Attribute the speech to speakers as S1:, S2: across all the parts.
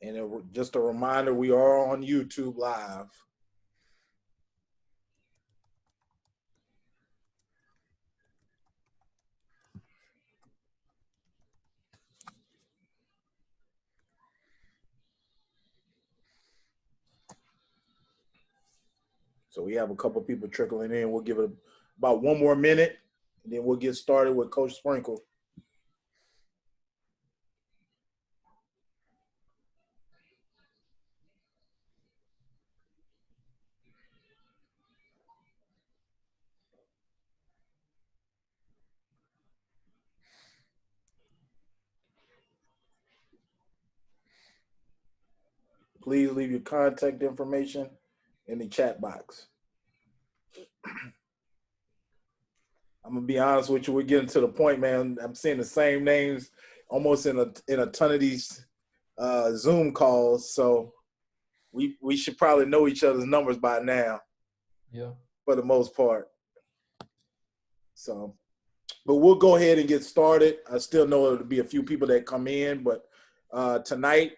S1: And just a reminder, we are on YouTube Live. So we have a couple people trickling in. We'll give it about one more minute, and then we'll get started with Coach Sprinkle. Please leave your contact information in the chat box. I'm gonna be honest with you. We're getting to the point, man. I'm seeing the same names almost in a ton of these Zoom calls. So we should probably know each other's numbers by now.
S2: Yeah.
S1: For the most part. So, but we'll go ahead and get started. I still know there'll be a few people that come in, but tonight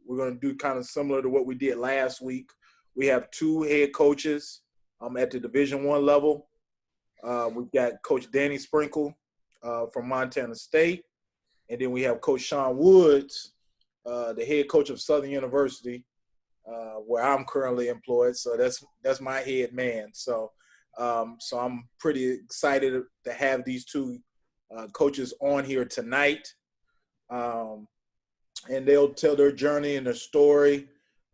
S1: we're going to do kind of similar to what we did last week. We have two head coaches at the Division I level. We've got Coach Danny Sprinkle from Montana State, and then we have Coach Sean Woods, the head coach of Southern University, where I'm currently employed. So that's my head man. So I'm pretty excited to have these two coaches on here tonight. And they'll tell their journey and their story,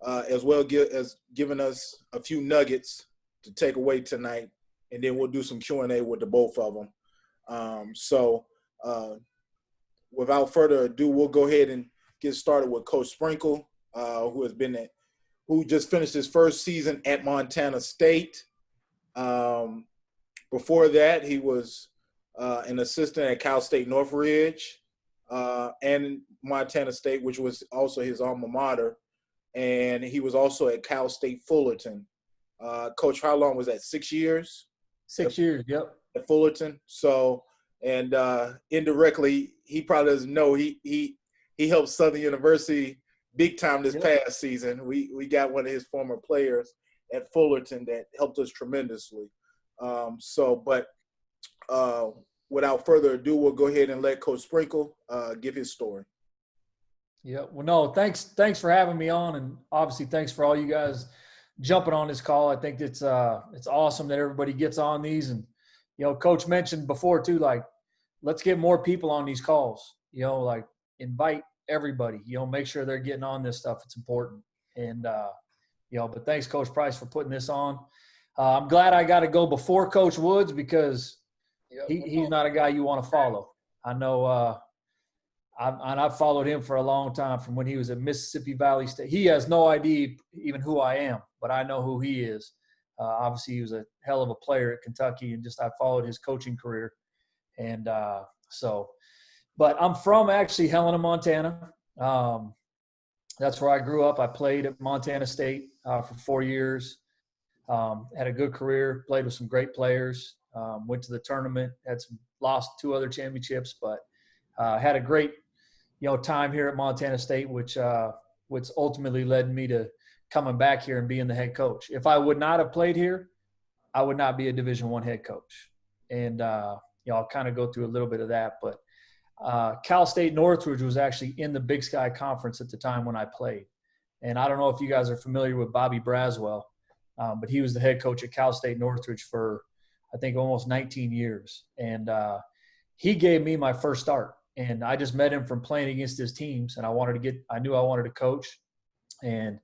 S1: as well as giving us a few nuggets to take away tonight. And then we'll do some Q&A with the both of them. So without further ado, we'll go ahead and get started with Coach Sprinkle, who just finished his first season at Montana State. Before that, he was an assistant at Cal State Northridge and Montana State, which was also his alma mater. And he was also at Cal State Fullerton. Coach, how long was that? 6 years?
S2: 6 years, yep.
S1: At Fullerton. So, and indirectly, he probably doesn't know, he helped Southern University big time this past season. We got one of his former players at Fullerton that helped us tremendously. But without further ado, we'll go ahead and let Coach Sprinkle give his story.
S2: Yeah. Well, no, thanks for having me on, and obviously thanks for all you guys jumping on this call. I think it's awesome that everybody gets on these, and Coach mentioned before too, like, let's get more people on these calls. Like, invite everybody. Make sure they're getting on this stuff. It's important. And but thanks, Coach Price, for putting this on. I'm glad I got to go before Coach Woods, because he's not a guy you want to follow. I know. I've followed him for a long time, from when he was at Mississippi Valley State. He has no idea even who I am, but I know who he is. Obviously, he was a hell of a player at Kentucky, and I followed his coaching career. And but I'm from actually Helena, Montana. That's where I grew up. I played at Montana State for 4 years. Had a good career, played with some great players, went to the tournament, lost 2 other championships, but had a great, time here at Montana State, which ultimately led me to coming back here and being the head coach. If I would not have played here, I would not be a Division I head coach. And, I'll kind of go through a little bit of that, but Cal State Northridge was actually in the Big Sky Conference at the time when I played. And I don't know if you guys are familiar with Bobby Braswell, but he was the head coach at Cal State Northridge for, I think, almost 19 years. And he gave me my first start. And I just met him from playing against his teams, and I knew I wanted to coach. And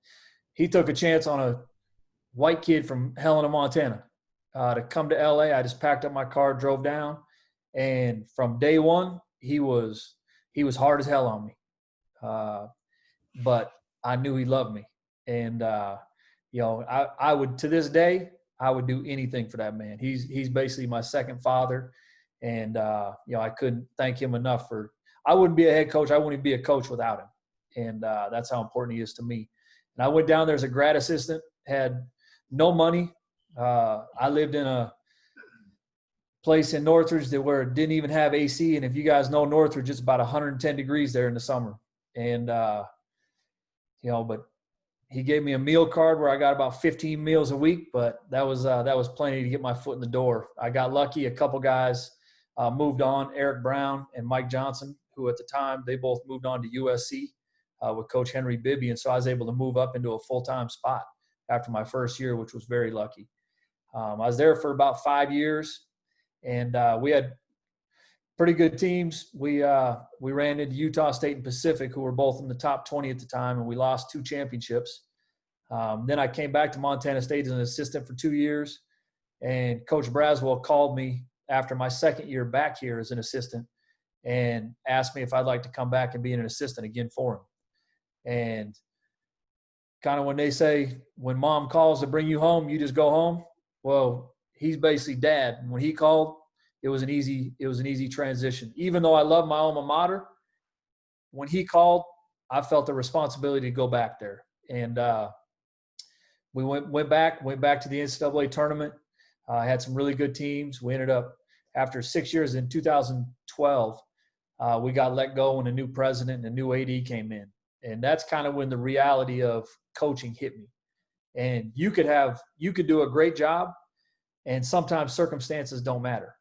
S2: he took a chance on a white kid from Helena, Montana, to come to LA. I just packed up my car, drove down, and from day one, he was hard as hell on me. But I knew he loved me. And, I would, to this day, I would do anything for that man. He's basically my second father. And, I couldn't thank him enough I wouldn't be a head coach. I wouldn't be a coach without him. And that's how important he is to me. And I went down there as a grad assistant, had no money. I lived in a place in Northridge where it didn't even have AC. And if you guys know Northridge, it's about 110 degrees there in the summer. And but he gave me a meal card where I got about 15 meals a week, but that was plenty to get my foot in the door. I got lucky. A couple guys moved on, Eric Brown and Mike Johnson, who at the time, they both moved on to USC with Coach Henry Bibby. And so I was able to move up into a full-time spot after my first year, which was very lucky. I was there for about 5 years, and we had pretty good teams. We ran into Utah State and Pacific, who were both in the top 20 at the time, and we lost 2 championships. Then I came back to Montana State as an assistant for 2 years, and Coach Braswell called me after my second year back here as an assistant and asked me if I'd like to come back and be an assistant again for him. And kind of when they say, when mom calls to bring you home, you just go home. Well, he's basically dad. And when he called, it was an easy transition. Even though I love my alma mater, when he called, I felt the responsibility to go back there. And we went back to the NCAA tournament. Had some really good teams. We ended up, after 6 years in 2012, we got let go when a new president and a new AD came in. And that's kind of when the reality of coaching hit me. And you could do a great job, and sometimes circumstances don't matter.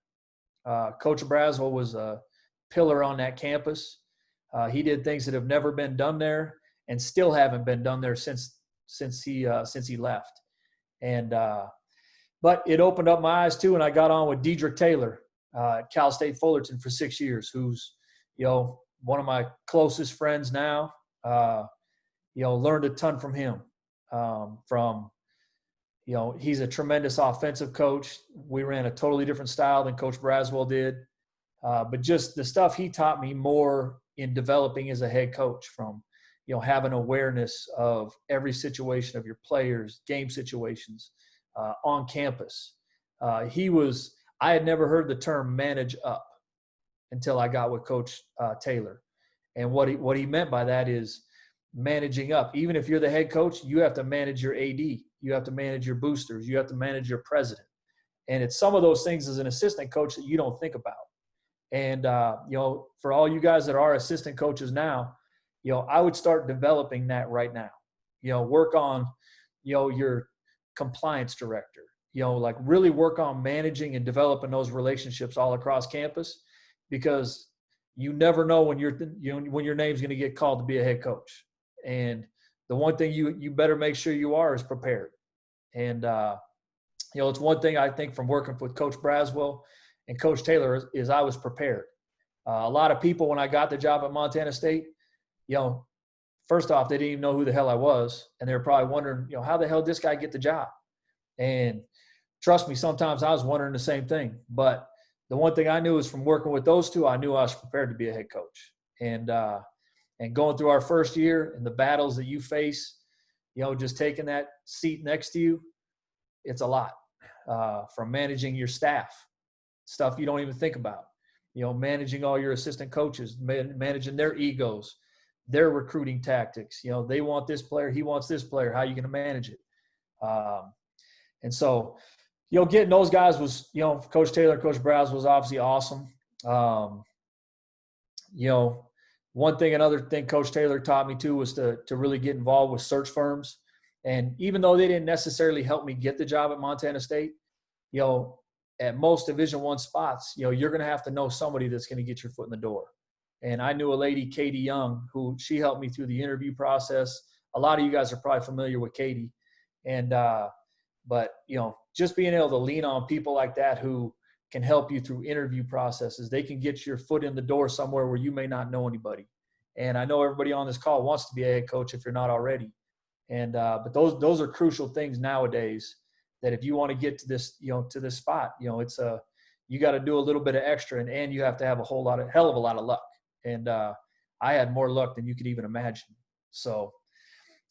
S2: Coach Braswell was a pillar on that campus. He did things that have never been done there and still haven't been done there since he left. And but it opened up my eyes too, and I got on with Dedrick Taylor at Cal State Fullerton for 6 years, who's one of my closest friends now. Learned a ton from him. He's a tremendous offensive coach. We ran a totally different style than Coach Braswell did. But just the stuff he taught me more in developing as a head coach, from, having awareness of every situation of your players, game situations, on campus. I had never heard the term manage up until I got with Coach Taylor. And what he meant by that is managing up. Even if you're the head coach, you have to manage your AD. You have to manage your boosters. You have to manage your president. And it's some of those things as an assistant coach that you don't think about. And, for all you guys that are assistant coaches now, I would start developing that right now. Work on, your compliance director, really work on managing and developing those relationships all across campus, because you never know when your name's going to get called to be a head coach. And the one thing you better make sure you are is prepared. And, it's one thing I think from working with Coach Braswell and Coach Taylor is I was prepared. A lot of people, when I got the job at Montana State, first off, they didn't even know who the hell I was. And they were probably wondering, how the hell did this guy get the job? And trust me, sometimes I was wondering the same thing. But the one thing I knew is from working with those two, I knew I was prepared to be a head coach. And going through our first year and the battles that you face, just taking that seat next to you, it's a lot. From managing your staff, stuff you don't even think about, managing all your assistant coaches, managing their egos, their recruiting tactics. They want this player, he wants this player. How are you going to manage it? And so, getting those guys was, Coach Taylor, Coach Browse was obviously awesome. Another thing Coach Taylor taught me too was to really get involved with search firms. And even though they didn't necessarily help me get the job at Montana State, at most Division I spots, you're going to have to know somebody that's going to get your foot in the door. And I knew a lady, Katie Young, who she helped me through the interview process. A lot of you guys are probably familiar with Katie. And, but just being able to lean on people like that who can help you through interview processes, they can get your foot in the door somewhere where you may not know anybody. And I know everybody on this call wants to be a head coach if you're not already. And, but those are crucial things nowadays that if you want to get to this, to this spot, it's you got to do a little bit of extra and you have to have a hell of a lot of luck. And I had more luck than you could even imagine. So,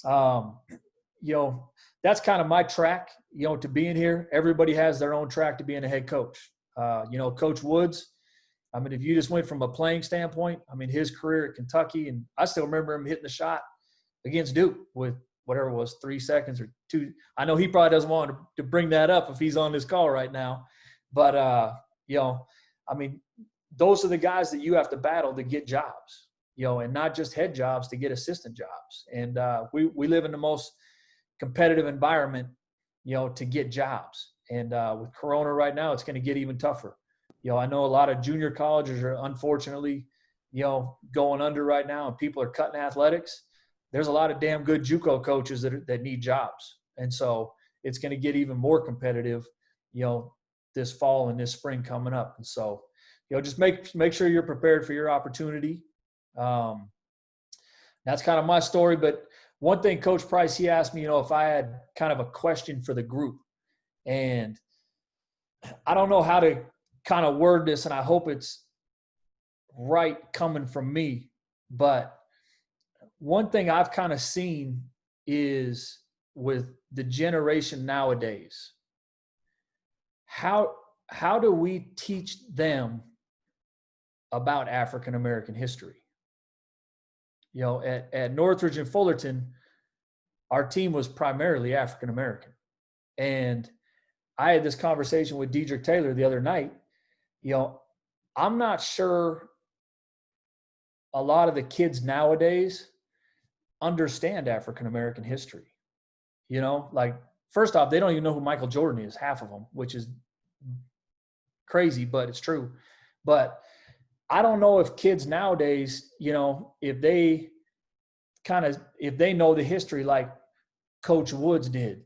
S2: that's kind of my track, to being here. Everybody has their own track to being a head coach. Coach Woods, I mean, if you just went from a playing standpoint, I mean, his career at Kentucky, and I still remember him hitting the shot against Duke with whatever it was, 3 seconds or 2. I know he probably doesn't want to bring that up if he's on this call right now. But, I mean, those are the guys that you have to battle to get jobs. and not just head jobs, to get assistant jobs. And we live in the most competitive environment, to get jobs. And with Corona right now, it's going to get even tougher. I know a lot of junior colleges are unfortunately, going under right now, and people are cutting athletics. There's a lot of damn good JUCO coaches that need jobs. And so it's going to get even more competitive, this fall and this spring coming up. And so, just make sure you're prepared for your opportunity. That's kind of my story. But one thing, Coach Price, he asked me, if I had kind of a question for the group. And I don't know how to kind of word this, and I hope it's right coming from me. But one thing I've kind of seen is with the generation nowadays, how do we teach them about African American history? At Northridge and Fullerton, our team was primarily African American. And I had this conversation with Dedrick Taylor the other night. I'm not sure a lot of the kids nowadays understand African American history. Like, first off, they don't even know who Michael Jordan is, half of them, which is crazy, but it's true. But I don't know if kids nowadays, if they know the history like Coach Woods did,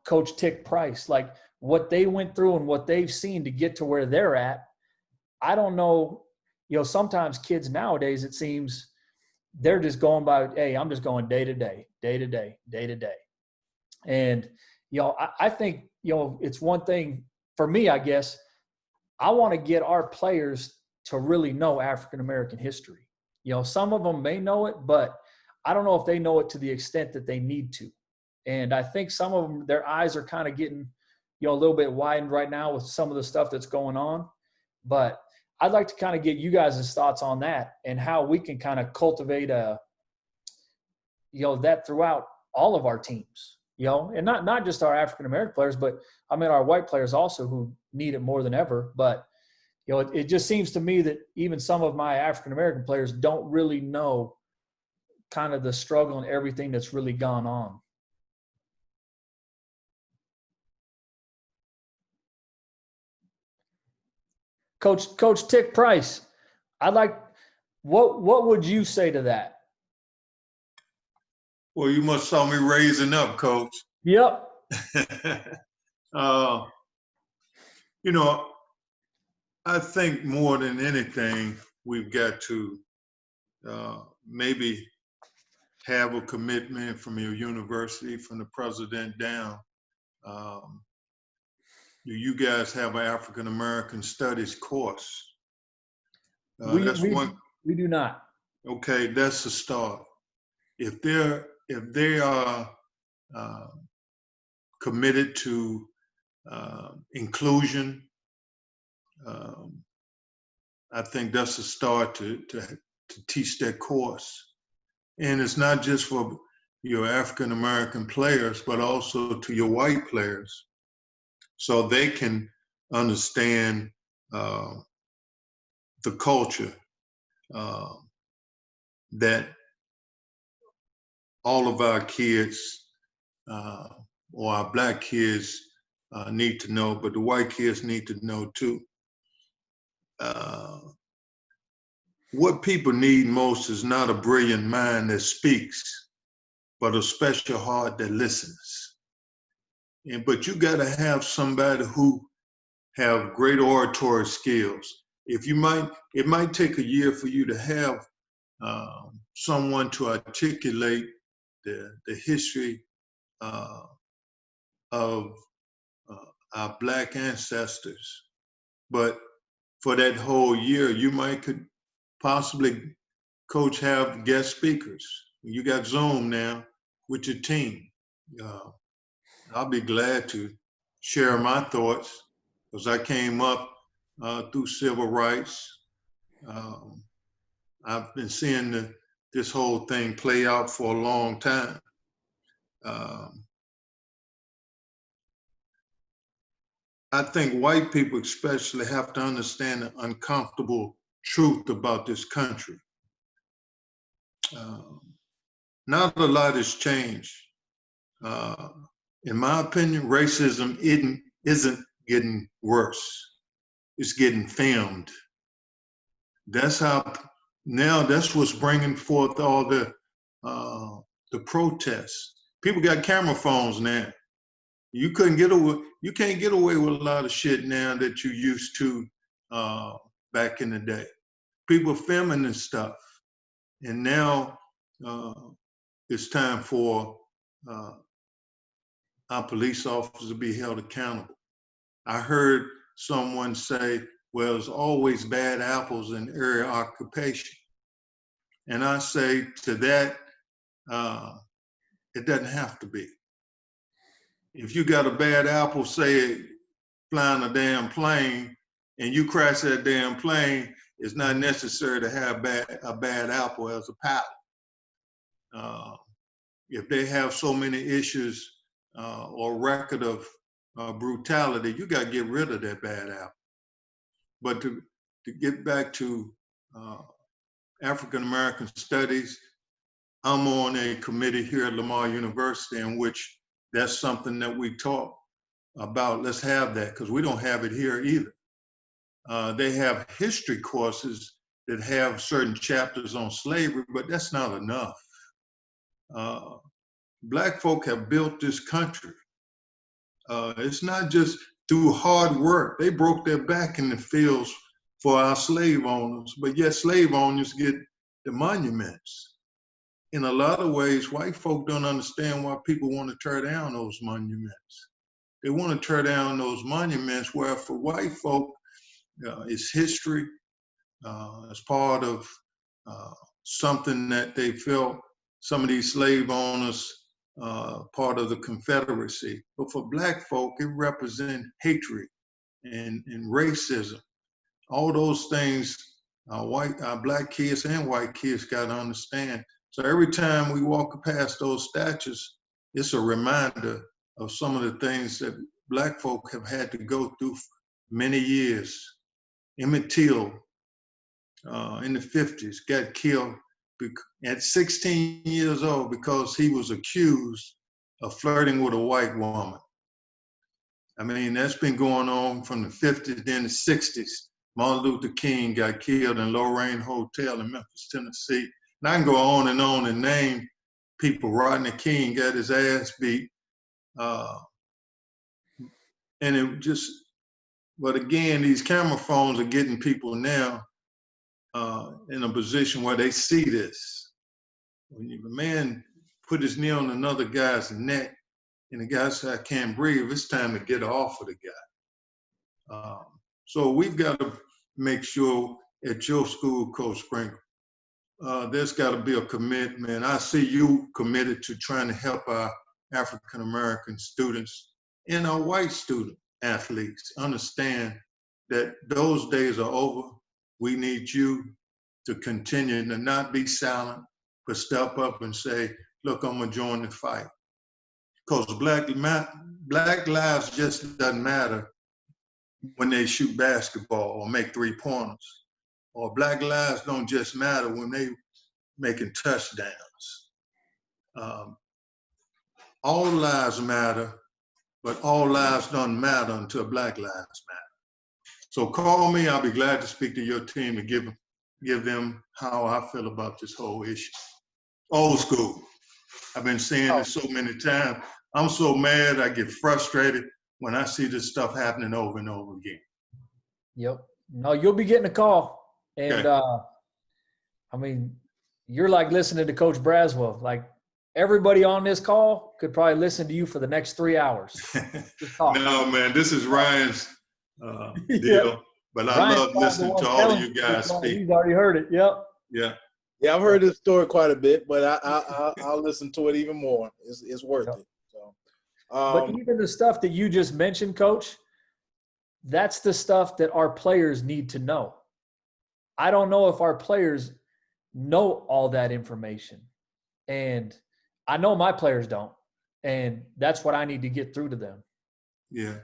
S2: Coach Tick Price, like what they went through and what they've seen to get to where they're at. I don't know, sometimes kids nowadays, it seems they're just going by, hey, I'm just going day to day, day to day, day to day. And, I think, it's one thing for me, I guess, I want to get our players to really know African American history. Some of them may know it, but I don't know if they know it to the extent that they need to. And I think some of them, their eyes are kind of getting, a little bit widened right now with some of the stuff that's going on. But I'd like to kind of get you guys' thoughts on that and how we can kind of cultivate that throughout all of our teams, and not just our African American players, but our white players also, who need it more than ever. But it just seems to me that even some of my African American players don't really know kind of the struggle and everything that's really gone on. Coach Tick Price, what would you say to that?
S3: Well, you must saw me raising up, Coach.
S2: Yep.
S3: I think more than anything, we've got to maybe have a commitment from your university, from the president down. Do you guys have an African American Studies course?
S2: We do not.
S3: Okay, that's a start. If they are committed to inclusion, I think that's a start to teach that course. And it's not just for your African American players, but also to your white players, so they can understand the culture that all of our kids or our Black kids need to know, but the white kids need to know too. What people need most is not a brilliant mind that speaks, but a special heart that listens. But you got to have somebody who have great oratory skills. It might take a year for you to have someone to articulate the history of our Black ancestors. But for that whole year, you could possibly, Coach, have guest speakers. You got Zoom now with your team. I'll be glad to share my thoughts, because I came up through civil rights. I've been seeing this whole thing play out for a long time. I think white people especially have to understand the uncomfortable truth about this country. not a lot has changed. In my opinion, racism isn't getting worse. It's getting filmed. That's how, now that's what's bringing forth all the protests. People got camera phones now. You can't get away with a lot of shit now that you used to back in the day. People filming this stuff. And now it's time for our police officers to be held accountable. I heard someone say, well, there's always bad apples in every occupation. And I say to that, it doesn't have to be. If you got a bad apple, say flying a damn plane, and you crash that damn plane, it's not necessary to have a bad apple as a pilot. If they have so many issues or record of brutality, you got to get rid of that bad apple. But to get back to African American studies, I'm on a committee here at Lamar University in which that's something that we talk about. Let's have that, because we don't have it here either. They have history courses that have certain chapters on slavery, but that's not enough. Black folk have built this country. It's not just through hard work. They broke their back in the fields for our slave owners, but yet slave owners get the monuments. In a lot of ways, white folk don't understand why people want to tear down those monuments. They want to tear down those monuments where for white folk, it's history, it's part of something that they felt some of these slave owners part of the Confederacy. But for Black folk, it represents hatred and racism. All those things Black kids and white kids got to understand. So every time we walk past those statues, it's a reminder of some of the things that Black folk have had to go through for many years. Emmett Till in the 50s got killed at 16 years old because he was accused of flirting with a white woman. I mean, that's been going on from the 50s, then the 60s. Martin Luther King got killed in Lorraine Hotel in Memphis, Tennessee. And I can go on and name people. Rodney King got his ass beat. And it just, but again, these camera phones are getting people now in a position where they see this. When a man put his knee on another guy's neck and the guy said, I can't breathe, it's time to get off of the guy. So we've got to make sure at your school, Coach Sprinkle, there's got to be a commitment. I see you committed to trying to help our African-American students and our white student athletes understand that those days are over. We need you to continue to not be silent, but step up and say, look, I'm gonna join the fight. Because black lives just doesn't matter when they shoot basketball or make 3-pointers. Or Black lives don't just matter when they making touchdowns. All lives matter, but all lives don't matter until Black lives matter. So call me, I'll be glad to speak to your team and give them how I feel about this whole issue. Old school. I've been saying this so many times. I'm so mad, I get frustrated when I see this stuff happening over and over again.
S2: Yep. No, you'll be getting a call. And
S3: Okay.
S2: I mean, you're like listening to Coach Braswell. Like everybody on this call could probably listen to you for the next 3 hours.
S3: No, man, this is Ryan's deal.
S2: Yeah.
S3: But I
S2: Ryan's
S3: love listening to all of you guys speak.
S2: He's already heard it. Yep.
S3: Yeah.
S1: Yeah, I've heard this story quite a bit, but I'll listen to it even more. It's worth it. So,
S2: but even the stuff that you just mentioned, Coach, that's the stuff that our players need to know. I don't know if our players know all that information. And I know my players don't. And that's what I need to get through to them.
S3: Yeah.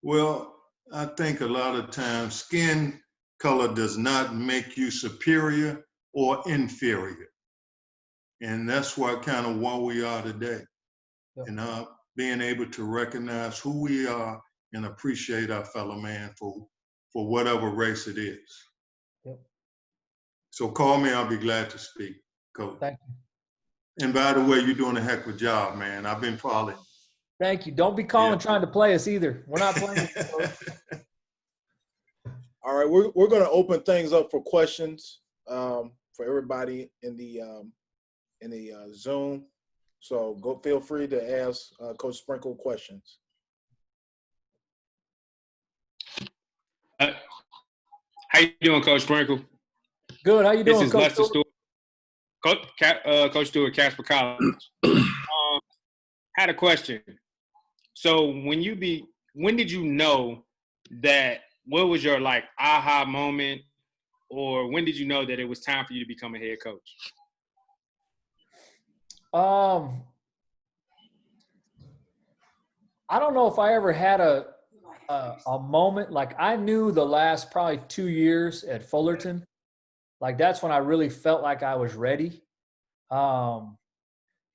S3: Well, I think a lot of times skin color does not make you superior or inferior. And that's what kind of where we are today.
S2: Yep.
S3: And being able to recognize who we are and appreciate our fellow man for whatever race it is.
S2: Yep.
S3: So call me, I'll be glad to speak, Coach.
S2: Thank you.
S3: And by the way, you're doing a heck of a job, man. I've been following.
S2: Thank you. Don't be calling
S3: Yeah.
S2: trying to play us either. We're not playing.
S1: All right, we're going to open things up for questions for everybody in the Zoom. So feel free to ask Coach Sprinkle questions.
S4: How you doing, Coach Sprinkle?
S2: Good. How you doing,
S4: This is
S2: Coach
S4: Lester
S2: Stewart?
S4: Stewart. Coach Stewart, Casper College. Had a question. So when did you know that? What was your like aha moment, or when did you know that it was time for you to become a head coach?
S2: I don't know if I ever had a moment. Like, I knew the last probably 2 years at Fullerton, like that's when I really felt like I was ready. You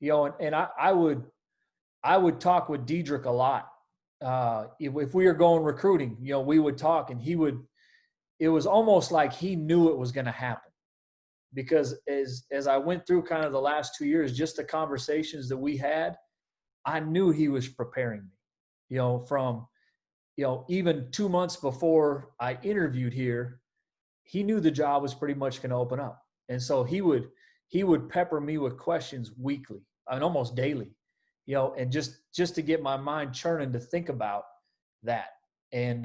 S2: know, and I would talk with Diedrich a lot. If we were going recruiting, you know, we would talk, and it was almost like he knew it was going to happen, because as I went through kind of the last 2 years, just the conversations that we had, I knew he was preparing me, you know, from, you know, even 2 months before I interviewed here, he knew the job was pretty much going to open up. And so he would pepper me with questions weekly and almost daily, you know, and just to get my mind churning to think about that. And,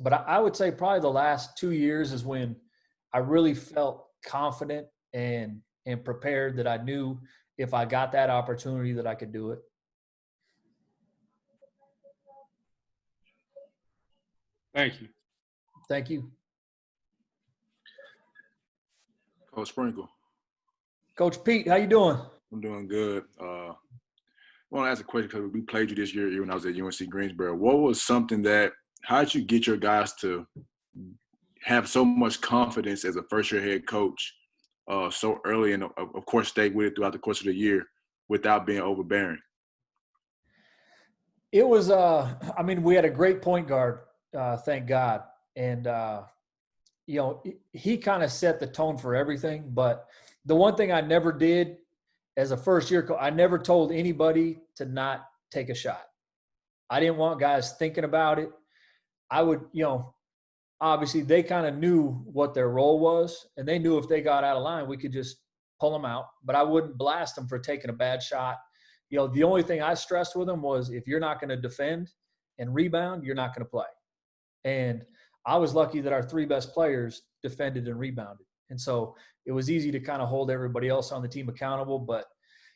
S2: but I would say probably the last 2 years is when I really felt confident and prepared, that I knew if I got that opportunity that I could do it.
S4: Thank you.
S2: Thank you.
S5: Coach Sprinkle.
S2: Coach Pete, how you doing?
S5: I'm doing good. I want to ask a question because we played you this year when I was at UNC Greensboro. What was something how did you get your guys to have so much confidence as a first-year head coach so early, and of course stay with it throughout the course of the year without being overbearing?
S2: It was, I mean, we had a great point guard, thank God. And, you know, he kind of set the tone for everything. But the one thing I never did as a first-year coach, I never told anybody to not take a shot. I didn't want guys thinking about it. I would, you know, obviously they kind of knew what their role was, and they knew if they got out of line, we could just pull them out. But I wouldn't blast them for taking a bad shot. You know, the only thing I stressed with them was, if you're not going to defend and rebound, you're not going to play. And I was lucky that our three best players defended and rebounded. And so it was easy to kind of hold everybody else on the team accountable. But,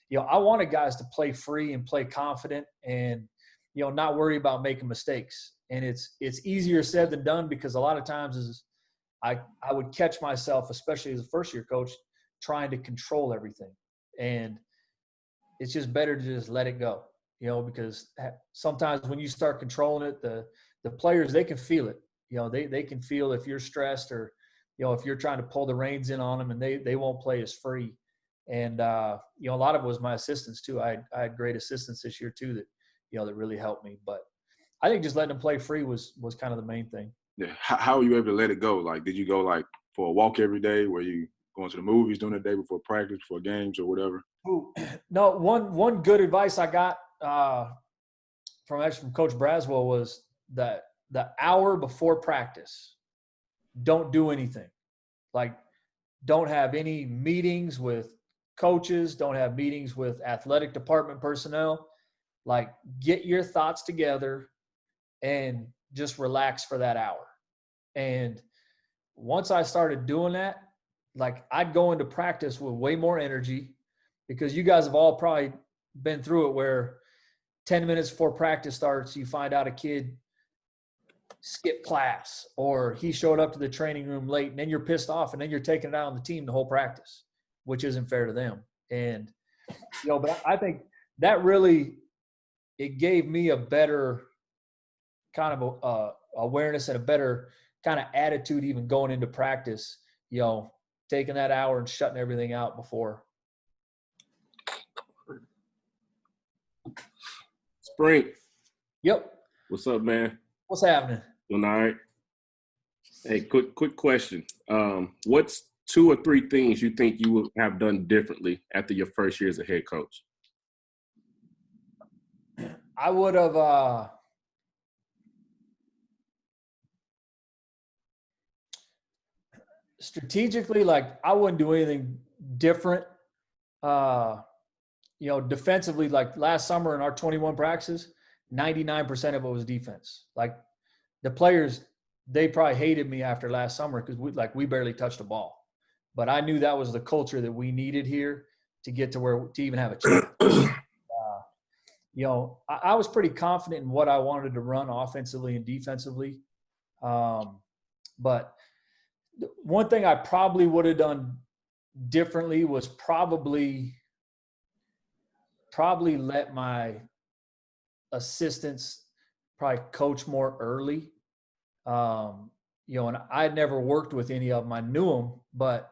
S2: you know, I wanted guys to play free and play confident and, you know, not worry about making mistakes. And it's easier said than done, because a lot of times I would catch myself, especially as a first-year coach, trying to control everything. And it's just better to just let it go, you know, because sometimes when you start controlling it, the players, they can feel it. You know, they can feel if you're stressed, or, you know, if you're trying to pull the reins in on them, and they won't play as free. And, you know, a lot of it was my assistants too. I had great assistants this year too that, you know, that really helped me. But I think just letting them play free was kind of the main thing.
S5: Yeah. How were you able to let it go? Like, did you go like for a walk every day? Were you going to the movies during the day before practice, before games, or whatever?
S2: No, one good advice I got from Coach Braswell was that the hour before practice, don't do anything. Like, don't have any meetings with coaches, don't have meetings with athletic department personnel. Like, get your thoughts together and just relax for that hour. And once I started doing that, like, I'd go into practice with way more energy, because you guys have all probably been through it, where 10 minutes before practice starts, you find out a kid skipped class, or he showed up to the training room late, and then you're pissed off, and then you're taking it out on the team the whole practice, which isn't fair to them. And, you know, but I think that really, it gave me a better kind of awareness and a better kind of attitude, even going into practice, you know, taking that hour and shutting everything out before
S6: Spring,
S2: Yep.
S6: what's up, man?
S2: What's happening?
S6: Doing all right? Hey, quick question. What's 2 or 3 things you think you would have done differently after your first year as a head coach?
S2: I would have strategically, like, I wouldn't do anything different. Defensively, like last summer in our 21 practices, 99% of it was defense. Like, the players, they probably hated me after last summer because we barely touched the ball. But I knew that was the culture that we needed here to get to even have a chance. I was pretty confident in what I wanted to run offensively and defensively. But one thing I probably would have done differently was probably let my assistants probably coach more early. And I had never worked with any of them. I knew them, but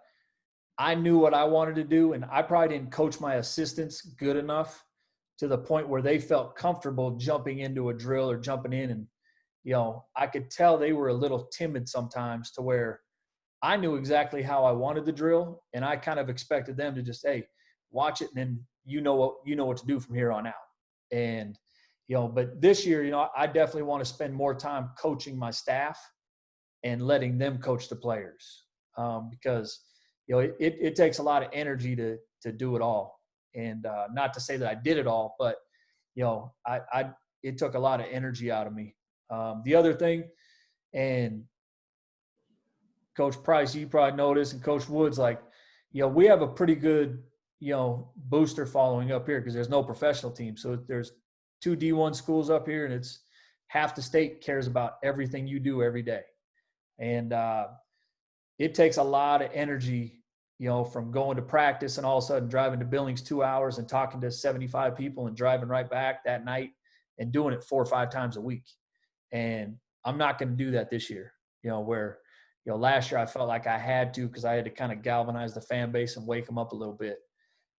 S2: I knew what I wanted to do, and I probably didn't coach my assistants good enough to the point where they felt comfortable jumping into a drill or jumping in. And, I could tell they were a little timid sometimes, to where I knew exactly how I wanted the drill, and I kind of expected them to just, hey, watch it, and then you know what to do from here on out. And, but this year, I definitely want to spend more time coaching my staff and letting them coach the players, because it takes a lot of energy to do it all. And not to say that I did it all, but it took a lot of energy out of me. The other thing, and Coach Price, you probably noticed, and Coach Woods, we have a pretty good booster following up here because there's no professional team. So there's 2 D1 schools up here, and it's half the state cares about everything you do every day. And it takes a lot of energy, from going to practice and all of a sudden driving to Billings 2 hours and talking to 75 people and driving right back that night and doing it 4 or 5 times a week. And I'm not going to do that this year, where, last year I felt like I had to, because I had to kind of galvanize the fan base and wake them up a little bit.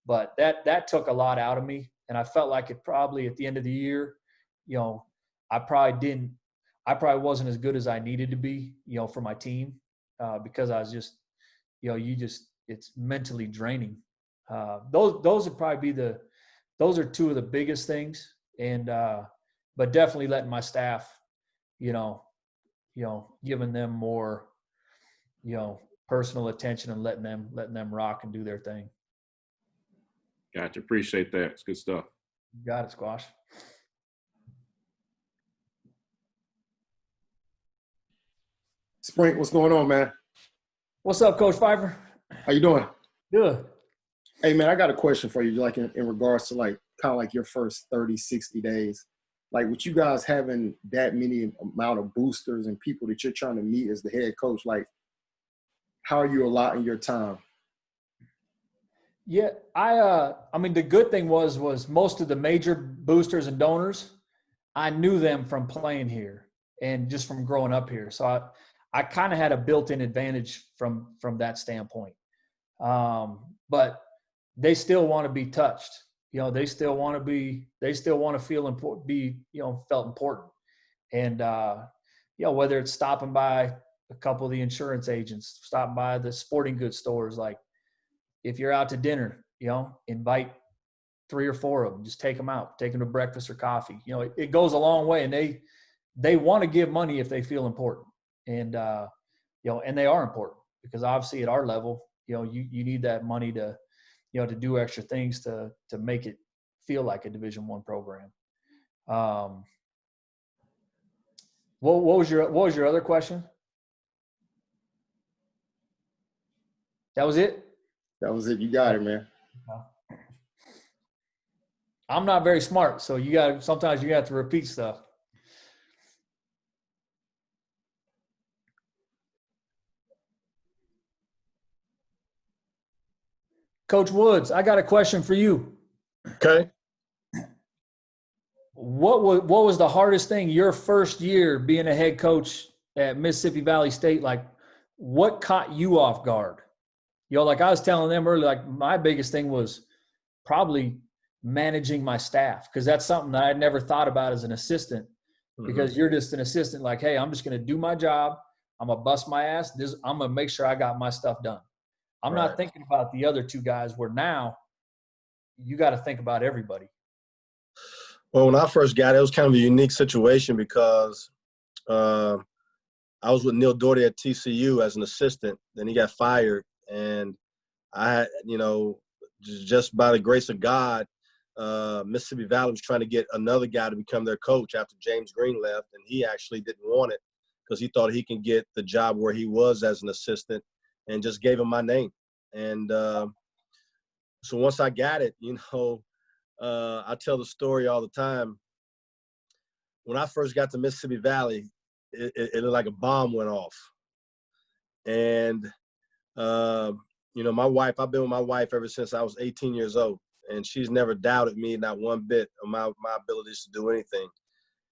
S2: But that took a lot out of me. And I felt like it probably at the end of the year, I probably wasn't as good as I needed to be, for my team, because I was just, it's mentally draining. Those would probably be those are 2 of the biggest things. And, but definitely letting my staff, giving them more, personal attention and letting them rock and do their thing.
S6: Gotcha. Appreciate that. It's good stuff.
S2: You got it, Squash.
S7: Spring, what's going on, man?
S2: What's up, Coach Pfeiffer?
S7: How you doing?
S2: Good.
S7: Hey, man, I got a question for you, like in regards to kind of like your first 30, 60 days. Like, with you guys having that many amount of boosters and people that you're trying to meet as the head coach, like, how are you allotting your time?
S2: Yeah, I mean, the good thing was most of the major boosters and donors, I knew them from playing here and just from growing up here. So I kind of had a built-in advantage from that standpoint. But they still want to be touched. They still want to feel important, felt important. And, whether it's stopping by a couple of the insurance agents, stopping by the sporting goods stores, like, if you're out to dinner, invite 3 or 4 of them, just take them out, take them to breakfast or coffee. It goes a long way, and they want to give money if they feel important. And, and they are important, because obviously at our level, you need that money to, to do extra things to make it feel like a Division I program. What was your other question? That was it?
S7: That was it. You got it, man.
S2: I'm not very smart, so sometimes you have to repeat stuff. Coach Woods, I got a question for you.
S7: Okay.
S2: What was the hardest thing your first year being a head coach at Mississippi Valley State? Like, what caught you off guard? Like I was telling them earlier, like, my biggest thing was probably managing my staff, because that's something that I'd never thought about as an assistant, because you're just an assistant like, hey, I'm just going to do my job. I'm going to bust my ass. I'm going to make sure I got my stuff done. I'm not thinking about the other two guys, where now you got to think about everybody.
S8: Well, when I first got it, it was kind of a unique situation because I was with Neil Doherty at TCU as an assistant. Then he got fired. And I had, just by the grace of God, Mississippi Valley was trying to get another guy to become their coach after James Green left. And he actually didn't want it because he thought he can get the job where he was as an assistant, and just gave him my name. And so once I got it, I tell the story all the time. When I first got to Mississippi Valley, it looked like a bomb went off. And, my wife, I've been with my wife ever since I was 18 years old. And she's never doubted me, not one bit, of my abilities to do anything.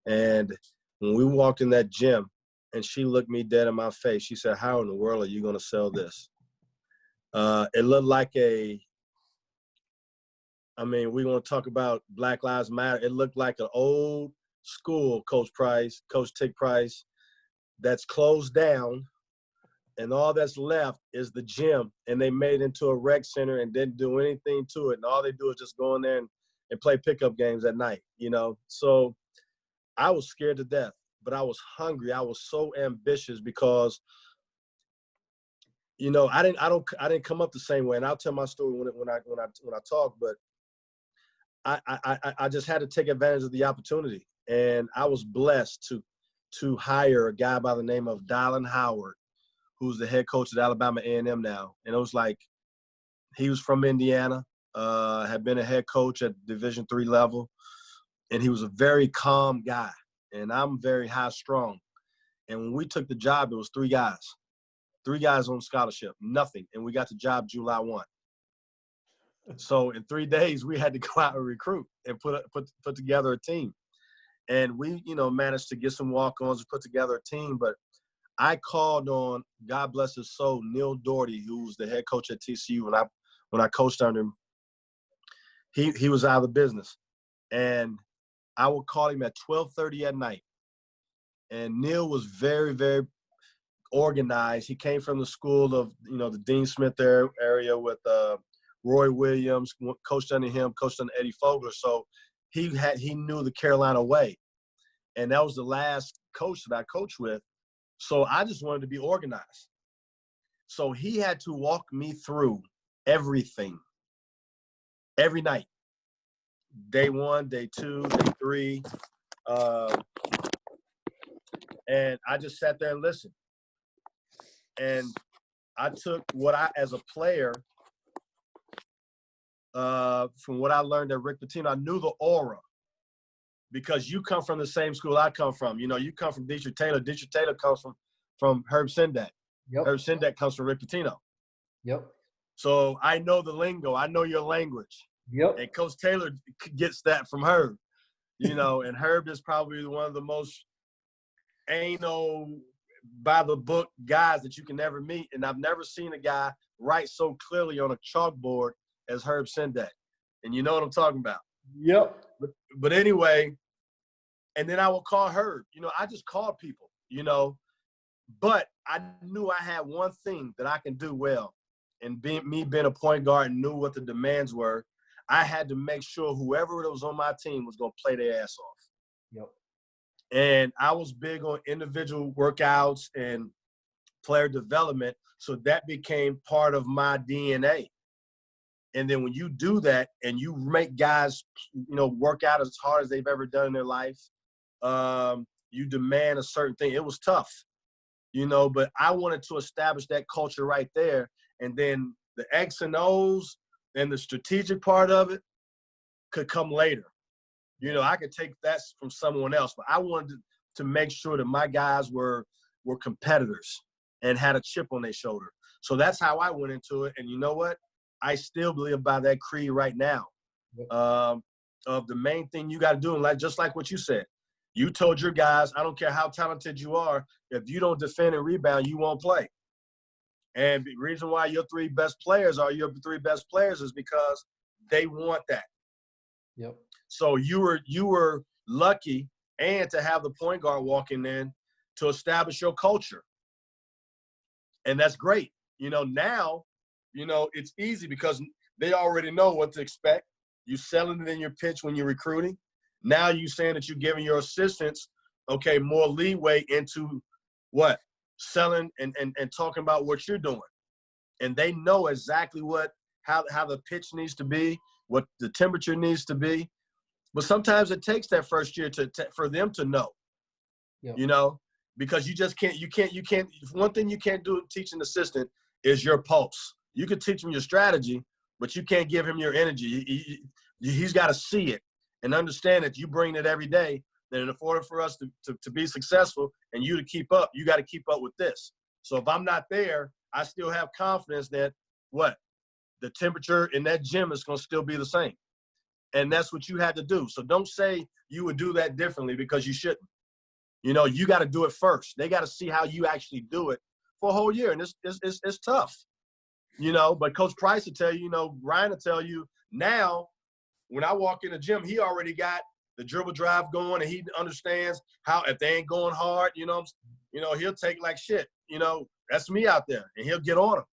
S8: And when we walked in that gym and she looked me dead in my face, she said, how in the world are you going to sell this? It looked like we want to talk about Black Lives Matter. It looked like an old school Coach Tick Price, that's closed down, and all that's left is the gym, and they made it into a rec center and didn't do anything to it. And all they do is just go in there and play pickup games at night, So I was scared to death, but I was hungry. I was so ambitious because I didn't come up the same way. And I'll tell my story when I talk, but I just had to take advantage of the opportunity. And I was blessed to hire a guy by the name of Dylan Howard, who's the head coach at Alabama A&M now. And it was like, he was from Indiana, had been a head coach at Division III level. And he was a very calm guy. And I'm very high strung. And when we took the job, it was three guys on scholarship, nothing. And we got the job July 1. So in 3 days, we had to go out and recruit and put together a team. And we, managed to get some walk-ons and put together a team. But I called on, God bless his soul, Neil Doherty, who was the head coach at TCU. When I coached under him, he was out of the business. And I would call him at 12:30 at night. And Neil was very, very organized. He came from the school of, the Dean Smith area with Roy Williams, coached under him, coached under Eddie Fogler. So he knew the Carolina way. And that was the last coach that I coached with. So I just wanted to be organized. So he had to walk me through everything, every night. Day 1, day 2, day 3. And I just sat there and listened. And I took as a player, from what I learned at Rick Pitino, I knew the aura, because you come from the same school I come from. You come from Dietrich Taylor. Dietrich Taylor comes from Herb Sendak.
S2: Yep.
S8: Herb Sendak comes from Rick Pitino.
S2: Yep.
S8: So I know the lingo. I know your language.
S2: Yep.
S8: And Coach Taylor gets that from Herb. And Herb is probably one of the most anal, by the book guys that you can never meet. And I've never seen a guy write so clearly on a chalkboard as Herb Sendak. And you know what I'm talking about.
S2: Yep.
S8: But anyway, and then I would call Herb. I just called people, but I knew I had one thing that I can do well. And being a point guard and knew what the demands were, I had to make sure whoever was on my team was going to play their ass off.
S2: Yep.
S8: And I was big on individual workouts and player development. So that became part of my DNA. And then when you do that and you make guys, work out as hard as they've ever done in their life, you demand a certain thing. It was tough, but I wanted to establish that culture right there. And then the X and O's and the strategic part of it could come later. I could take that from someone else, but I wanted to make sure that my guys were competitors and had a chip on their shoulder. So that's how I went into it. And you know what? I still believe by that creed right now, of the main thing you got to do, and just like what you said, you told your guys, I don't care how talented you are, if you don't defend and rebound, you won't play. And the reason why your three best players is because they want that.
S2: Yep.
S8: So you were lucky and to have the point guard walking in to establish your culture. And that's great. Now, it's easy because they already know what to expect. You selling it in your pitch when you're recruiting. Now you saying that you're giving your assistants, okay, more leeway into what? Selling and talking about what you're doing. And they know exactly how the pitch needs to be, what the temperature needs to be. But sometimes it takes that first year for them to know,
S2: Yep.
S8: Because you can't. One thing you can't do teach an assistant is your pulse. You can teach him your strategy, but you can't give him your energy. He's got to see it and understand that you bring it every day. That in order for us to be successful and you to keep up, you got to keep up with this. So if I'm not there, I still have confidence that the temperature in that gym is going to still be the same. And that's what you had to do. So don't say you would do that differently because you shouldn't. You got to do it first. They got to see how you actually do it for a whole year. And it's tough, but Coach Price will tell you, Ryan will tell you now, when I walk in the gym, he already got the dribble drive going and he understands how, if they ain't going hard, he'll take like shit, that's me out there and he'll get on him,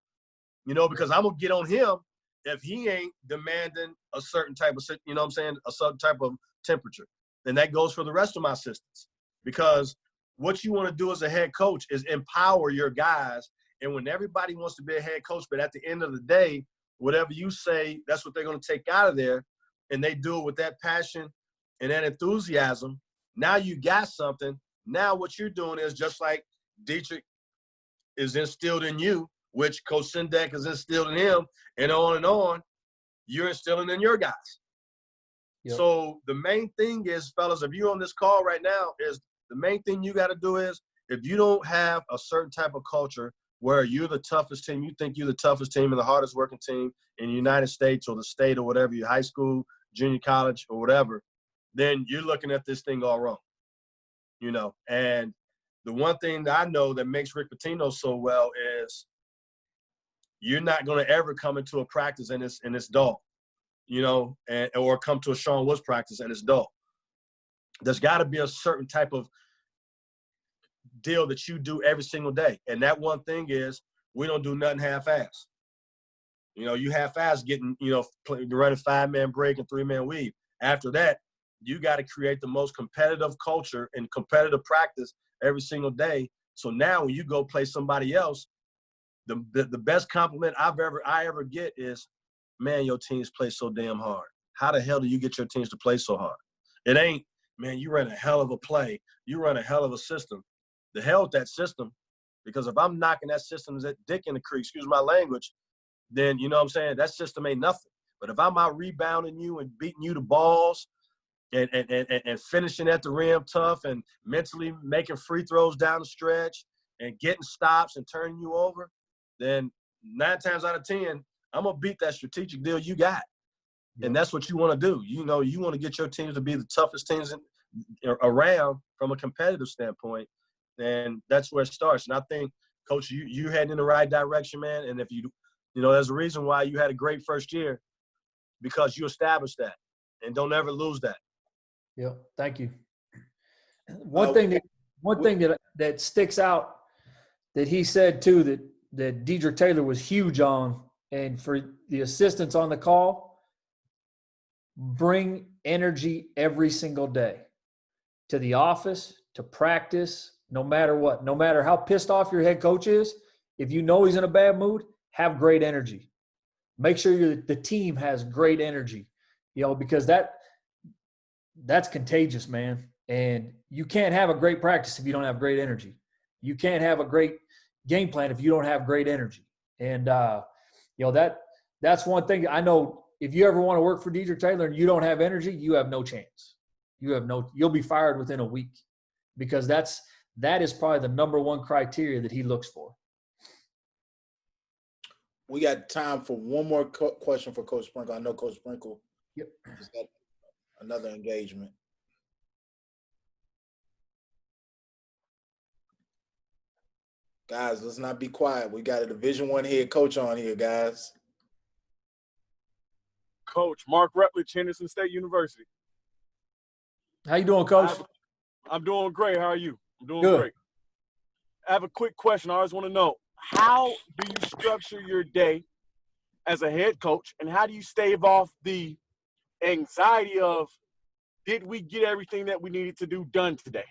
S8: because I'm going to get on him if he ain't demanding a certain type of, a certain type of temperature. And that goes for the rest of my assistants, because what you want to do as a head coach is empower your guys. And when everybody wants to be a head coach, but at the end of the day, whatever you say, that's what they're going to take out of there. And they do it with that passion and that enthusiasm. Now you got something. Now what you're doing is just like Dietrich is instilled in you, which Coach Sendek is instilled in him, and on, you're instilling in your guys. Yep. So the main thing is, fellas, if you're on this call right now, is the main thing you got to do is, if you don't have a certain type of culture where you're the toughest team, you think you're the toughest team and the hardest working team in the United States or the state or whatever, your high school, junior college or whatever, then you're looking at this thing all wrong, And the one thing that I know that makes Rick Pitino so well is you're not going to ever come into a practice and it's dull, or come to a Sean Woods practice and it's dull. There's got to be a certain type of deal that you do every single day. And that one thing is we don't do nothing half-ass. You half-ass getting, running 5-man break and 3-man weave. After that, you got to create the most competitive culture and competitive practice every single day. So now when you go play somebody else, the best compliment I ever get is, man, your teams play so damn hard. How the hell do you get your teams to play so hard? It ain't, man, you run a hell of a play. You run a hell of a system. The hell with that system, because if I'm knocking that system's dick in the creek, excuse my language, then you know what I'm saying, that system ain't nothing. But if I'm out rebounding you and beating you to balls and finishing at the rim tough and mentally making free throws down the stretch and getting stops and turning you over, then 9 times out of 10, I'm going to beat that strategic deal you got. Yep. And that's what you want to do. You want to get your teams to be the toughest teams around from a competitive standpoint. And that's where it starts. And I think, Coach, you heading in the right direction, man. And if there's a reason why you had a great first year, because you established that. And don't ever lose that.
S2: Yeah, thank you. One thing that sticks out that he said too that Dedric Taylor was huge on, and for the assistants on the call, bring energy every single day to the office, to practice, no matter what, no matter how pissed off your head coach is. If you know he's in a bad mood, have great energy. Make sure the team has great energy, because that's contagious, man. And you can't have a great practice if you don't have great energy. You can't have a great game plan if you don't have great energy. And, that's one thing I know. If you ever want to work for Dedric Taylor and you don't have energy, you have no chance. You'll be fired within a week, because that is probably the number one criteria that he looks for.
S1: We got time for one more question for Coach Sprinkle. I know Coach Sprinkle has got another engagement. Guys, let's not be quiet. We got a Division I head coach on here, guys.
S9: Coach Mark Rutledge, Henderson State University.
S2: How you doing, Coach?
S9: I'm doing great. How are you? I'm doing
S2: Good.
S9: great. I have a quick question. I always want to know, how do you structure your day as a head coach, and how do you stave off the anxiety of, did we get everything that we needed to do done today?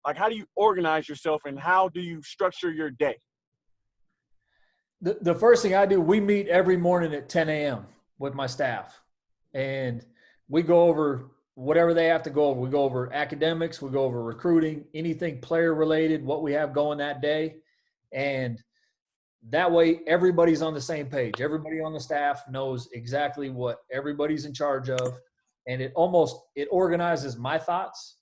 S9: Like, how do you organize yourself, and how do you structure your day?
S2: The first thing I do, we meet every morning at 10 a.m. with my staff, and we go over whatever they have to go over. We go over academics, we go over recruiting, anything player related, what we have going that day. And that way everybody's on the same page. Everybody on the staff knows exactly what everybody's in charge of. And it organizes my thoughts,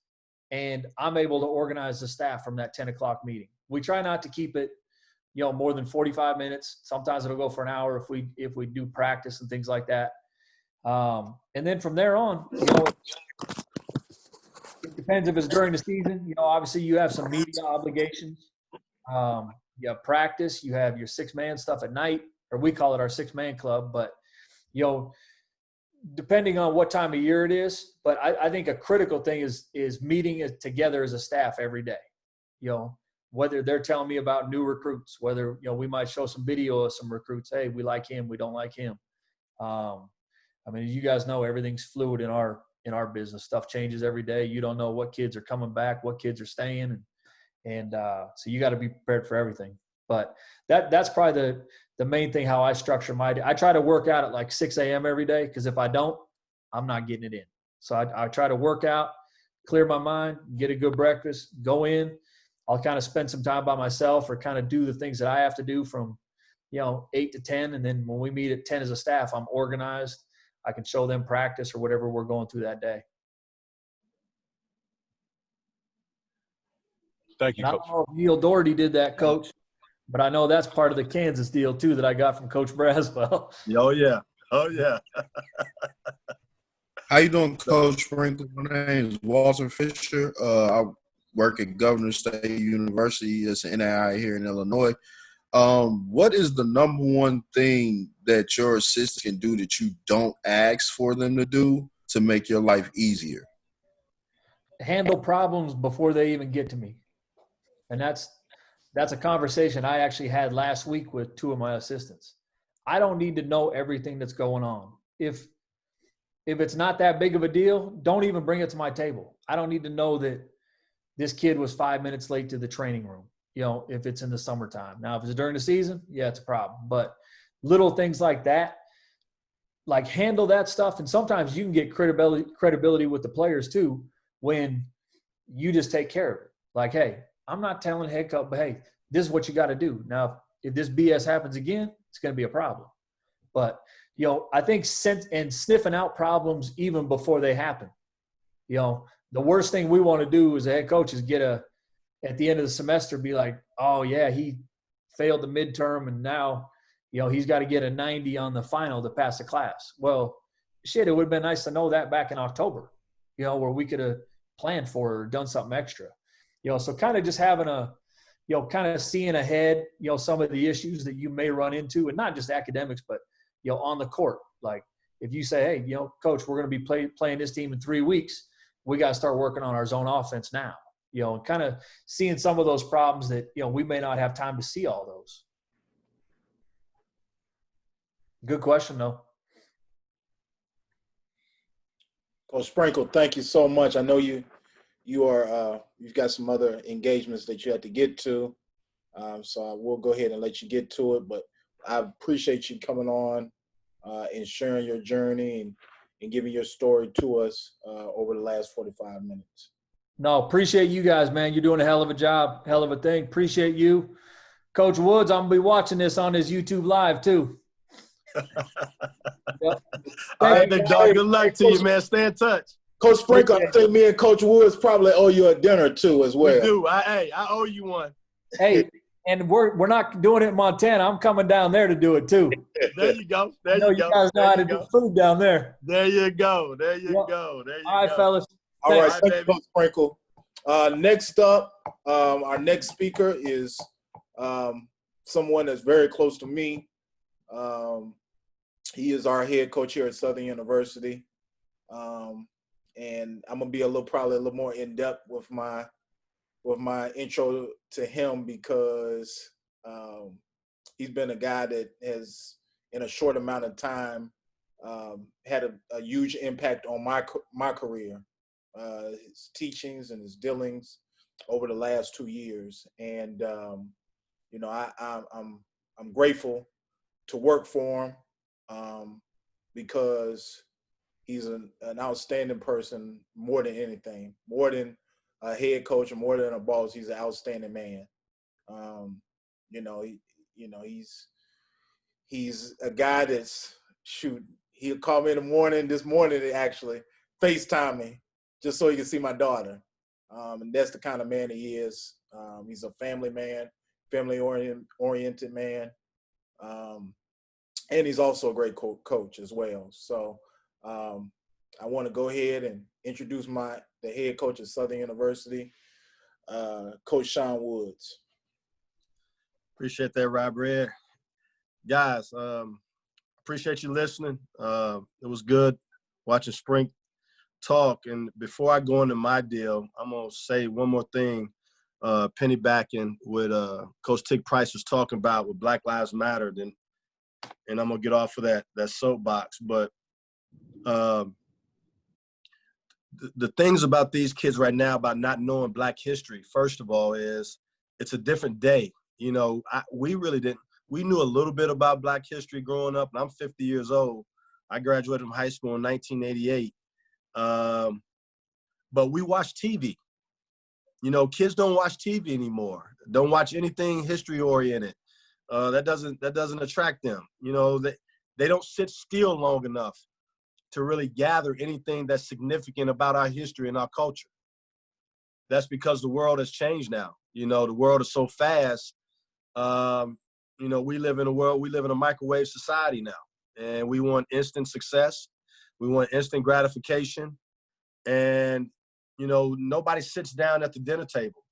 S2: and I'm able to organize the staff from that 10 o'clock meeting. We try not to keep it, more than 45 minutes. Sometimes it'll go for an hour if we do practice and things like that. And then from there on, it depends if it's during the season. Obviously you have some media obligations. You have practice. You have your 6-man stuff at night, or we call it our 6-man club. But, depending on what time of year it is. But I think a critical thing is meeting it together as a staff every day. Whether they're telling me about new recruits, whether, we might show some video of some recruits. Hey, we like him. We don't like him. You guys know everything's fluid in our business. Stuff changes every day. You don't know what kids are coming back, what kids are staying. And so you got to be prepared for everything. But that's probably the main thing, how I structure my day. I try to work out at like 6 a.m. every day, because if I don't, I'm not getting it in. So I try to work out, clear my mind, get a good breakfast, go in. I'll kind of spend some time by myself, or kind of do the things that I have to do from, 8 to 10. And then when we meet at 10 as a staff, I'm organized. I can show them practice or whatever we're going through that day.
S9: Thank you,
S2: and
S9: Coach.
S2: I don't know if Neil Doherty did that, Coach, but I know that's part of the Kansas deal too that I got from Coach Braswell.
S9: Oh, yeah. Oh, yeah.
S10: How you doing, Coach Sprinkle? My name is Walter Fisher. I work at Governor State University as an NAI here in Illinois. What is the number one thing that your assistant can do that you don't ask for them to do to make your life easier?
S2: Handle problems before they even get to me. And that's a conversation I actually had last week with 2 of my assistants. I don't need to know everything that's going on. If it's not that big of a deal, don't even bring it to my table. I don't need to know that this kid was 5 minutes late to the training room, if it's in the summertime. Now, if it's during the season, yeah, it's a problem. But little things like that, like handle that stuff. And sometimes you can get credibility with the players too when you just take care of it. Like, hey, I'm not telling head coach, but hey, this is what you got to do. Now, if this BS happens again, it's going to be a problem. But, I think sniffing out problems even before they happen. The worst thing we want to do as a head coach is at the end of the semester, be like, oh yeah, he failed the midterm and now, he's got to get a 90 on the final to pass the class. Well, shit, it would have been nice to know that back in October, where we could have planned for it or done something extra. So kind of just having kind of seeing ahead, some of the issues that you may run into, and not just academics, but, on the court. Like if you say, hey, coach, we're going to be playing this team in 3 weeks, we got to start working on our zone offense now, and kind of seeing some of those problems that, we may not have time to see all those. Good question, though.
S1: Coach Sprinkle, thank you so much. I know you've got some other engagements that you had to get to, so I will go ahead and let you get to it. But I appreciate you coming on and sharing your journey and giving your story to us over the last 45 minutes.
S2: No, appreciate you guys, man. You're doing a hell of a job, hell of a thing. Appreciate you. Coach Woods, I'm going to be watching this on his YouTube Live, too.
S9: Yep. All right, big dog. Good luck to you, man. Stay in touch.
S1: Coach Sprinkle, I think me and Coach Woods probably owe you a dinner, too, as well.
S9: We do. I owe you one.
S2: Hey, and we're not doing it in Montana. I'm coming down there to do it, too.
S9: There you go.
S2: I know you guys know how to do food down there.
S9: There you go. There you go.
S2: All right, fellas.
S1: All right, thank you, Coach Sprinkle. Next up, our next speaker is someone that's very close to me. He is our head coach here at Southern University. And I'm gonna be probably a little more in depth with my intro to him because he's been a guy that has, in a short amount of time, had a huge impact on my career, his teachings and his dealings over the last 2 years. And you know, I'm grateful to work for him because he's an outstanding person more than anything, more than a head coach or more than a boss. He's an outstanding man. He's a guy that's he'll call me in the morning. This morning, actually, FaceTime me just so he can see my daughter. And that's the kind of man he is. He's a family man, family-oriented man. And he's also a great coach as well. So I want to go ahead and introduce the head coach at Southern University, Coach Sean Woods.
S8: Appreciate that, Rob Red. Guys, appreciate you listening. It was good watching Spring talk. And before I go into my deal, I'm going to say one more thing, piggybacking what Coach Tick Price was talking about with Black Lives Matter, and I'm going to get off of that soapbox. But the things about these kids right now about not knowing Black history, first of all, is it's a different day. You know, we really didn't. We knew a little bit about Black history growing up, and I'm 50 years old. I graduated from high school in 1988. But we watch TV. You know, kids don't watch TV anymore. Don't watch anything history-oriented. That doesn't attract them. You know, they don't sit still long enough to really gather anything that's significant about our history and our culture. That's because the world has changed now. You know, the world is so fast. You know, we live in a microwave society now, and we want instant success. We want instant gratification. And, you know, nobody sits down at the dinner table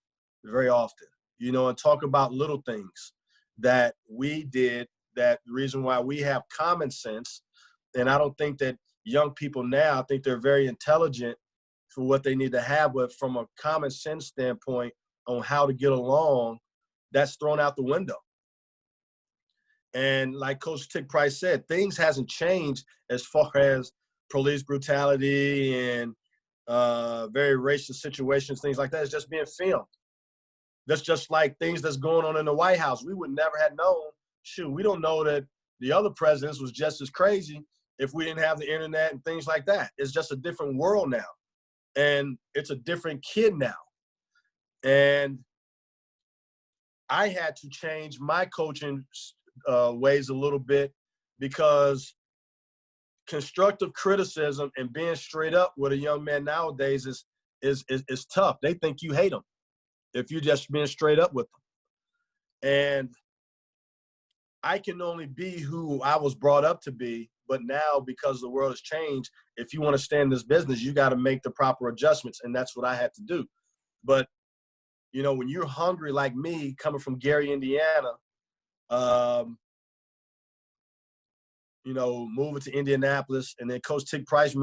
S8: very often, you know, and talk about little things that we did, that the reason why we have common sense. And I don't think that young people now, I think they're very intelligent for what they need to have, but from a common sense standpoint on how to get along, that's thrown out the window. And like Coach Tick Price said, things hasn't changed as far as police brutality and very racist situations, things like that. It's just being filmed. That's just like things that's going on in the White House. We would never have known. Shoot, we don't know that the other presidents was just as crazy if we didn't have the internet and things like that. It's just a different world now. And it's a different kid now. And I had to change my coaching ways a little bit because constructive criticism and being straight up with a young man nowadays is tough. They think you hate them if you're just being straight up with them. And I can only be who I was brought up to be, but now because the world has changed, if you want to stay in this business, you got to make the proper adjustments, and that's what I had to do. But, you know, when you're hungry like me, coming from Gary, Indiana, you know, moving to Indianapolis, and then Coach Tick Price,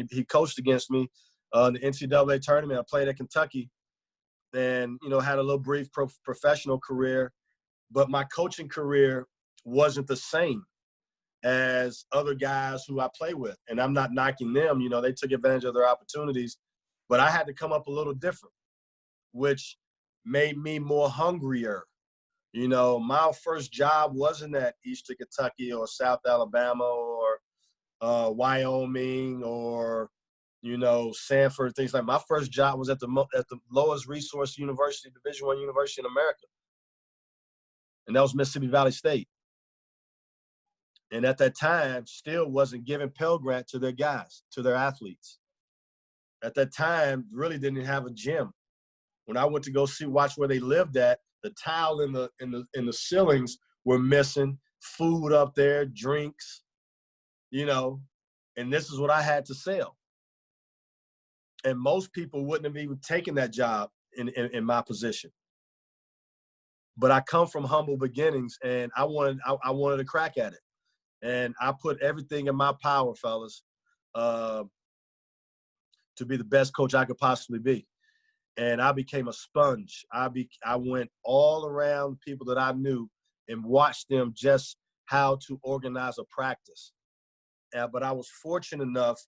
S8: he coached against me in the NCAA tournament. I played at Kentucky and, you know, had a little brief professional career, but my coaching career wasn't the same as other guys who I play with. And I'm not knocking them, you know, they took advantage of their opportunities, but I had to come up a little different, which made me more hungrier. You know, my first job wasn't at Eastern Kentucky or South Alabama or Wyoming or, you know, Sanford, things like that. My first job was at the lowest resource university, Division I university in America. And that was Mississippi Valley State. And at that time, still wasn't giving Pell Grant to their guys, to their athletes. At that time, really didn't have a gym. When I went to go watch where they lived at, the tile in the ceilings were missing, food up there, drinks, you know, and this is what I had to sell. And most people wouldn't have even taken that job in my position. But I come from humble beginnings, and I wanted a crack at it. And I put everything in my power, fellas, to be the best coach I could possibly be. And I became a sponge. I went all around people that I knew and watched them just how to organize a practice. But I was fortunate enough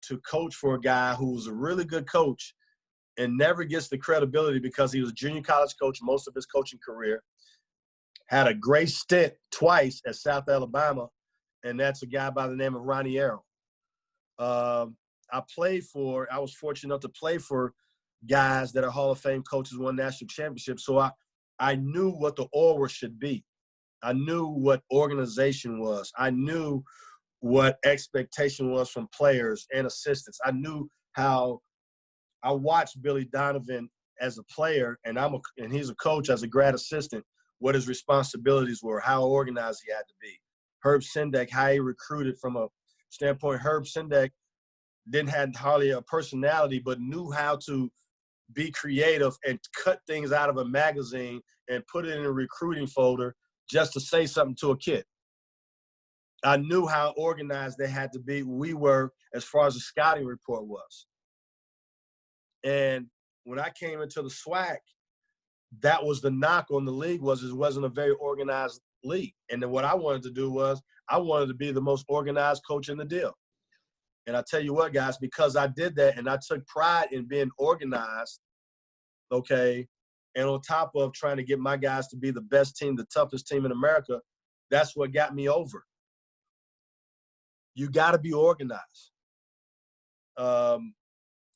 S8: to coach for a guy who was a really good coach and never gets the credibility because he was a junior college coach most of his coaching career, had a great stint twice at South Alabama, and that's a guy by the name of Ronnie Arrow. I was fortunate enough to play for guys that are Hall of Fame coaches, won national championships. So I knew what the aura should be. I knew what organization was. I knew what expectation was from players and assistants. I knew how I watched Billy Donovan as a player, and he's a coach as a grad assistant, what his responsibilities were, how organized he had to be. Herb Sendek, how he recruited from a standpoint. Herb Sendek didn't have hardly a personality, but knew how to be creative and cut things out of a magazine and put it in a recruiting folder just to say something to a kid. I knew how organized they had to be. We were, as far as the scouting report was. And when I came into the SWAC, that was the knock on the league, was it wasn't a very organized league. And then what I wanted to do was I wanted to be the most organized coach in the deal. And I tell you what, guys, because I did that and I took pride in being organized, okay, and on top of trying to get my guys to be the best team, the toughest team in America, that's what got me over. You got to be organized.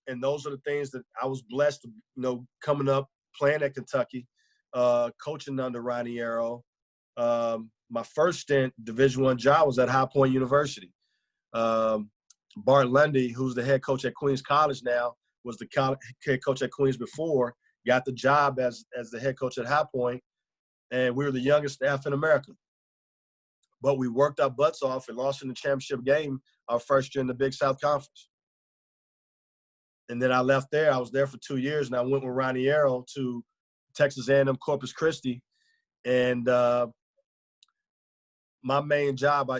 S8: And those are the things that I was blessed to, coming up, playing at Kentucky, coaching under Ronnie Arrow. My first stint, Division I job, was at High Point University. Bart Lundy, who's the head coach at Queens College now, was the head coach at Queens before, got the job as the head coach at High Point, and we were the youngest staff in America. But we worked our butts off and lost in the championship game our first year in the Big South Conference. And then I left there. I was there for 2 years, and I went with Ronnie Arrow to Texas A&M Corpus Christi. And my main job, I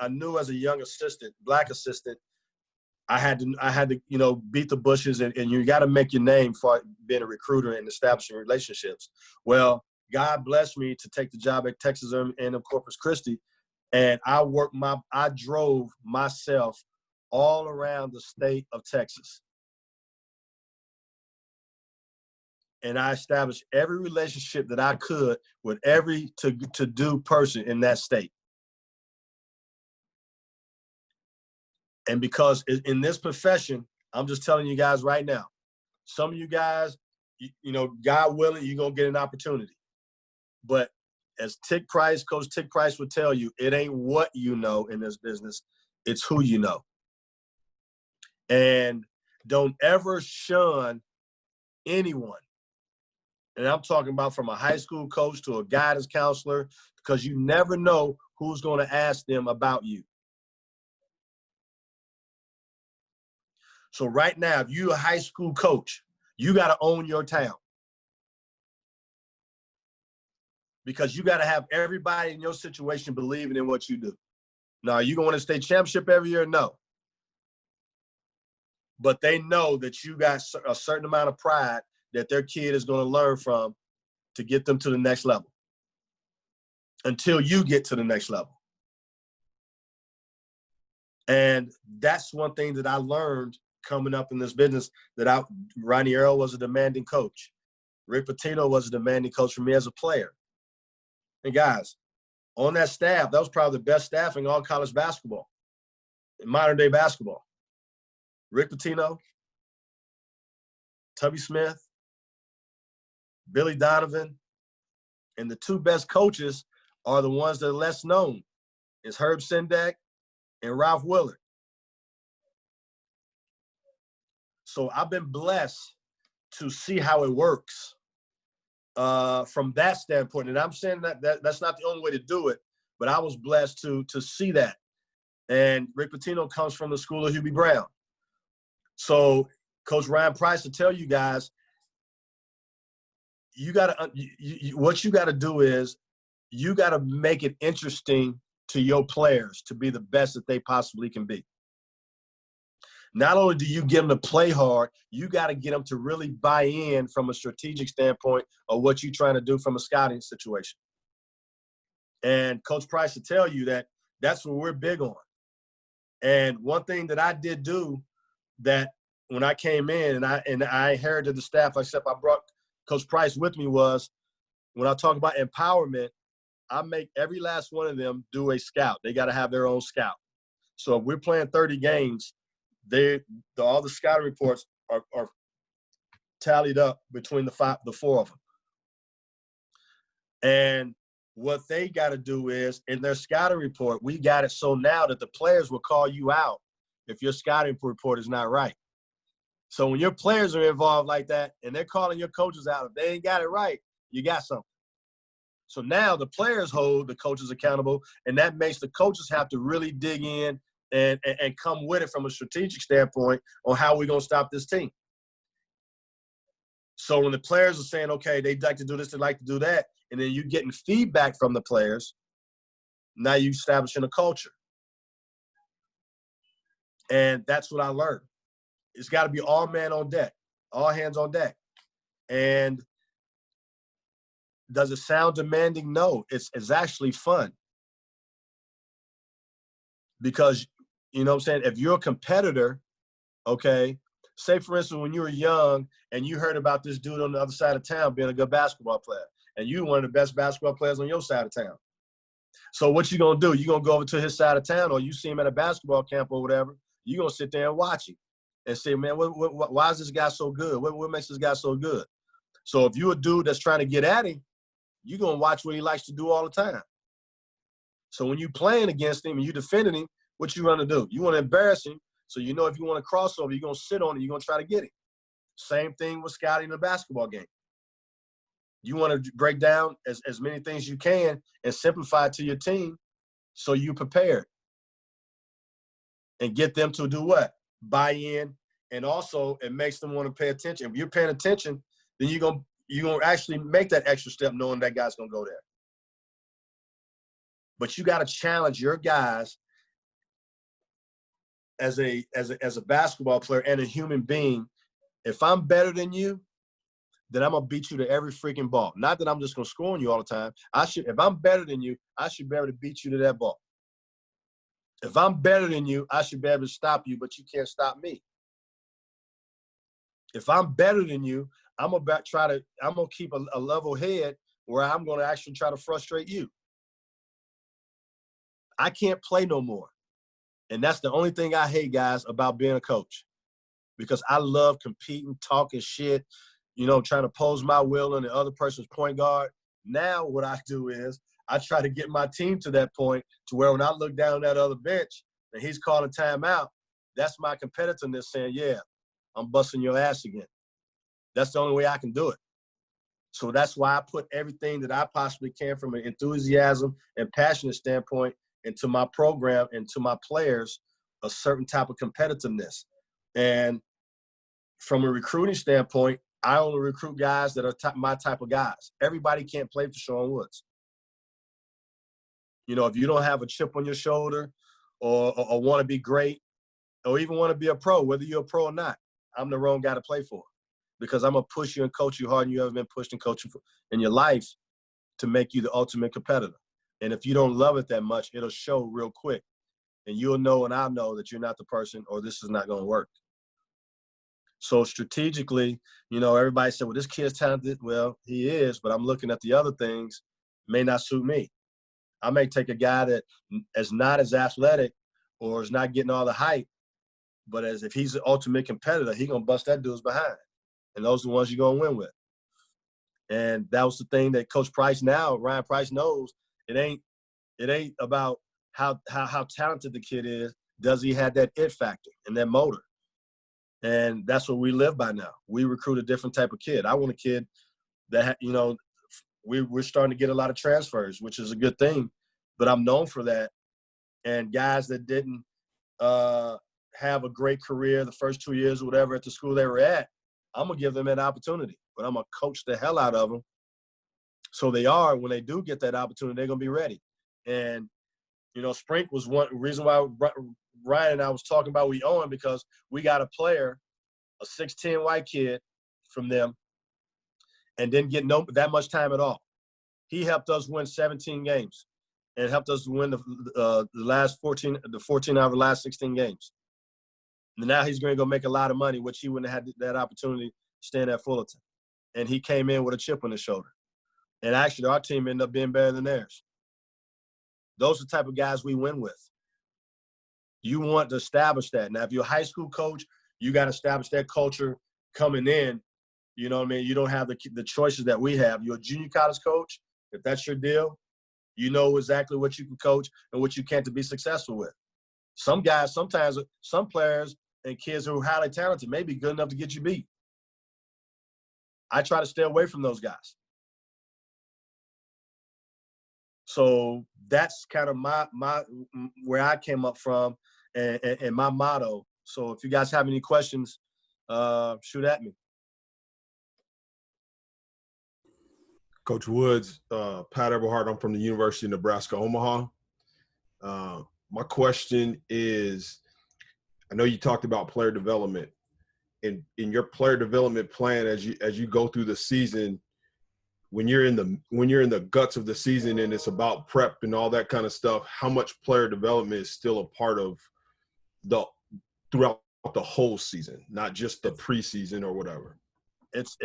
S8: knew as a young assistant, black assistant, I had to beat the bushes, and you got to make your name for being a recruiter and establishing relationships. Well, God blessed me to take the job at Texas A&M Corpus Christi, and I drove myself all around the state of Texas. And I established every relationship that I could with every to-do person in that state. And because in this profession, I'm just telling you guys right now, some of you guys, God willing, you're going to get an opportunity. But as Coach Tick Price would tell you, it ain't what you know in this business, it's who you know. And don't ever shun anyone. And I'm talking about from a high school coach to a guidance counselor, because you never know who's going to ask them about you. So right now, if you're a high school coach, you got to own your town. Because you got to have everybody in your situation believing in what you do. Now, are you going to win a state championship every year? No. But they know that you got a certain amount of pride that their kid is going to learn from to get them to the next level until you get to the next level. And that's one thing that I learned coming up in this business, that Ronnie Arrow was a demanding coach. Rick Pitino was a demanding coach for me as a player. And guys, on that staff, that was probably the best staff in all college basketball, in modern day basketball. Rick Pitino, Tubby Smith, Billy Donovan, and the two best coaches are the ones that are less known. It's Herb Sendek and Ralph Willard. So I've been blessed to see how it works from that standpoint. And I'm saying that's not the only way to do it, but I was blessed to see that. And Rick Pitino comes from the school of Hubie Brown. So Coach Ryan Price will tell you guys, what you got to do is you got to make it interesting to your players to be the best that they possibly can be. Not only do you get them to play hard, you got to get them to really buy in from a strategic standpoint of what you're trying to do from a scouting situation. And Coach Price will tell you that that's what we're big on. And one thing that I did do that when I came in and I inherited the staff, except I brought Coach Price with me, was when I talk about empowerment, I make every last one of them do a scout. They got to have their own scout. So if we're playing 30 games, all the scouting reports are tallied up between the four of them. And what they got to do is, in their scouting report, we got it so now that the players will call you out if your scouting report is not right. So when your players are involved like that and they're calling your coaches out, if they ain't got it right, you got something. So now the players hold the coaches accountable, and that makes the coaches have to really dig in and come with it from a strategic standpoint on how we're going to stop this team. So when the players are saying, okay, they'd like to do this, they'd like to do that, and then you're getting feedback from the players, now you're establishing a culture. And that's what I learned. It's got to be all man on deck, all hands on deck. And does it sound demanding? No, it's actually fun. Because, you know what I'm saying, if you're a competitor, okay, say, for instance, when you were young and you heard about this dude on the other side of town being a good basketball player, and you one of the best basketball players on your side of town. So what you going to do? You going to go over to his side of town, or you see him at a basketball camp or whatever, you're going to sit there and watch him and say, man, why is this guy so good? What makes this guy so good? So if you're a dude that's trying to get at him, you're going to watch what he likes to do all the time. So when you're playing against him and you're defending him, what you want to do? You want to embarrass him. So you know if you want to crossover, you're going to sit on it. You're going to try to get him. Same thing with scouting a basketball game. You want to break down as many things as you can and simplify it to your team so you're prepared. And get them to do what? Buy in. And also it makes them want to pay attention. If you're paying attention, then you're going to actually make that extra step knowing that guy's going to go there. But you got to challenge your guys as a basketball player and a human being. If I'm better than you, then I'm gonna beat you to every freaking ball. Not that I'm just gonna score on you all the time. If I'm better than you, I should be able to beat you to that ball. If I'm better than you, I should be able to stop you, but you can't stop me. If I'm better than you, I'm gonna keep a level head where I'm gonna actually try to frustrate you. I can't play no more. And that's the only thing I hate, guys, about being a coach. Because I love competing, talking shit, trying to pose my will on the other person's point guard. Now what I do is I try to get my team to that point to where when I look down that other bench and he's calling timeout, that's my competitiveness saying, yeah, I'm busting your ass again. That's the only way I can do it. So that's why I put everything that I possibly can from an enthusiasm and passionate standpoint into my program and to my players, a certain type of competitiveness. And from a recruiting standpoint, I only recruit guys that are my type of guys. Everybody can't play for Sean Woods. If you don't have a chip on your shoulder or want to be great or even want to be a pro, whether you're a pro or not, I'm the wrong guy to play for because I'm going to push you and coach you harder than you ever been pushed and coached in your life to make you the ultimate competitor. And if you don't love it that much, it'll show real quick. And you'll know and I'll know that you're not the person or this is not going to work. So strategically, everybody said, well, this kid's talented. Well, he is, but I'm looking at the other things may not suit me. I may take a guy that is not as athletic or is not getting all the hype, but as if he's the ultimate competitor, he's going to bust that dude's behind. And those are the ones you're going to win with. And that was the thing that Coach Price Ryan Price knows. It ain't about how talented the kid is. Does he have that it factor and that motor? And that's what we live by now. We recruit a different type of kid. I want a kid that, we're starting to get a lot of transfers, which is a good thing. But I'm known for that. And guys that didn't have a great career the first 2 years or whatever at the school they were at, I'm going to give them an opportunity. But I'm going to coach the hell out of them so when they do get that opportunity, they're going to be ready. And, You know, Sprink was one reason why Ryan and I was talking about we own, because we got a player, a 6'10" white kid from them, and didn't get that much time at all. He helped us win 17 games and helped us win the last 14 out of the last 16 games. And now he's going to go make a lot of money, which he wouldn't have had that opportunity staying at Fullerton. And he came in with a chip on his shoulder. And actually, our team ended up being better than theirs. Those are the type of guys we win with. You want to establish that. Now, if you're a high school coach, you got to establish that culture coming in. You know what I mean? You don't have the choices that we have. You're a junior college coach. If that's your deal, you know exactly what you can coach and what you can't to be successful with. Some guys, sometimes, some players and kids who are highly talented may be good enough to get you beat. I try to stay away from those guys. So that's kind of my where I came up from and my motto. So if you guys have any questions, shoot at me.
S11: Coach Woods, Pat Eberhard. I'm from the University of Nebraska, Omaha. My question is, I know you talked about player development. In your player development plan as you go through the season, when you're in the guts of the season and it's about prep and all that kind of stuff, how much player development is still a part of throughout the whole season, not just the preseason or whatever?
S8: It's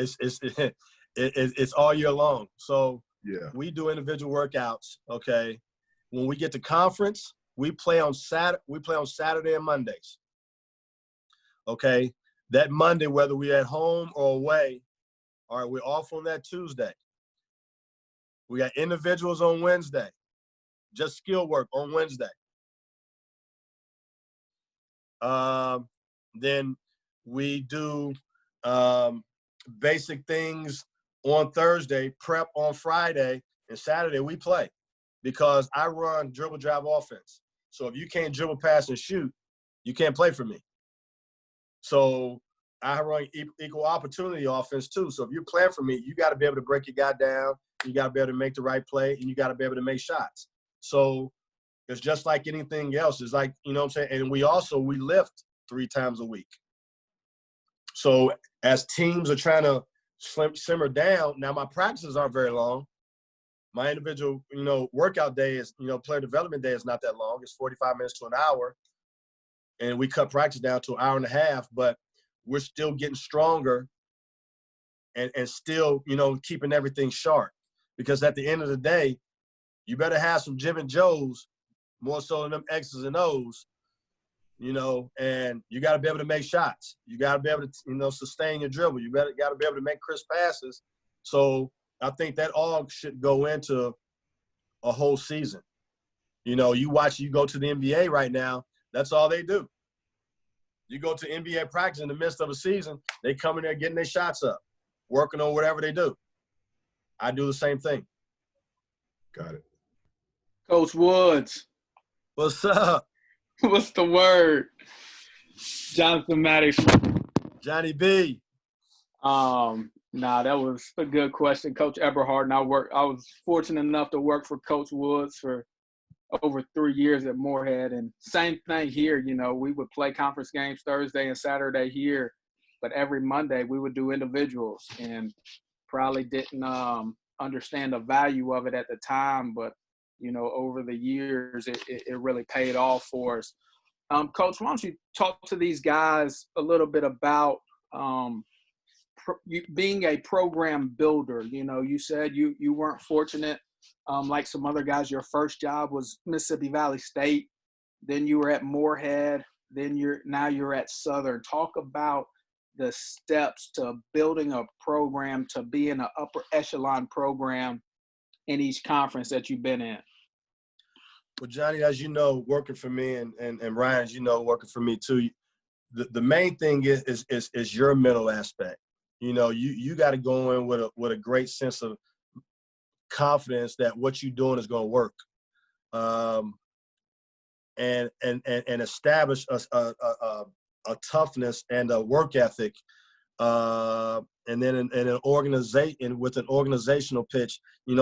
S8: all year long. So
S11: yeah,
S8: we do individual workouts. Okay, when we get to conference, we play on Saturday and Mondays. Okay, that Monday, whether we're at home or away, all right, we're off on that Tuesday. We got individuals on Wednesday, just skill work on Wednesday. Then we do basic things on Thursday, prep on Friday, and Saturday we play, because I run dribble drive offense. So if you can't dribble, pass, and shoot, you can't play for me. So I run equal opportunity offense too. So if you're playing for me, you got to be able to break your guy down. You got to be able to make the right play, and you got to be able to make shots. So it's just like anything else. It's like, you know what I'm saying? And we lift 3 times a week. So as teams are trying to simmer down, now my practices aren't very long. My individual, workout day is, player development day is not that long. It's 45 minutes to an hour. And we cut practice down to an hour and a half, but we're still getting stronger and still, keeping everything sharp. Because at the end of the day, you better have some Jim and Joes more so than them X's and O's, and you got to be able to make shots. You got to be able to, sustain your dribble. You got to be able to make crisp passes. So I think that all should go into a whole season. You go to the NBA right now, that's all they do. You go to NBA practice in the midst of a season, they come in there getting their shots up, working on whatever they do. I do the same thing.
S11: Got it.
S4: Coach Woods.
S8: What's up?
S4: What's the word? Jonathan Maddox.
S8: Johnny B.
S4: That was a good question, Coach Eberhard. And I was fortunate enough to work for Coach Woods for over 3 years at Moorhead. And same thing here, we would play conference games Thursday and Saturday here, but every Monday we would do individuals, and probably didn't understand the value of it at the time, but over the years it really paid off for us. Coach, why don't you talk to these guys a little bit about being a program builder? You said you weren't fortunate like some other guys. Your first job was Mississippi Valley State, then you were at Moorhead, then you're at Southern. Talk about the steps to building a program, to be in an upper echelon program in each conference that you've been in.
S8: Well, Johnny, as you know, working for me, and Ryan, as you know, working for me too, the main thing is your mental aspect. You got to go in with a great sense of confidence that what you're doing is going to work, and establish a toughness and a work ethic, and then in an organization, with an organizational pitch.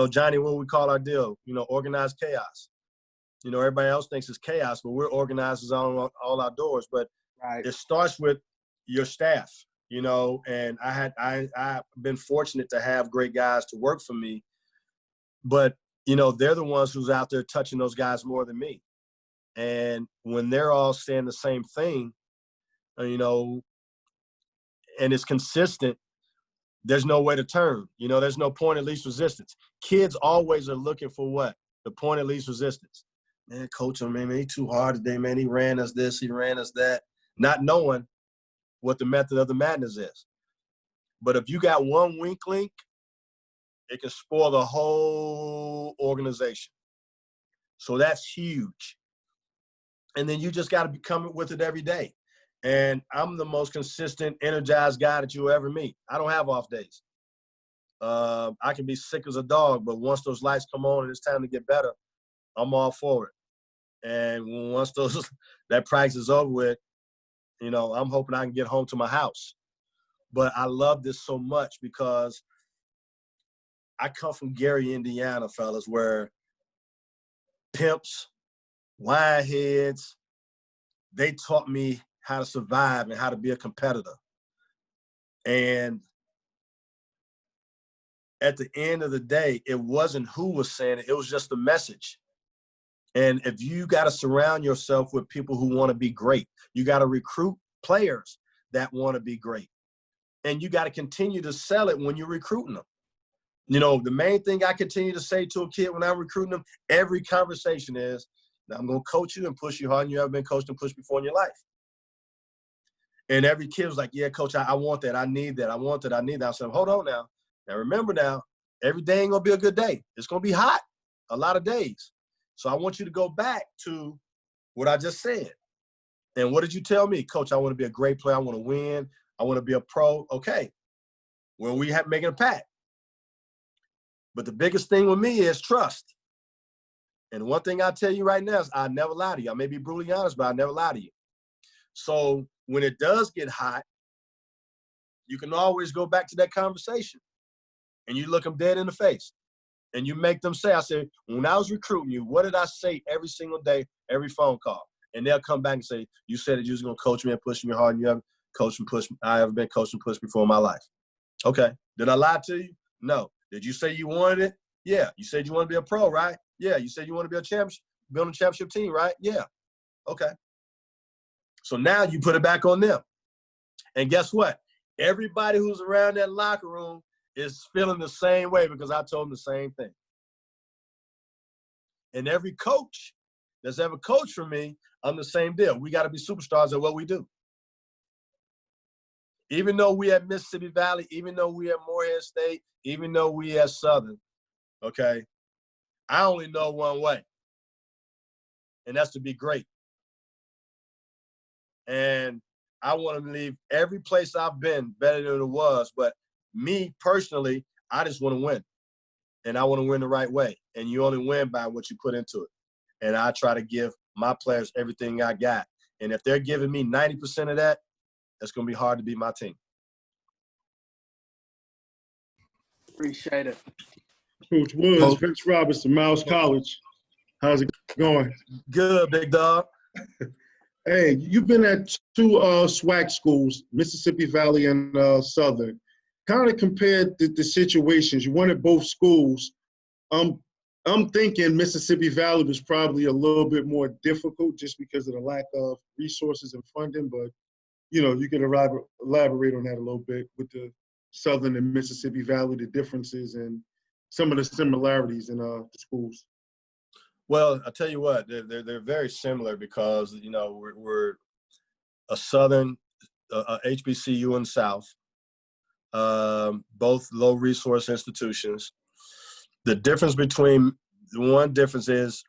S8: Johnny, what we call our deal, organized chaos. You know, everybody else thinks it's chaos, but we're organizers on all our doors. But
S4: Right.
S8: it starts with your staff, you know, and I've been fortunate to have great guys to work for me, but, you know, they're the ones who's out there touching those guys more than me. And when they're all saying the same thing, you know, and it's consistent, there's no way to turn. You know, there's no point of least resistance. Kids always are looking for what? The point of least resistance. Man, coach, man, he too hard today, man. He ran us this, he ran us that, not knowing what the method of the madness is. But if you got one weak link, it can spoil the whole organization. So that's huge. And then you just got to be coming with it every day. And I'm the most consistent, energized guy that you'll ever meet. I don't have off days. I can be sick as a dog, but once those lights come on and it's time to get better, I'm all for it. And once that practice is over with, you know, I'm hoping I can get home to my house. But I love this so much because I come from Gary, Indiana, fellas, where pimps, wineheads, they taught me how to survive and how to be a competitor. And at the end of the day, it wasn't who was saying it, it was just the message. And if you got to surround yourself with people who want to be great, you got to recruit players that want to be great. And you got to continue to sell it when you're recruiting them. You know, the main thing I continue to say to a kid when I'm recruiting them, every conversation is, I'm going to coach you and push you harder than you ever been coached and pushed before in your life. And every kid was like, yeah, coach, I want that. I need that. I want that. I need that. I said, hold on now. Now, remember now, every day ain't going to be a good day. It's going to be hot a lot of days. So I want you to go back to what I just said. And what did you tell me? Coach, I want to be a great player. I want to win. I want to be a pro. Okay. Well, we have making a pact. But the biggest thing with me is trust. And one thing I tell you right now is I never lie to you. I may be brutally honest, but I never lie to you. So when it does get hot, you can always go back to that conversation. And you look them dead in the face. And you make them say, I said, when I was recruiting you, what did I say every single day, every phone call? And they'll come back and say, you said that you was going to coach me and push me hard, and you haven't coached and pushed me. I ever been coached and pushed before in my life. Okay. Did I lie to you? No. Did you say you wanted it? Yeah. You said you want to be a pro, right? Yeah. You said you want to be a championship, be on a championship team, right? Yeah. Okay. So now you put it back on them. And guess what? Everybody who's around that locker room is feeling the same way because I told them the same thing. And every coach that's ever coached for me, I'm the same deal. We got to be superstars at what we do. Even though we at Mississippi Valley, even though we at Morehead State, even though we at Southern, okay, I only know one way, and that's to be great. And I want to leave every place I've been better than it was, but me personally, I just want to win. And I want to win the right way. And you only win by what you put into it. And I try to give my players everything I got. And if they're giving me 90% of that, it's going to be hard to beat my team.
S4: Appreciate it.
S12: Coach Woods, Vince Robertson, Miles College. How's it going?
S8: Good, big dog.
S12: Hey, you've been at two SWAC schools, Mississippi Valley and Southern. Kind of compared the situations. You went at both schools. I'm thinking Mississippi Valley was probably a little bit more difficult just because of the lack of resources and funding. But, you know, you can elaborate on that a little bit with the Southern and Mississippi Valley, the differences and some of the similarities in the schools.
S8: Well, I'll tell you what, they're very similar because, you know, we're a Southern, HBCU in the South, both low resource institutions. The difference between, the one difference is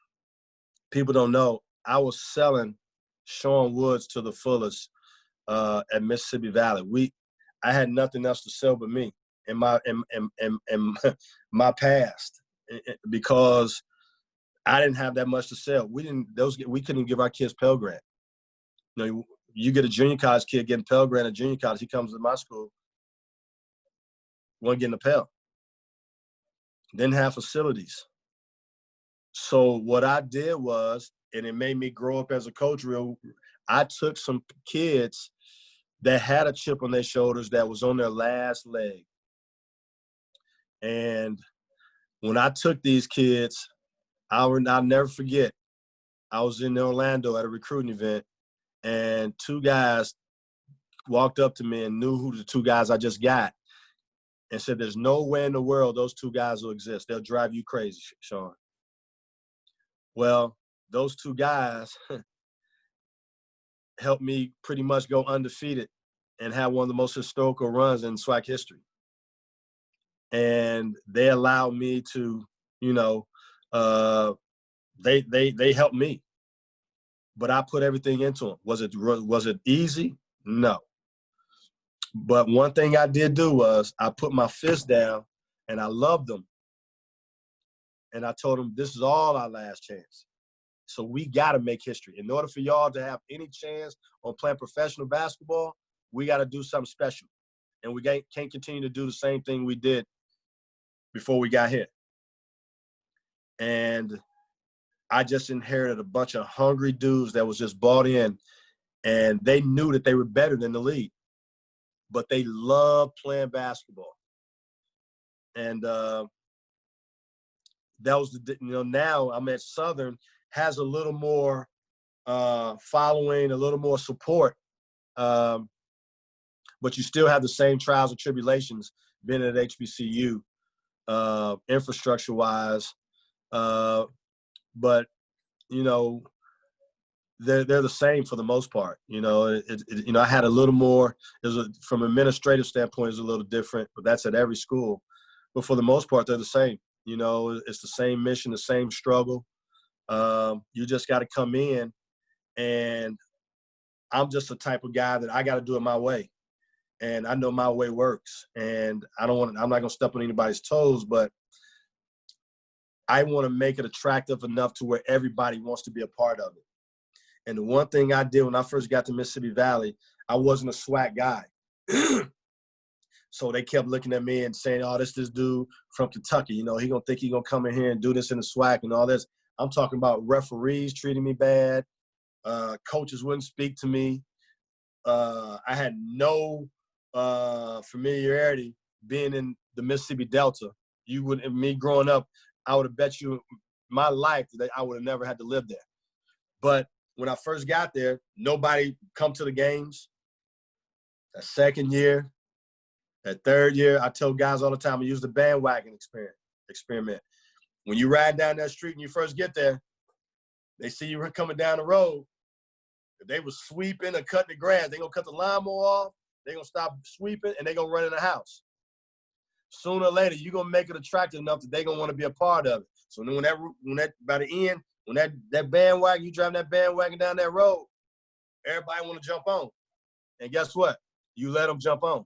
S8: people don't know, I was selling Sean Woods to the fullest at Mississippi Valley. I had nothing else to sell but me in my past because I didn't have that much to sell. We couldn't give our kids Pell Grant. You know, you get a junior college kid getting Pell Grant at junior college, he comes to my school, wasn't getting a Pell. Didn't have facilities. So what I did was, and it made me grow up as a coach I took some kids that had a chip on their shoulders that was on their last leg. And when I took these kids, I'll never forget, I was in Orlando at a recruiting event, and two guys walked up to me and knew who the two guys I just got and said, there's no way in the world those two guys will exist. They'll drive you crazy, Sean. Well, those two guys helped me pretty much go undefeated and have one of the most historical runs in SWAC history. And they allowed me to, they helped me. But I put everything into them. Was it easy? No. But one thing I did do was I put my fist down and I loved them. And I told them, this is all our last chance. So we got to make history. In order for y'all to have any chance on playing professional basketball, we got to do something special. And we can't continue to do the same thing we did before we got here. And I just inherited a bunch of hungry dudes that was just bought in, and they knew that they were better than the league, but they loved playing basketball. And that was now I'm at Southern, has a little more following, a little more support, but you still have the same trials and tribulations being at HBCU, infrastructure-wise. But they're the same for the most part. I had a little more. From an administrative standpoint, it's a little different, but that's at every school. But for the most part, they're the same. It's the same mission, the same struggle. You just got to come in, and I'm just the type of guy that I got to do it my way, and I know my way works. And I'm not going to step on anybody's toes, but I want to make it attractive enough to where everybody wants to be a part of it. And the one thing I did when I first got to Mississippi Valley, I wasn't a SWAC guy. So they kept looking at me and saying, oh, this dude from Kentucky. He going to think he going to come in here and do this in the SWAC and all this. I'm talking about referees treating me bad. Coaches wouldn't speak to me. I had no familiarity being in the Mississippi Delta. Me growing up, I would have bet you my life that I would have never had to live there. But when I first got there, nobody come to the games. That second year, that third year, I tell guys all the time, I use the bandwagon experiment. When you ride down that street and you first get there, they see you coming down the road. If they was sweeping or cutting the grass, they're going to cut the lawnmower off, they're going to stop sweeping, and they're going to run in the house. Sooner or later, you're going to make it attractive enough that they're going to want to be a part of it. So then when that by the end, when that bandwagon, you drive that bandwagon down that road, everybody want to jump on. And guess what? You let them jump on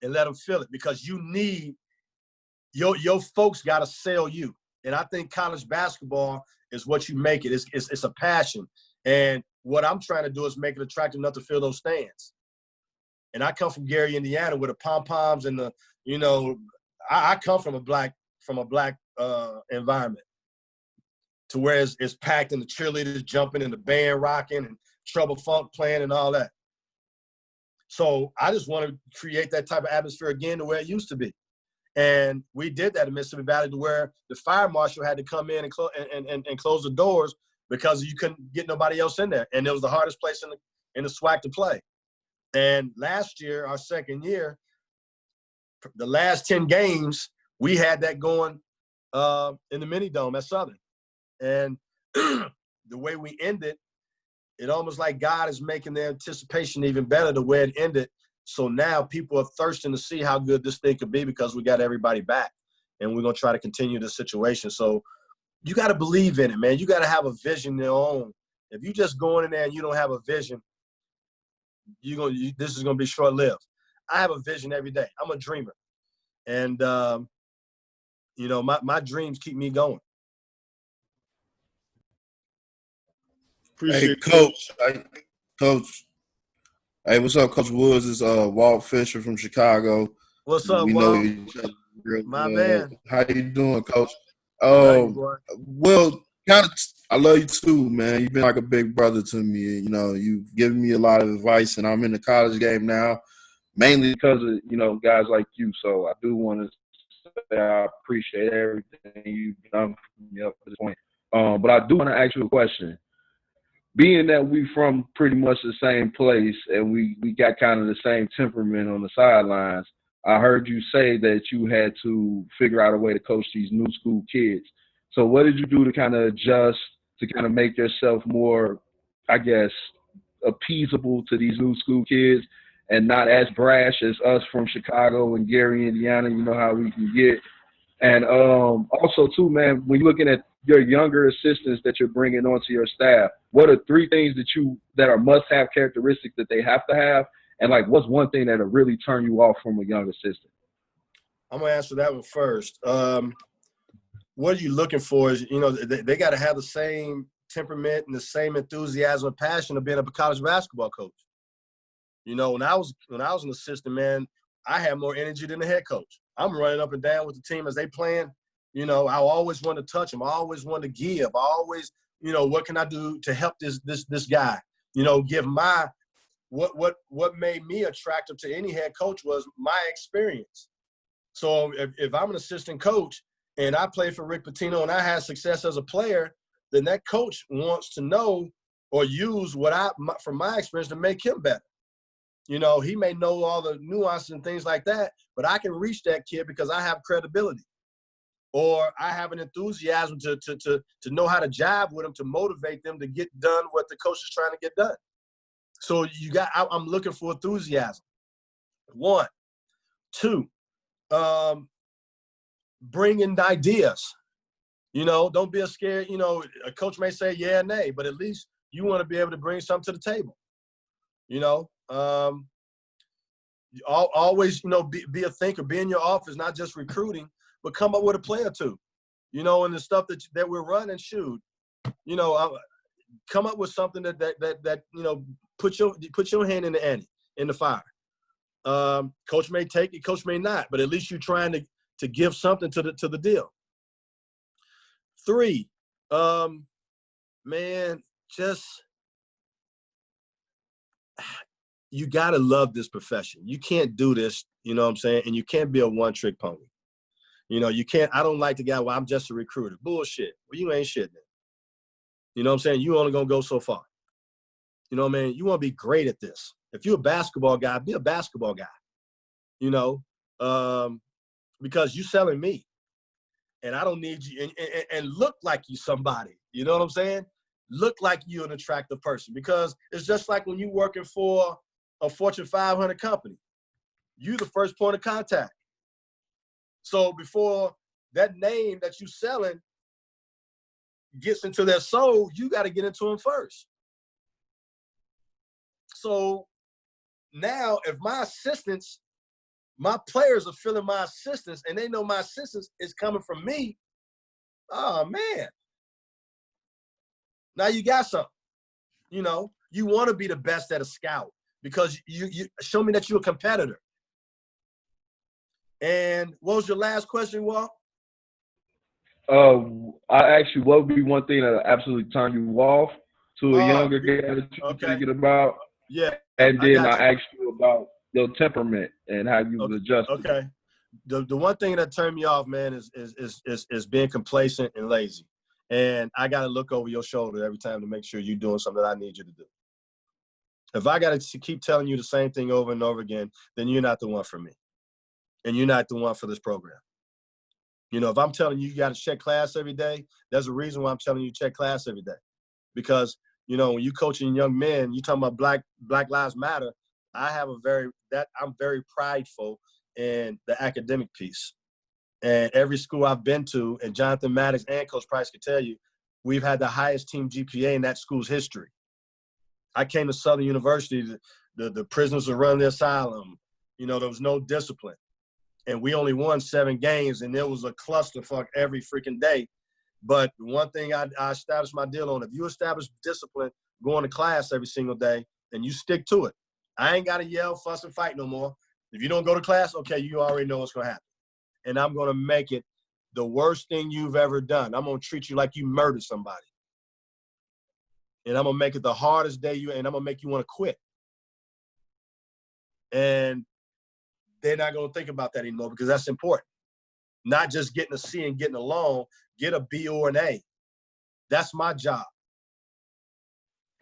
S8: and let them feel it, because you need your folks got to sell you. And I think college basketball is what you make it. It's a passion. And what I'm trying to do is make it attractive enough to fill those stands. And I come from Gary, Indiana, with the pom-poms and I come from a black environment, to where it's packed and the cheerleaders jumping and the band rocking and Trouble Funk playing and all that. So I just want to create that type of atmosphere again to where it used to be. And we did that in Mississippi Valley, to where the fire marshal had to come in and close the doors because you couldn't get nobody else in there. And it was the hardest place in the SWAC to play. And last year, our second year, the last 10 games, we had that going in the mini dome at Southern. And the way we ended, it almost like God is making the anticipation even better the way it ended. So now people are thirsting to see how good this thing could be, because we got everybody back. And we're going to try to continue this situation. So you got to believe in it, man. You got to have a vision of your own. If you just going in there and you don't have a vision, this is going to be short-lived. I have a vision every day. I'm a dreamer. And, my dreams keep me going.
S10: Hey, Coach. Coach. Hey, what's up, Coach Woods? It's Walt Fisher from Chicago.
S8: What's up,
S10: we
S8: Walt?
S10: know each other.
S8: My man.
S10: How you doing, Coach?
S8: Love you, boy.
S10: Well, kind of. I love you too, man. You've been like a big brother to me. You know, you've given me a lot of advice, and I'm in the college game now, mainly because of guys like you. So I do want to say I appreciate everything you've done for me up to this point. But I do want to ask you a question. Being that we from pretty much the same place and we got kind of the same temperament on the sidelines, I heard you say that you had to figure out a way to coach these new school kids. So what did you do to kind of adjust, to kind of make yourself more, I guess, appeasable to these new school kids and not as brash as us from Chicago and Gary, Indiana? You know how we can get. And also, too, man, when you're looking at your younger assistants that you're bringing onto your staff, what are 3 things that are must-have characteristics that they have to have? And, like, what's one thing that'll really turn you off from a young assistant?
S8: I'm going to answer that one first. What are you looking for is, they got to have the same temperament and the same enthusiasm and passion of being a college basketball coach. When I was an assistant, man, I had more energy than the head coach. I'm running up and down with the team as they playing. I always want to touch them. I always want to give. I always, what can I do to help this guy? Give my what made me attractive to any head coach was my experience. So if I'm an assistant coach and I played for Rick Pitino and I had success as a player, then that coach wants to know or use from my experience to make him better. He may know all the nuances and things like that, but I can reach that kid because I have credibility, or I have an enthusiasm to know how to jive with them, to motivate them to get done what the coach is trying to get done. So I'm looking for enthusiasm. 1, 2, bring in ideas. Don't be scared. A coach may say yeah or nay, but at least you want to be able to bring something to the table. Always, be a thinker, be in your office, not just recruiting, but come up with a play or two, and the stuff that we're running, shoot, come up with something that put your hand in the ante, in the fire. Coach may take it, coach may not, but at least you're trying to give something to the deal. 3, man, you got to love this profession. You can't do this, you know what I'm saying? And you can't be a one-trick pony. You can't. I don't like the guy, well, I'm just a recruiter. Bullshit. Well, you ain't shit then. You know what I'm saying? You only going to go so far. You know what I mean? You want to be great at this. If you're a basketball guy, be a basketball guy. Because you're selling me. And I don't need you. And look like you somebody. You know what I'm saying? Look like you're an attractive person. Because it's just like when you're working for a Fortune 500 company. You the first point of contact. So before that name that you're selling gets into their soul, you got to get into them first. So now if my players are feeling my assistance and they know my assistance is coming from me, oh, man. Now you got something. You want to be the best at a scout because you show me that you're a competitor. And what was your last question, Walt?
S10: I asked you what would be one thing that absolutely turn you off to a younger guy that you're thinking about.
S8: Yeah.
S10: And then I asked you about your temperament and how you would adjust.
S8: Okay. The one thing that turned me off, man, is being complacent and lazy. And I got to look over your shoulder every time to make sure you're doing something that I need you to do. If I got to keep telling you the same thing over and over again, then you're not the one for me. And you're not the one for this program. If I'm telling you got to check class every day, there's a reason why I'm telling you check class every day. Because, when you're coaching young men, you're talking about Black Lives Matter. I'm very prideful in the academic piece. And every school I've been to, and Jonathan Maddox and Coach Price can tell you, we've had the highest team GPA in that school's history. I came to Southern University, the prisoners were running the asylum. There was no discipline. And we only won 7 games, and there was a clusterfuck every freaking day. But one thing I established my deal on, if you establish discipline going to class every single day, then you stick to it. I ain't got to yell, fuss, and fight no more. If you don't go to class, okay, you already know what's going to happen. And I'm going to make it the worst thing you've ever done. I'm going to treat you like you murdered somebody. And I'm going to make it the hardest day and I'm going to make you want to quit. And they're not going to think about that anymore because that's important. Not just getting a C and getting along, get a B or an A. That's my job.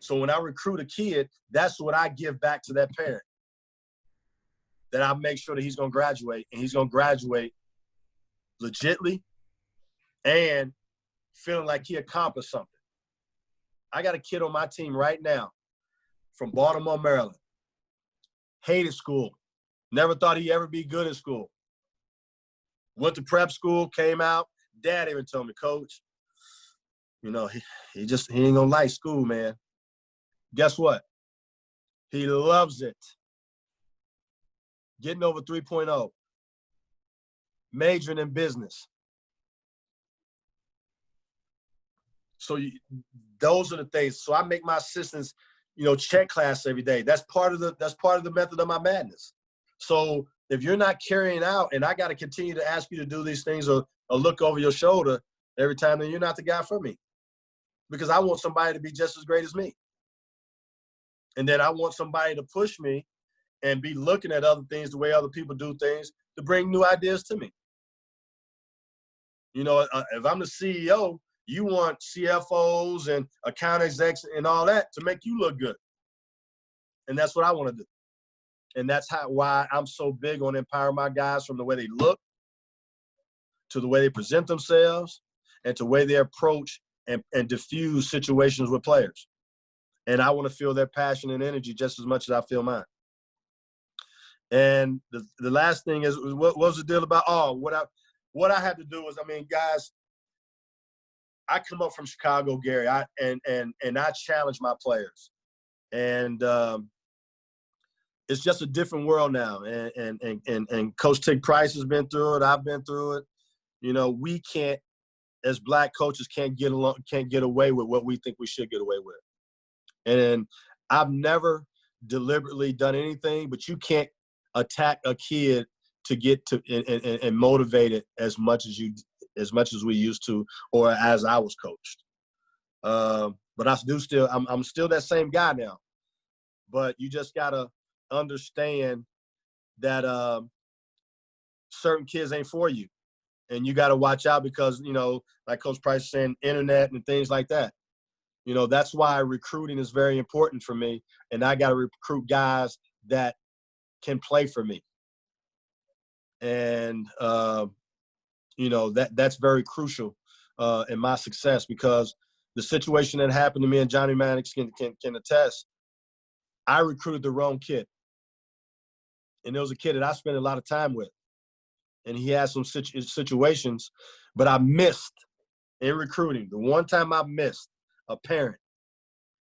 S8: So when I recruit a kid, that's what I give back to that parent. That I make sure that he's going to graduate, and he's going to graduate legitly and feeling like he accomplished something. I got a kid on my team right now from Baltimore, Maryland. Hated school. Never thought he'd ever be good at school. Went to prep school, came out. Dad even told me, Coach, you know, he ain't gonna like school, man. Guess what? He loves it. Getting over 3.0. Majoring in business. So those are the things. So I make my assistants, you know, check class every day. That's part of the method of my madness. So if you're not carrying out, and I got to continue to ask you to do these things or look over your shoulder every time, then you're not the guy for me. Because I want somebody to be just as great as me. And then I want somebody to push me and be looking at other things the way other people do things to bring new ideas to me. You know, if I'm the CEO, you want CFOs and account execs and all that to make you look good. And that's what I want to do. And that's why I'm so big on empowering my guys from the way they look to the way they present themselves and to the way they approach and diffuse situations with players. And I want to feel their passion and energy just as much as I feel mine. And the last thing is, what was the deal about? Oh, what I had to do was, I mean, guys, I come up from Chicago, Gary, and I challenge my players. And it's just a different world now. And Coach Tick Price has been through it. I've been through it. You know, we can't, as black coaches, can't get away with what we think we should get away with. And I've never deliberately done anything, but you can't attack a kid to get to and motivate it as much as we used to, or as I was coached. But I'm still that same guy now. But you just gotta understand that certain kids ain't for you, and you gotta watch out because, you know, like Coach Price is saying, internet and things like that. You know, that's why recruiting is very important for me, and I gotta recruit guys that can play for me. And you know, that's very crucial in my success, because the situation that happened to me and Johnny Mannix can attest. I recruited the wrong kid. And there was a kid that I spent a lot of time with. And he had some situations, but I missed in recruiting. The one time I missed a parent,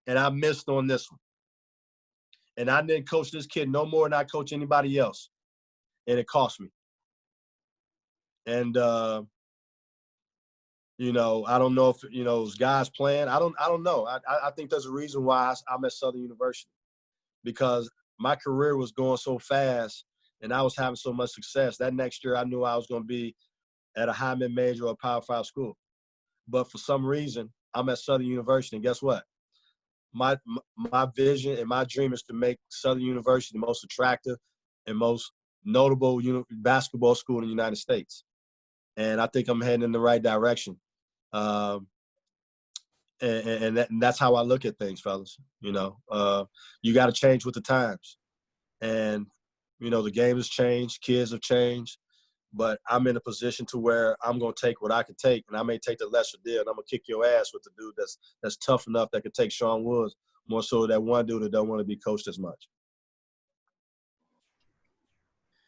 S8: and I missed on this one. And I didn't coach this kid no more than I coach anybody else. And it cost me. And, you know, I don't know if, you know, those guys playing. I don't know. I think there's a reason why I'm at Southern University, because my career was going so fast and I was having so much success. That next year I knew I was going to be at a high mid-major or a Power 5 school. But for some reason, I'm at Southern University. And guess what? My vision and my dream is to make Southern University the most attractive and most notable basketball school in the United States. And I think I'm heading in the right direction. And that's how I look at things, fellas. You know, you got to change with the times. And, you know, the game has changed. Kids have changed. But I'm in a position to where I'm going to take what I can take, and I may take the lesser deal, and I'm going to kick your ass with the dude that's tough enough that could take Sean Woods, more so that one dude that don't want to be coached as much.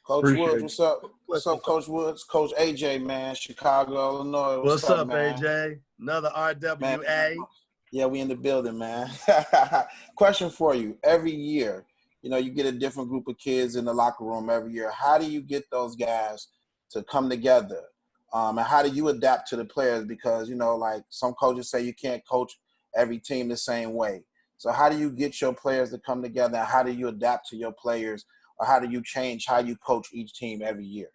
S1: Coach Woods, what's up? What's up, Coach Woods? Coach AJ, man, Chicago, Illinois.
S8: What's up,
S1: man?
S8: AJ? Another RWA.
S1: Man, yeah, we in the building, man. Question for you. Every year, you know, you get a different group of kids in the locker room every year. How do you get those guys to come together? And how do you adapt to the players? Because, you know, like some coaches say you can't coach every team the same way. So how do you get your players to come together? And how do you adapt to your players? Or how do you change how you coach each team every year?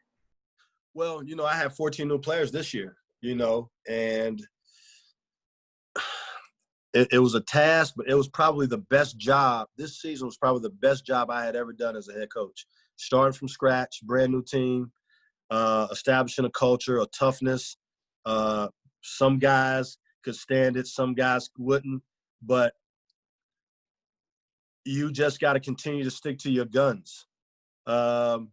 S8: Well, you know, I have 14 new players this year. and it was a task, but it was probably the best job. This season was probably the best job I had ever done as a head coach. Starting from scratch, brand new team, establishing a culture, a toughness. Some guys could stand it, some guys wouldn't, but you just got to continue to stick to your guns. And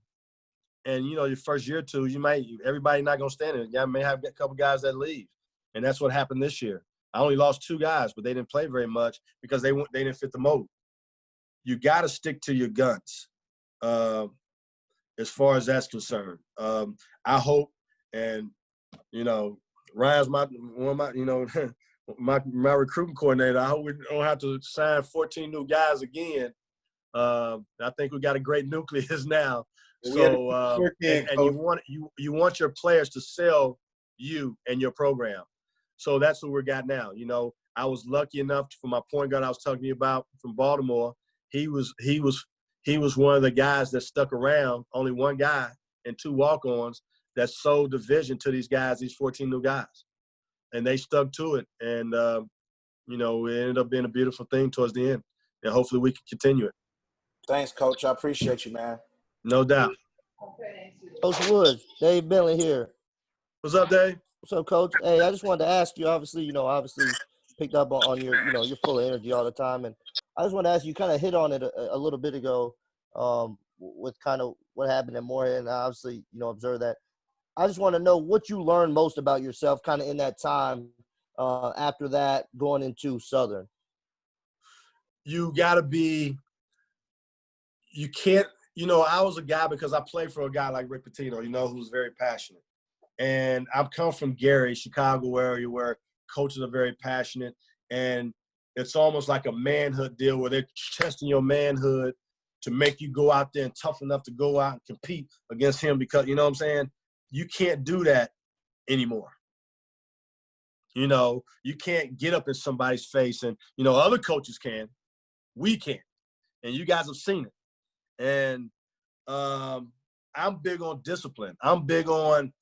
S8: your first year or two, everybody not gonna stand it. You may have a couple guys that leave, and that's what happened this year. I only lost 2 guys, but they didn't play very much because they didn't fit the mold. You got to stick to your guns, as far as that's concerned. I hope, and Ryan's my my recruiting coordinator. I hope we don't have to sign 14 new guys again. I think we got a great nucleus now. So and you want your players to sell you and your program. So that's what we got now. I was lucky enough for my point guard I was talking to you about from Baltimore. He was one of the guys that stuck around. Only one guy and 2 walk-ons that sold the vision to these guys, these 14 new guys, and they stuck to it. And it ended up being a beautiful thing towards the end. And hopefully we can continue it.
S1: Thanks, Coach. I appreciate you, man.
S8: No doubt.
S13: Coach Woods, Dave Bentley here.
S8: What's up, Dave?
S13: What's up, Coach? Hey, I just wanted to ask you. Obviously, picked up on your, you're full of energy all the time, and I just want to ask you. Kind of hit on it a little bit ago, with kind of what happened at Moorhead, and obviously, observe that. I just want to know what you learned most about yourself, kind of in that time after that, going into Southern.
S8: You got to be. You can't. I was a guy because I played for a guy like Rick Pitino, who's very passionate. And I've come from Gary, Chicago area, where coaches are very passionate. And it's almost like a manhood deal where they're testing your manhood to make you go out there and tough enough to go out and compete against him because, you know what I'm saying? You can't do that anymore. You can't get up in somebody's face and, other coaches can. We can't. And you guys have seen it. And I'm big on discipline. I'm big on,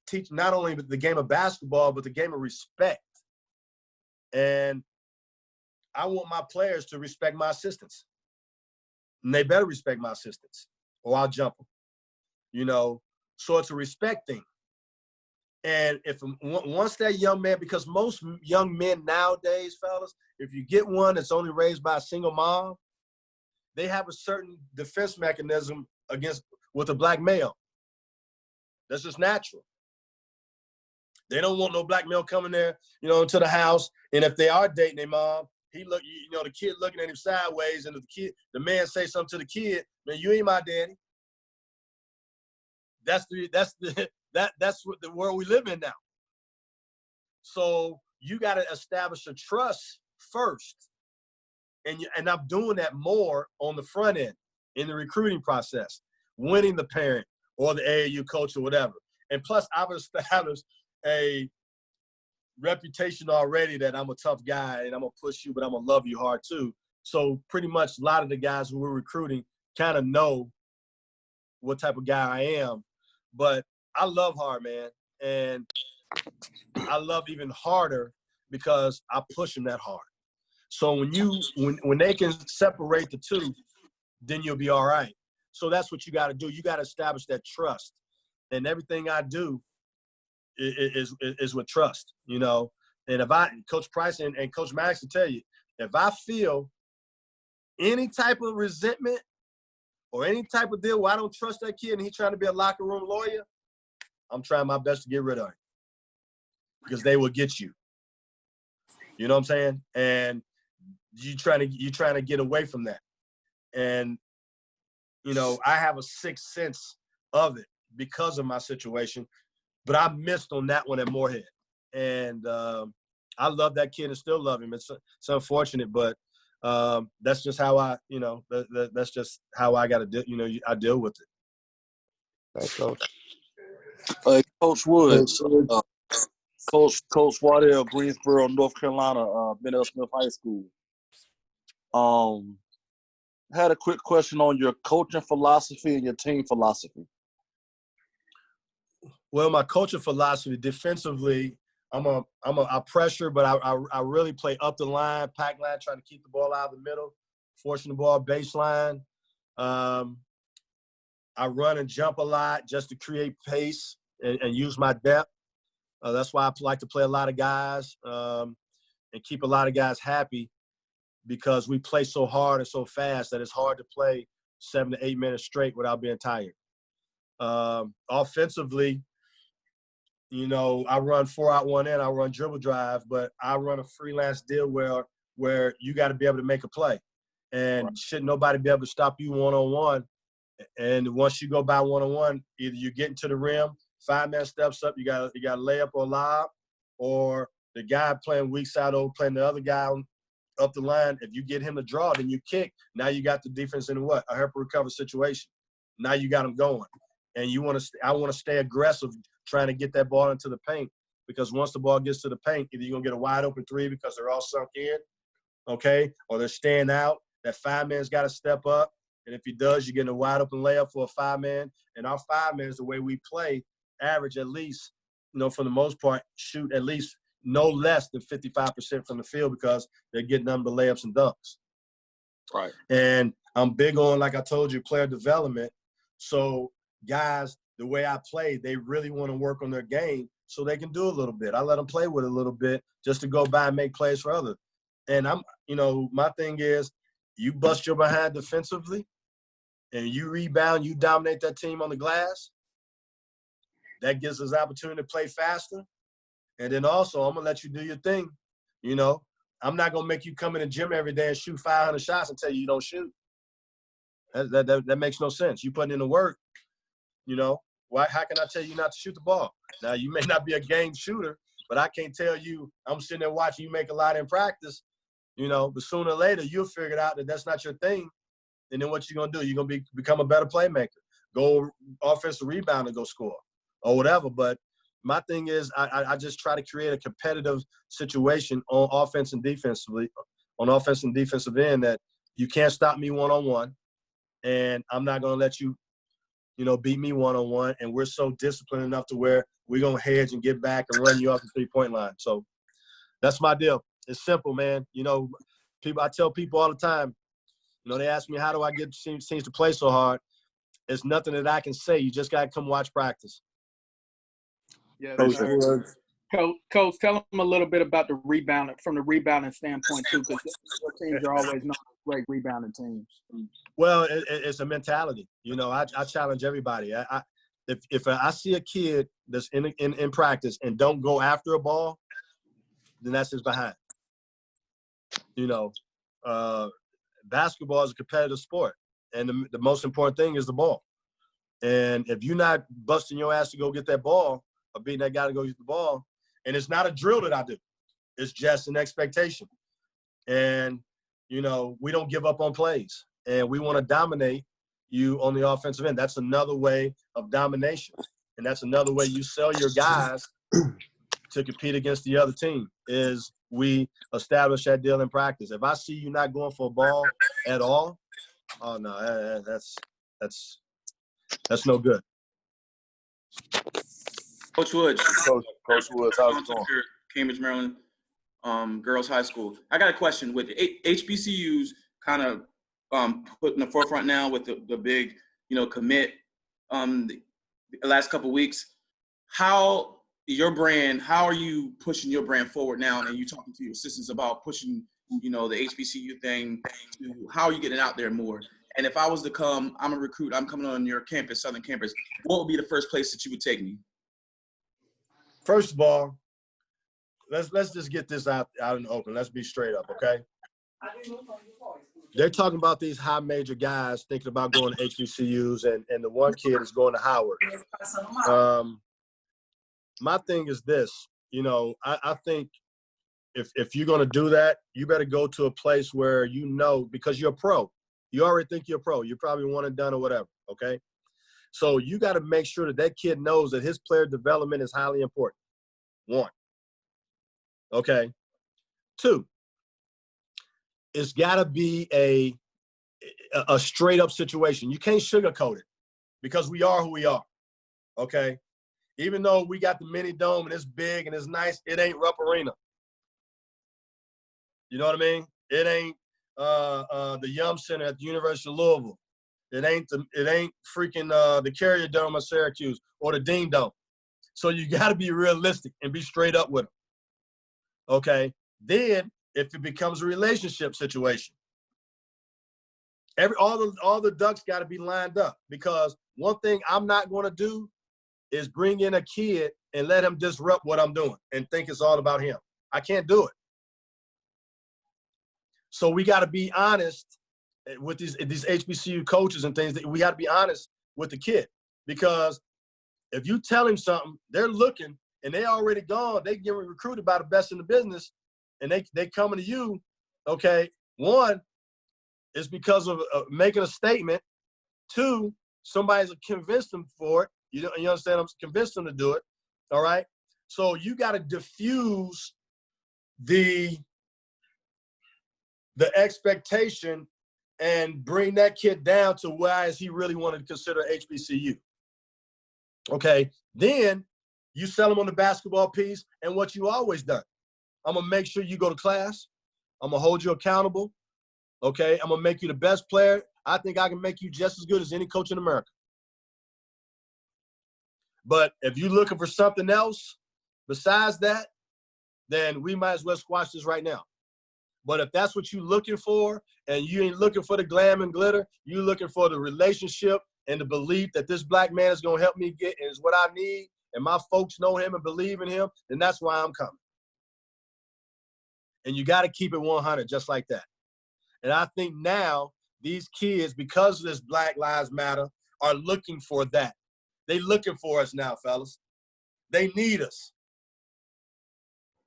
S8: teach not only the game of basketball, but the game of respect. And I want my players to respect my assistants. And they better respect my assistants or I'll jump them. So it's a respect thing. And once that young man, because most young men nowadays, fellas, if you get one that's only raised by a single mom, they have a certain defense mechanism with a black male. That's just natural. They don't want no black male coming there, into the house. And if they are dating their mom, the kid looking at him sideways, and the man say something to the kid, man, you ain't my daddy. That's what the world we live in now. So you got to establish a trust first. And I'm doing that more on the front end in the recruiting process, winning the parent or the AAU coach or whatever. And plus, I've established a reputation already that I'm a tough guy and I'm going to push you, but I'm going to love you hard too. So pretty much a lot of the guys who we're recruiting kind of know what type of guy I am. But I love hard, man. And I love even harder because I push them that hard. So when they can separate the two, then you'll be all right. So that's what you got to do. You got to establish that trust. And everything I do is with trust, And if Coach Price and Coach Maddox will tell you, if I feel any type of resentment or any type of deal where I don't trust that kid and he's trying to be a locker room lawyer, I'm trying my best to get rid of him because they will get you. You know what I'm saying? And you trying to get away from that. And, I have a sixth sense of it because of my situation, but I missed on that one at Moorhead. And I love that kid and still love him. It's unfortunate, but that's just how that's just how I got to do, I deal with it.
S13: Thanks, Coach.
S14: Coach Woods, Coach Waddell, Greensboro, North Carolina, Benel Smith High School. Had a quick question on your coaching philosophy and your team philosophy.
S8: Well, my coaching philosophy defensively, I pressure, but I really play up the line, pack line, trying to keep the ball out of the middle, forcing the ball baseline. I run and jump a lot just to create pace and use my depth. That's why I like to play a lot of guys and keep a lot of guys happy, because we play so hard and so fast that it's hard to play 7 to 8 minutes straight without being tired. Offensively, you know, I run 4 out, 1 in. I run dribble drive, but I run a freelance deal where you got to be able to make a play, and shouldn't nobody be able to stop you one-on-one. And once you go by one-on-one, either you get into the rim, 5-man steps up, you got to lay up or lob, or the guy playing weak side over playing the other guy up the line. If you get him to draw, then you kick. Now you got the defense in a help recover situation. Now you got them going, and I want to stay aggressive, trying to get that ball into the paint, because once the ball gets to the paint, either you're gonna get a wide open 3 because they're all sunk in, okay, or they're staying out. That 5-man's got to step up, and if he does, you're getting a wide open layup for a 5-man. And our 5-man is the way we play, average at least, you know, for the most part, shoot at least no less than 55% from the field, because they're getting them the layups and dunks.
S14: Right.
S8: And I'm big on, like I told you, player development. So guys, the way I play, they really want to work on their game so they can do a little bit. I let them play with it a little bit just to go by and make plays for others. And my thing is, you bust your behind defensively and you rebound, you dominate that team on the glass. That gives us opportunity to play faster. And then also, I'm going to let you do your thing. You know, I'm not going to make you come in the gym every day and shoot 500 shots and tell you don't shoot. That makes no sense. You putting in the work, you know. How can I tell you not to shoot the ball? Now, you may not be a game shooter, but I can't tell you, I'm sitting there watching you make a lot in practice, you know, but sooner or later you'll figure it out that that's not your thing. And then what you're going to do, you're going to become a better playmaker, go offensive rebound and go score or whatever. But my thing is I just try to create a competitive situation on offense and defensively, on offense and defensive end, that you can't stop me one-on-one, and I'm not going to let you, you know, beat me one-on-one. And we're so disciplined enough to where we're going to hedge and get back and run you off the three-point line. So that's my deal. It's simple, man. You know, I tell people all the time, you know, they ask me, how do I get teams to play so hard? It's nothing that I can say. You just got to come watch practice.
S4: Yeah,
S8: Coach,
S4: tell them a little bit about the rebounding, from the rebounding standpoint too, because your teams are always known as great rebounding teams.
S8: Well, it's a mentality. You know, I challenge everybody. If I see a kid that's in practice and don't go after a ball, then that's his behind. You know, basketball is a competitive sport, and the most important thing is the ball. And if you're not busting your ass to go get that ball, or beating that guy to go get the ball, and it's not a drill that I do, it's just an expectation. And, you know, we don't give up on plays, and we want to dominate you on the offensive end. That's another way of domination, and that's another way you sell your guys to compete against the other team, is we establish that deal in practice. If I see you not going for a ball at all, oh no, that's no good.
S15: Coach Woods.
S14: Coach Woods, how's it going?
S15: Cambridge, Maryland, Girls High School. I got a question. With HBCUs kind of put in the forefront now with the big, you know, commit the last couple of weeks, how are you pushing your brand forward now? And you talking to your assistants about pushing, you know, the HBCU thing to, how are you getting out there more? And if I was to come, I'm a recruit, I'm coming on your campus, Southern campus, what would be the first place that you would take me?
S8: First of all, let's just get this out in the open. Let's be straight up, okay? They're talking about these high major guys thinking about going to HBCUs, and the one kid is going to Howard. My thing is this, you know, I think if you're going to do that, you better go to a place where you know, because you're a pro. You already think you're a pro. You're probably one and done or whatever, okay? So you got to make sure that kid knows that his player development is highly important. 1. Okay. 2, it's got to be a straight up situation. You can't sugarcoat it, because we are who we are. Okay. Even though we got the mini dome and it's big and it's nice, it ain't Rupp Arena. You know what I mean? It ain't the Yum Center at the University of Louisville. It ain't freaking the Carrier Dome at Syracuse or the Dean Dome. So you got to be realistic and be straight up with them. Okay. Then if it becomes a relationship situation, all the ducks got to be lined up, because one thing I'm not going to do is bring in a kid and let him disrupt what I'm doing and think it's all about him. I can't do it. So we got to be honest with these HBCU coaches and things. That we got to be honest with the kid, because if you tell him something, they're looking and they already gone. They get recruited by the best in the business, and they coming to you. Okay, one is because of making a statement. Two, somebody's convinced them for it. You understand? I'm convinced them to do it. All right. So you got to diffuse the expectation and bring that kid down to why is he really wanting to consider HBCU. Okay. Then you sell him on the basketball piece and what you always done. I'm going to make sure you go to class. I'm going to hold you accountable. Okay. I'm going to make you the best player. I think I can make you just as good as any coach in America. But if you're looking for something else besides that, then we might as well squash this right now. But if that's what you're looking for, and you ain't looking for the glam and glitter, you're looking for the relationship and the belief that this black man is going to help me get and is what I need, and my folks know him and believe in him, then that's why I'm coming. And you got to keep it 100 just like that. And I think now these kids, because of this Black Lives Matter, are looking for that. They looking for us now, fellas. They need us.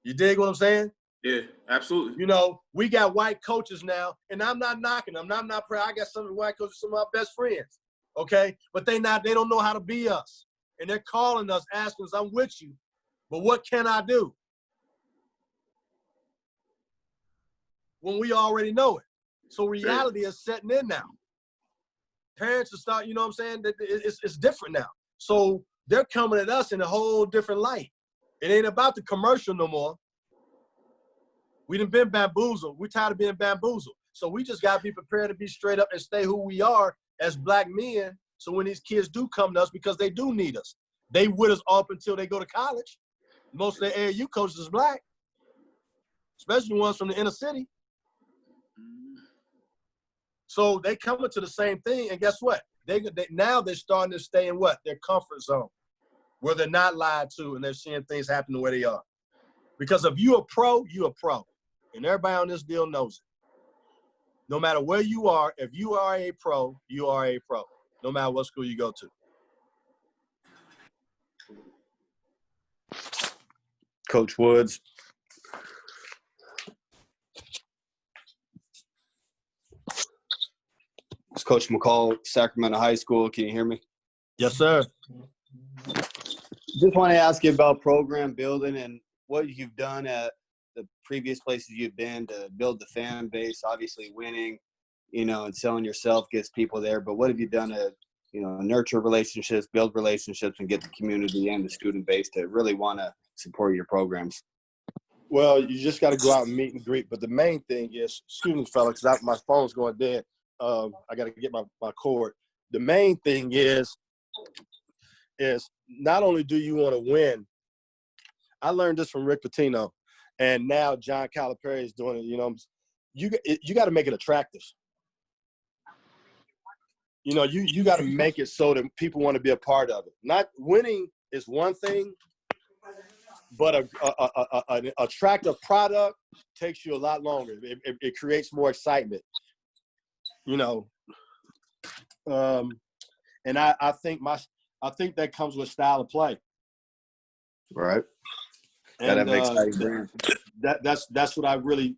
S8: You dig what I'm saying?
S15: Yeah, absolutely.
S8: You know, we got white coaches now, and I'm not knocking them. I'm not proud. I got some of the white coaches, some of my best friends, okay? But they don't know how to be us. And they're calling us, asking us, I'm with you, but what can I do? When we already know it. So reality is setting in now. Parents will start, you know what I'm saying? It's different now. So they're coming at us in a whole different light. It ain't about the commercial no more. We done been bamboozled. We're tired of being bamboozled. So we just got to be prepared to be straight up and stay who we are as black men. So when these kids do come to us, because they do need us, they with us up until they go to college. Most of the AAU coaches is black, especially the ones from the inner city. So they coming to the same thing, and guess what? Now they're starting to stay in what? Their comfort zone, where they're not lied to and they're seeing things happen the way they are. Because if you're a pro, you're a pro. And everybody on this deal knows it. No matter where you are, if you are a pro, you are a pro, no matter what school you go to.
S16: Coach Woods. It's Coach McCall, Sacramento High School. Can you hear me?
S8: Yes, sir.
S16: Just want to ask you about program building and what you've done at the previous places you've been to build the fan base. Obviously winning, and selling yourself gets people there. But what have you done to, nurture relationships, build relationships, and get the community and the student base to really want to support your programs?
S8: Well, you just got to go out and meet and greet. But the main thing is, excuse me, fellas, because my phone's going dead. I got to get my cord. The main thing is not only do you want to win. I learned this from Rick Pitino, and now John Calipari is doing it. You got to make it attractive. You got to make it so that people want to be a part of it. Not winning is one thing, but an attractive product takes you a lot longer. It creates more excitement. And I think that comes with style of play.
S16: Right.
S8: And
S16: that makes exciting.
S8: That's what I really,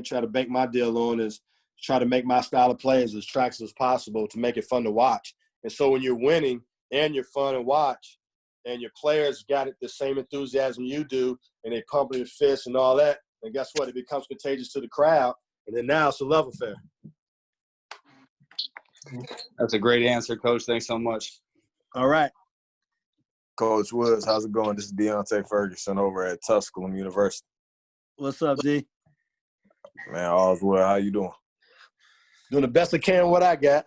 S8: try to bank my deal on, is try to make my style of play as attractive as possible to make it fun to watch. And so when you're winning and you're fun to watch and your players got the same enthusiasm you do and they pumping their fists and all that, and guess what? It becomes contagious to the crowd. And then now it's a love affair.
S16: That's a great answer, Coach. Thanks so much.
S8: All right.
S14: Coach Woods, how's it going? This is Deontay Ferguson over at Tusculum University.
S8: What's up, D?
S14: Man, all's well. How you doing?
S8: Doing the best I can with what I got.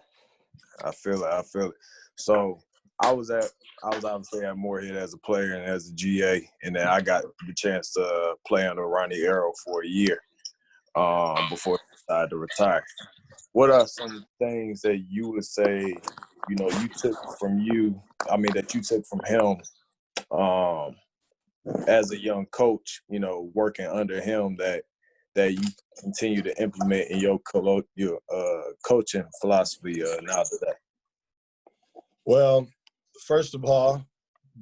S14: I feel it. So I was obviously at Moorhead as a player and as a GA, and then I got the chance to play under Ronnie Arrow for a year before he decided to retire. What are some things that you would say, you took from that you took from him as a young coach, working under him that you continue to implement in your coaching philosophy now today?
S8: Well, first of all,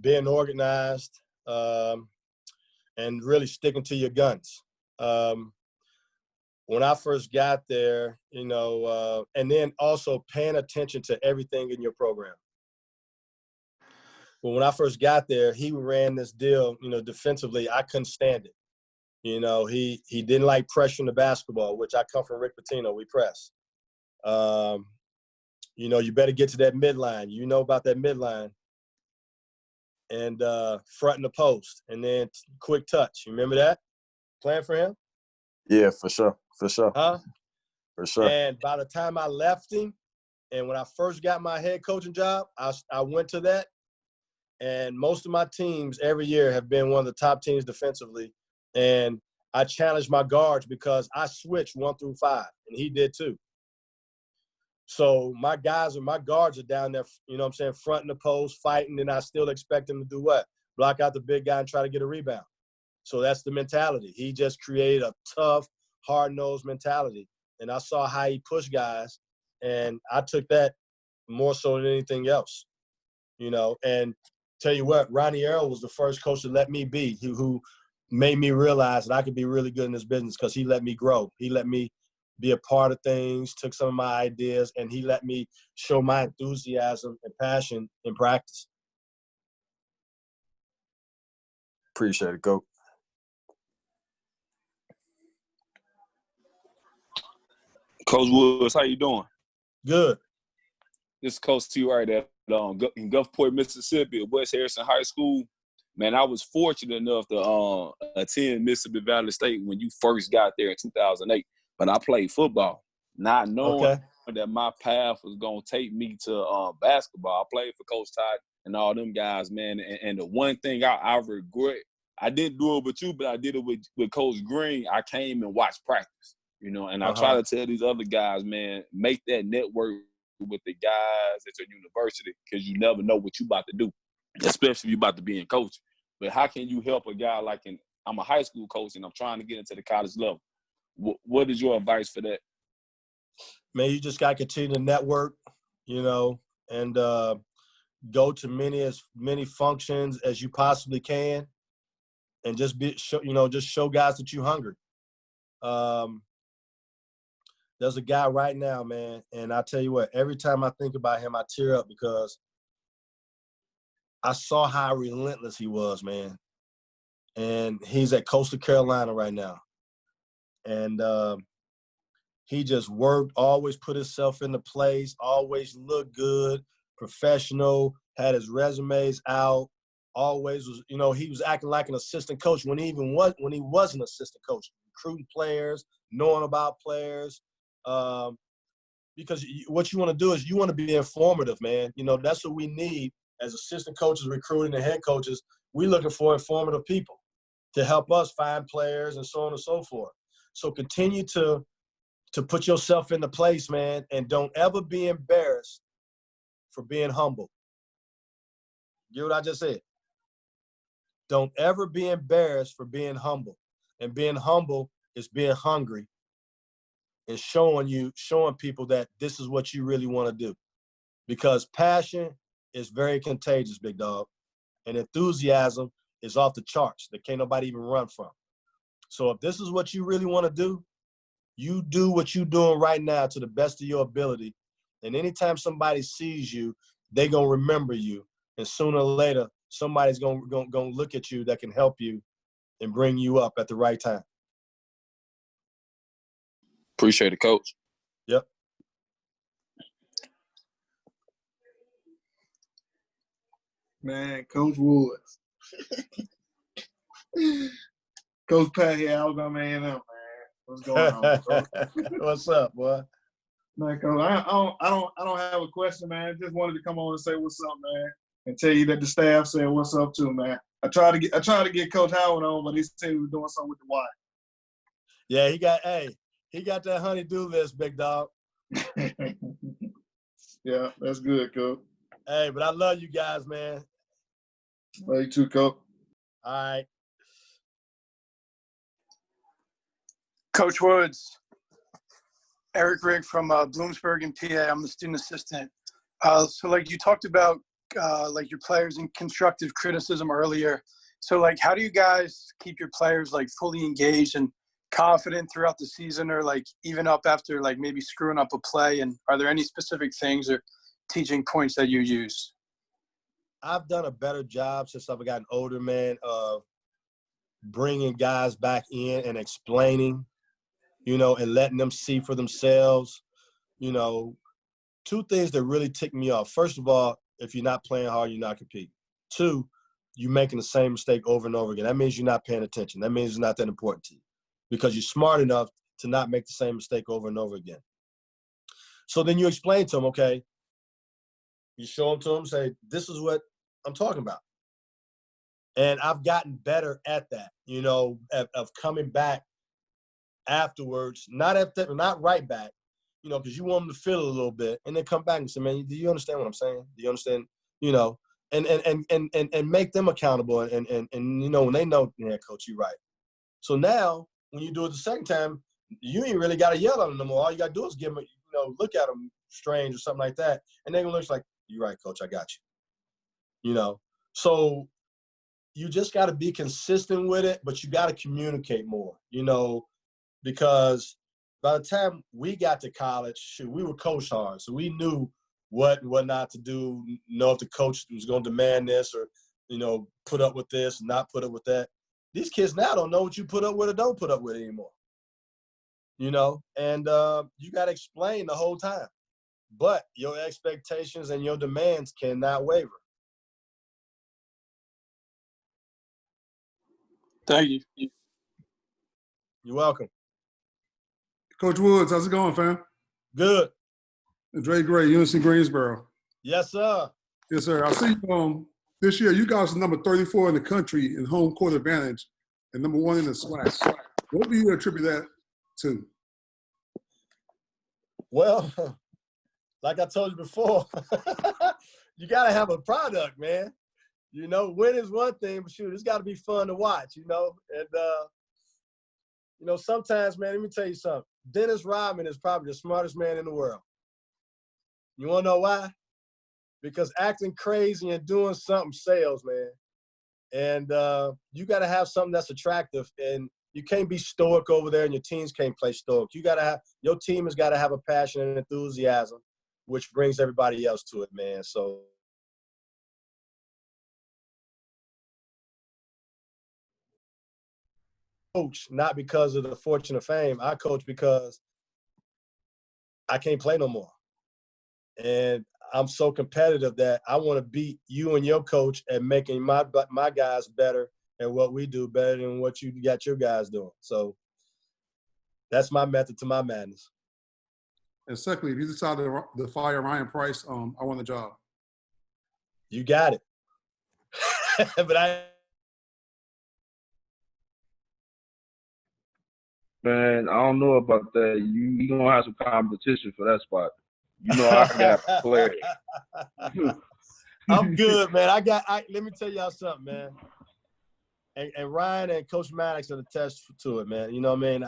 S8: being organized and really sticking to your guns. When I first got there, and then also paying attention to everything in your program. But when I first got there, he ran this deal, defensively. I couldn't stand it. He didn't like pressuring the basketball, which I come from Rick Pitino. We press. You better get to that midline. You know about that midline. And fronting the post. And then quick touch. You remember that? Playing for him?
S14: Yeah, for sure.
S8: Huh?
S14: For sure.
S8: And by the time I left him, and when I first got my head coaching job, I went to that. And most of my teams every year have been one of the top teams defensively. And I challenged my guards because I switched 1 through 5, and he did too. So my guards are down there, fronting the post, fighting, and I still expect them to do what? Block out the big guy and try to get a rebound. So that's the mentality. He just created a tough, hard-nosed mentality. And I saw how he pushed guys, and I took that more so than anything else. And tell you what, Ronnie Arrow was the first coach to let me be, who made me realize that I could be really good in this business because he let me grow. He let me be a part of things, took some of my ideas, and he let me show my enthusiasm and passion in practice.
S14: Appreciate it, Coach.
S17: Coach Woods, how you doing?
S8: Good.
S17: This is Coach T right at in Gulfport, Mississippi, at West Harrison High School. Man, I was fortunate enough to attend Mississippi Valley State when you first got there in 2008. But I played football, not knowing that my path was going to take me to basketball. I played for Coach Todd and all them guys, man. And the one thing I regret, I didn't do it with you, but I did it with Coach Green. I came and watched practice, and I try to tell these other guys, man, make that network with the guys at your university because you never know what you about to do, especially if you about to be in coaching. But how can you help a guy I'm a high school coach and I'm trying to get into the college level? What is your advice for that?
S8: Man, you just got to continue to network, and go to many functions as you possibly can, and just show guys that you're hungry. There's a guy right now, man, and I tell you what, every time I think about him, I tear up because I saw how relentless he was, man. And he's at Coastal Carolina right now. And he just worked, always put himself into place, always looked good, professional, had his resumes out, always was, he was acting like an assistant coach when he was an assistant coach, recruiting players, knowing about players. Because what you want to do is you want to be informative, man. That's what we need as assistant coaches, recruiting, and head coaches. We're looking for informative people to help us find players and so on and so forth. So continue to put yourself into place, man, and don't ever be embarrassed for being humble. You know what I just said? Don't ever be embarrassed for being humble. And being humble is being hungry and showing people that this is what you really want to do. Because passion is very contagious, big dog. And enthusiasm is off the charts that can't nobody even run from. So if this is what you really want to do, you do what you're doing right now to the best of your ability. And anytime somebody sees you, they're going to remember you. And sooner or later, somebody's going to look at you that can help you and bring you up at the right time.
S17: Appreciate it, Coach.
S8: Yep.
S18: Man, Coach Woods. Coach Pat here, Alabama A&M, man. What's going on, Coach?
S7: What's up, boy?
S18: Man, Coach, I don't have a question, man. Just wanted to come on and say what's up, man, and tell you that the staff said what's up too, man. I tried to get Coach Howard on, but he said he was doing something with the wife.
S7: Yeah, he got that honey-do list, big dog.
S18: Yeah, that's good, Coach.
S7: Hey, but I love you guys, man.
S18: Love you too, Coach.
S7: All right.
S19: Coach Woods, Eric Rigg from Bloomsburg in PA. I'm the student assistant. So, like, you talked about, like, your players and constructive criticism earlier. So, like, how do you guys keep your players, like, fully engaged and confident throughout the season, or, like, even up after, like, maybe screwing up a play? And are there any specific things or teaching points that you use?
S7: I've done a better job since I've gotten older, man, of bringing guys back in and explaining, you know, and letting them see for themselves. You know, two things that really tick me off. First of all, if you're not playing hard, you're not competing. Two, you're making the same mistake over and over again. That means you're not paying attention. That means it's not that important to you because you're smart enough to not make the same mistake over and over again. So then you explain to them, okay, you show them to them, say, this is what I'm talking about. And I've gotten better at that, you know, of coming back afterwards, not right back, you know, because you want them to feel a little bit, and then come back and say, man, do you understand what I'm saying? Do you understand? You know, and make them accountable, and you know, when they know, yeah, coach, you're right. So now, when you do it the second time, you ain't really got to yell at them no more. All you got to do is give them, you know, look at them strange or something like that, and they're gonna look like, you're right, coach, I got you. You know, so you just got to be consistent with it, but you got to communicate more, you know, because by the time we got to college, shoot, we were coached hard. So we knew what not to do, know if the coach was going to demand this or, you know, put up with this, not put up with that. These kids now don't know what you put up with or don't put up with anymore, you know, and you got to explain the whole time. But your expectations and your demands cannot waver.
S19: Thank you.
S7: You're welcome.
S20: Coach Woods, how's it going, fam?
S7: Good.
S20: Dre Gray, UNC Greensboro.
S7: Yes, sir.
S20: Yes, sir. I see this year you guys are number 34 in the country in home court advantage and number 1 in the SWAC. What do you attribute that to?
S7: Well, like I told you before, you got to have a product, man. You know, win is one thing, but shoot, it's got to be fun to watch, you know. And, you know, sometimes, man, let me tell you something. Dennis Rodman is probably the smartest man in the world. You want to know why? Because acting crazy and doing something sells, man. And you got to have something that's attractive. And you can't be stoic over there and your teams can't play stoic. You got to have – your team has got to have a passion and enthusiasm, which brings everybody else to it, man. So – coach not because of the fortune of fame. I coach because I can't play no more. And I'm so competitive that I want to beat you and your coach at making my guys better and what we do better than what you got your guys doing. So that's my method to my madness.
S20: And secondly, if you decide to fire Ryan Price, I want the job.
S7: You got it. But
S21: Man, I don't know about that. You gonna have some competition for that spot. You know I got to play.
S7: I'm good, man. Let me tell y'all something, man. And Ryan and Coach Maddox are attest to it, man. You know what I mean?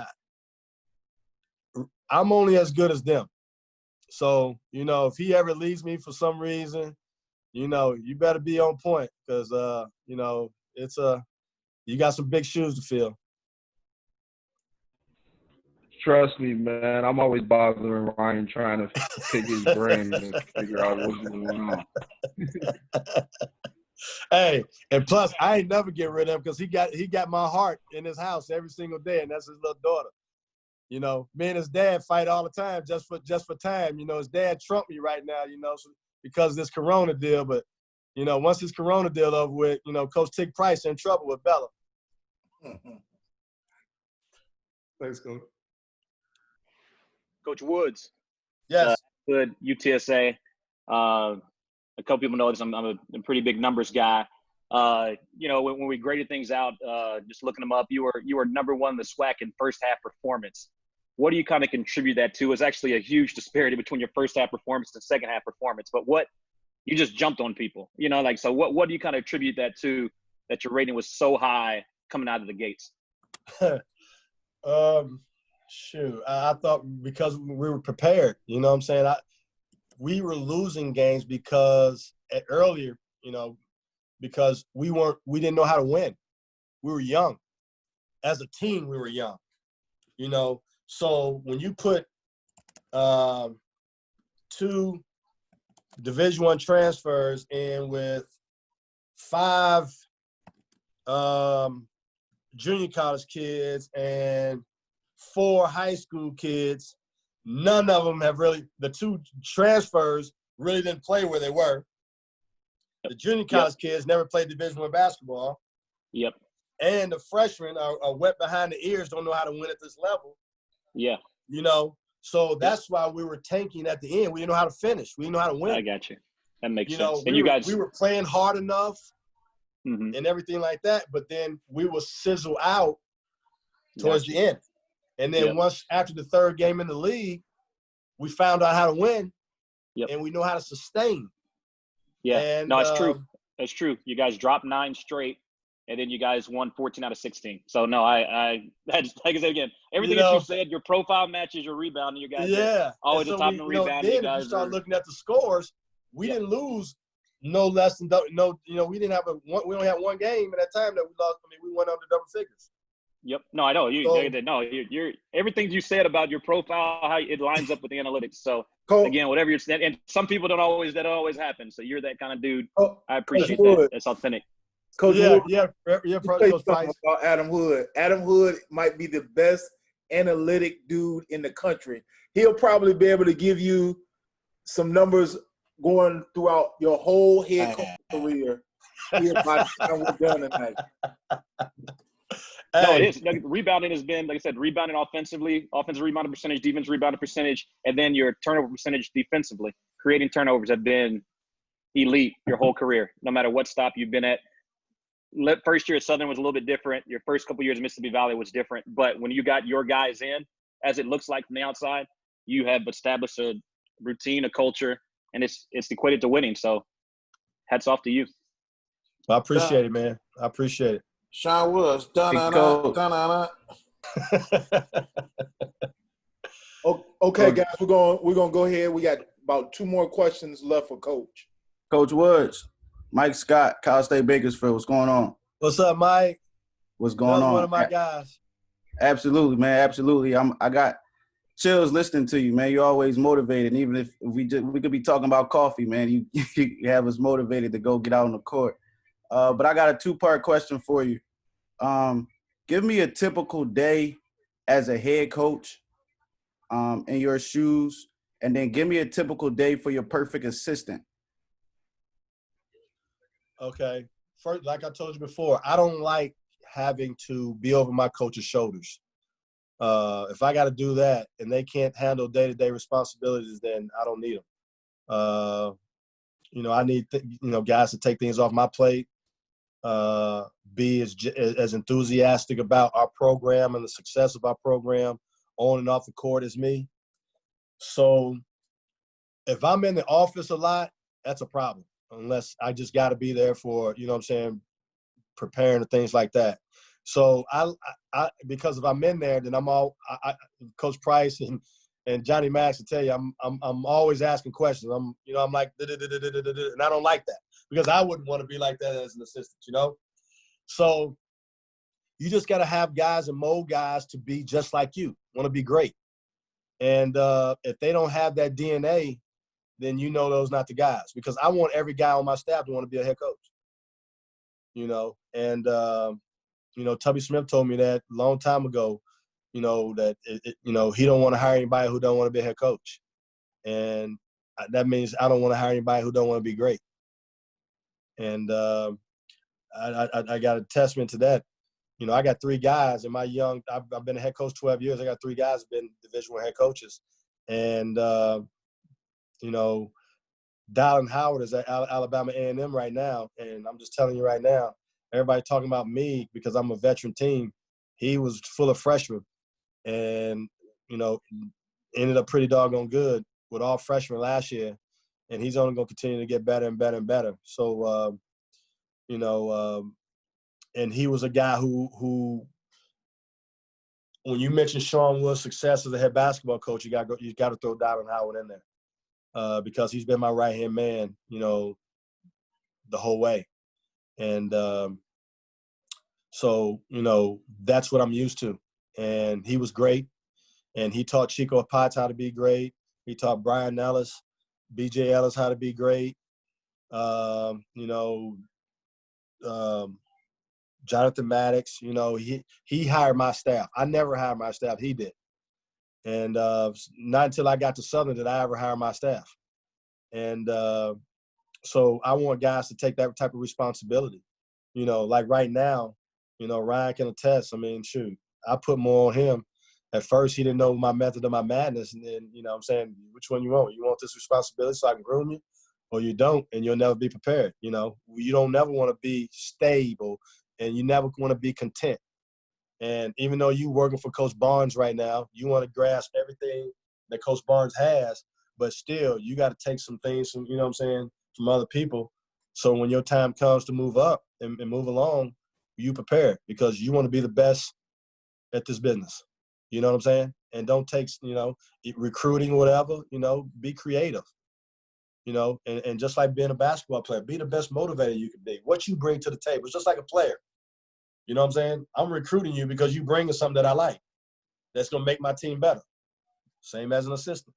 S7: I'm only as good as them. So, you know, if he ever leaves me for some reason, you know, you better be on point because, you know, you got some big shoes to fill.
S21: Trust me, man. I'm always bothering Ryan trying to pick his brain and figure out what's going on.
S7: Hey, and plus, I ain't never get rid of him because he got my heart in his house every single day, and that's his little daughter. You know, me and his dad fight all the time just for time. You know, his dad trumped me right now, you know, because of this Corona deal. But
S8: You know, once this Corona deal over with, you know, Coach Tick Price in trouble with Bella.
S20: Thanks, Coach.
S3: Coach Woods.
S8: Yes.
S3: Good UTSA. A couple people know this. I'm a pretty big numbers guy. You know, when we graded things out, just looking them up, you were number one in the SWAC in first half performance. What do you kind of contribute that to? It's actually a huge disparity between your first half performance and second half performance. But what you just jumped on people, you know, like, so what do you kind of attribute that to, that your rating was so high coming out of the gates?
S8: Shoot, I thought because we were prepared, you know what I'm saying? We were losing games because earlier, you know, because we didn't know how to win. We were young. As a team, we were young, you know? So when you put 2 Division I transfers in with 5 junior college kids and 4 high school kids, none of them have really, the 2 transfers really didn't play where they were. The junior college kids never played Division I basketball.
S3: Yep.
S8: And the freshmen are wet behind the ears, don't know how to win at this level.
S3: Yeah.
S8: You know, so that's why we were tanking at the end. We didn't know how to finish. We didn't know how to win.
S3: I got you. That makes
S8: you
S3: sense.
S8: know, we were playing hard enough and everything like that, but then we will sizzle out towards the end. And then once after the 3rd game in the league, we found out how to win, and we know how to sustain.
S3: Yeah,
S8: and,
S3: no, it's true. That's true. You guys dropped 9 straight, and then you guys won 14 out of 16. So no, I like I said again, everything that you said, your profile matches your rebounding. You guys, are always the top in rebounding.
S8: Then if you start looking at the scores, we didn't lose no less than you know, we didn't have we only had 1 game at that time that we lost. I mean, we went under double figures.
S3: Yep. No, I know. You're everything you said about your profile, how it lines up with the analytics. So again, whatever you're saying, and some people that don't always happen. So you're that kind of dude. I appreciate that. That's authentic.
S1: Coach Wood,
S8: Coach Price.
S1: About Adam Hood. Adam Hood might be the best analytic dude in the country. He'll probably be able to give you some numbers going throughout your whole head coach career. Here by the time we're done tonight.
S3: No, it is. Rebounding has been, like I said, rebounding offensively, offensive rebounding percentage, defense rebounding percentage, and then your turnover percentage defensively. Creating turnovers have been elite your whole career, no matter what stop you've been at. First year at Southern was a little bit different. Your first couple years at Mississippi Valley was different. But when you got your guys in, as it looks like from the outside, you have established a routine, a culture, and it's equated to winning. So hats off to you.
S8: I appreciate it, man. I appreciate it.
S1: Sean Woods. Okay, guys, we're gonna go ahead. We got about 2 more questions left for Coach.
S22: Coach Woods, Mike Scott, Cal State Bakersfield. What's going on?
S8: What's up, Mike?
S22: What's going on?
S8: One of my guys.
S22: Absolutely, man. Absolutely. I got chills listening to you, man. You're always motivated. And even if we could be talking about coffee, man, you have us motivated to go get out on the court. But I got a 2-part question for you. Give me a typical day as a head coach in your shoes, and then give me a typical day for your perfect assistant.
S8: Okay. First, like I told you before, I don't like having to be over my coach's shoulders. If I got to do that and they can't handle day-to-day responsibilities, then I don't need them. You know, I need guys to take things off my plate. Be as enthusiastic about our program and the success of our program on and off the court as me. So if I'm in the office a lot, that's a problem, unless I just got to be there for, you know what I'm saying, preparing and things like that. So I because if I'm in there, then Coach Price and Johnny Max will tell you, I'm always asking questions. I'm like, and I don't like that, because I wouldn't want to be like that as an assistant, you know? So you just got to have guys and mold guys to be just like you, want to be great. And if they don't have that DNA, then you know those not the guys, because I want every guy on my staff to want to be a head coach, you know? And, Tubby Smith told me that a long time ago, that, he don't want to hire anybody who don't want to be a head coach. And that means I don't want to hire anybody who don't want to be great. And I got a testament to that. You know, I got 3 guys in my I've been a head coach 12 years. I got 3 guys who've been Division I head coaches. And, you know, Dylan Howard is at Alabama A&M right now. And I'm just telling you right now, everybody talking about me because I'm a veteran team. He was full of freshmen and, you know, ended up pretty doggone good with all freshmen last year. And he's only going to continue to get better and better and better. So, you know, and he was a guy who when you mention Sean Wood's success as a head basketball coach, you got to throw Dylan Howard in there because he's been my right-hand man, you know, the whole way. And so, you know, that's what I'm used to. And he was great. And he taught Chico Potts how to be great. He taught Brian Ellis, B.J. Ellis how to be great. You know, Jonathan Maddox, you know, he hired my staff. I never hired my staff. He did. And not until I got to Southern did I ever hire my staff. And so I want guys to take that type of responsibility. You know, like right now, you know, Ryan can attest. I mean, shoot, I put more on him. At first, he didn't know my method of my madness. And then, you know what I'm saying, which one you want? You want this responsibility so I can groom you? Or you don't, and you'll never be prepared. You know, you don't never want to be stable, and you never want to be content. And even though you're working for Coach Barnes right now, you want to grasp everything that Coach Barnes has, but still, you got to take some things from, you know what I'm saying, from other people. So when your time comes to move up and move along, you prepare because you want to be the best at this business. You know what I'm saying? And don't take, you know, recruiting, whatever, you know, be creative. You know, and just like being a basketball player, be the best motivator you can be. What you bring to the table, it's just like a player. You know what I'm saying? I'm recruiting you because you bring us something that I like that's going to make my team better. Same as an assistant.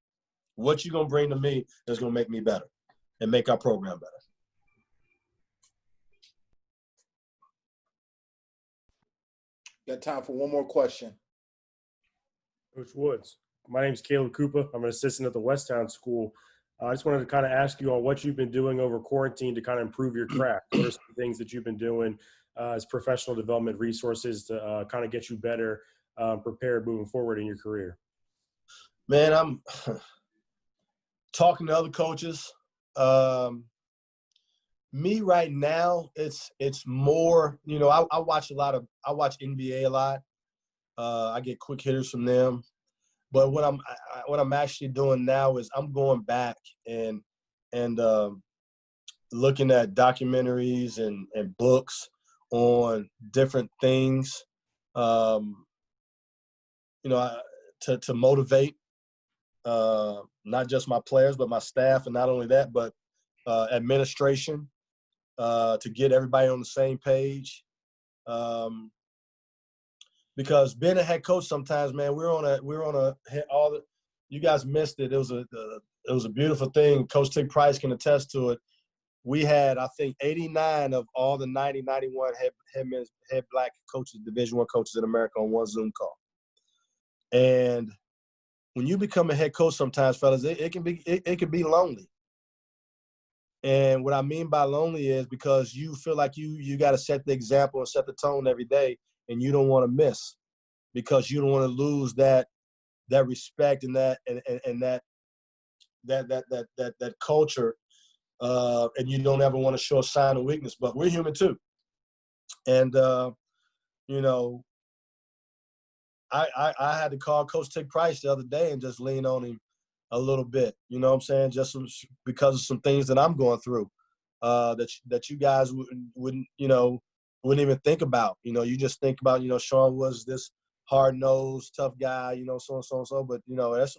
S8: What you going to bring to me that's going to make me better and make our program better.
S1: Got time for one more question.
S5: Coach Woods, my name is Caleb Cooper. I'm an assistant at the Westtown School. I just wanted to kind of ask you on what you've been doing over quarantine to kind of improve your craft. What are some things that you've been doing as professional development resources to kind of get you better prepared moving forward in your career?
S8: Man, I'm talking to other coaches. Me right now, it's more, you know, I watch NBA a lot. I get quick hitters from them. But what I'm actually doing now is I'm going back and looking at documentaries and books on different things, you know, to motivate not just my players but my staff, and not only that, but administration to get everybody on the same page. Because being a head coach sometimes, man, you guys missed it. It was a beautiful thing. Coach Tick Price can attest to it. We had, I think, 89 of all the 91 head black coaches, Division I coaches in America on one Zoom call. And when you become a head coach sometimes, fellas, it can be lonely. And what I mean by lonely is because you feel like you got to set the example and set the tone every day, and you don't want to miss because you don't want to lose that respect and that culture, and you don't ever want to show a sign of weakness. But we're human too, and you know, I had to call Coach Tick Price the other day and just lean on him a little bit. You know what I'm saying? Just because of some things that I'm going through that you guys wouldn't even think about. You know, you just think about, you know, Sean was this hard-nosed, tough guy, you know, so and so and so. But, you know, there's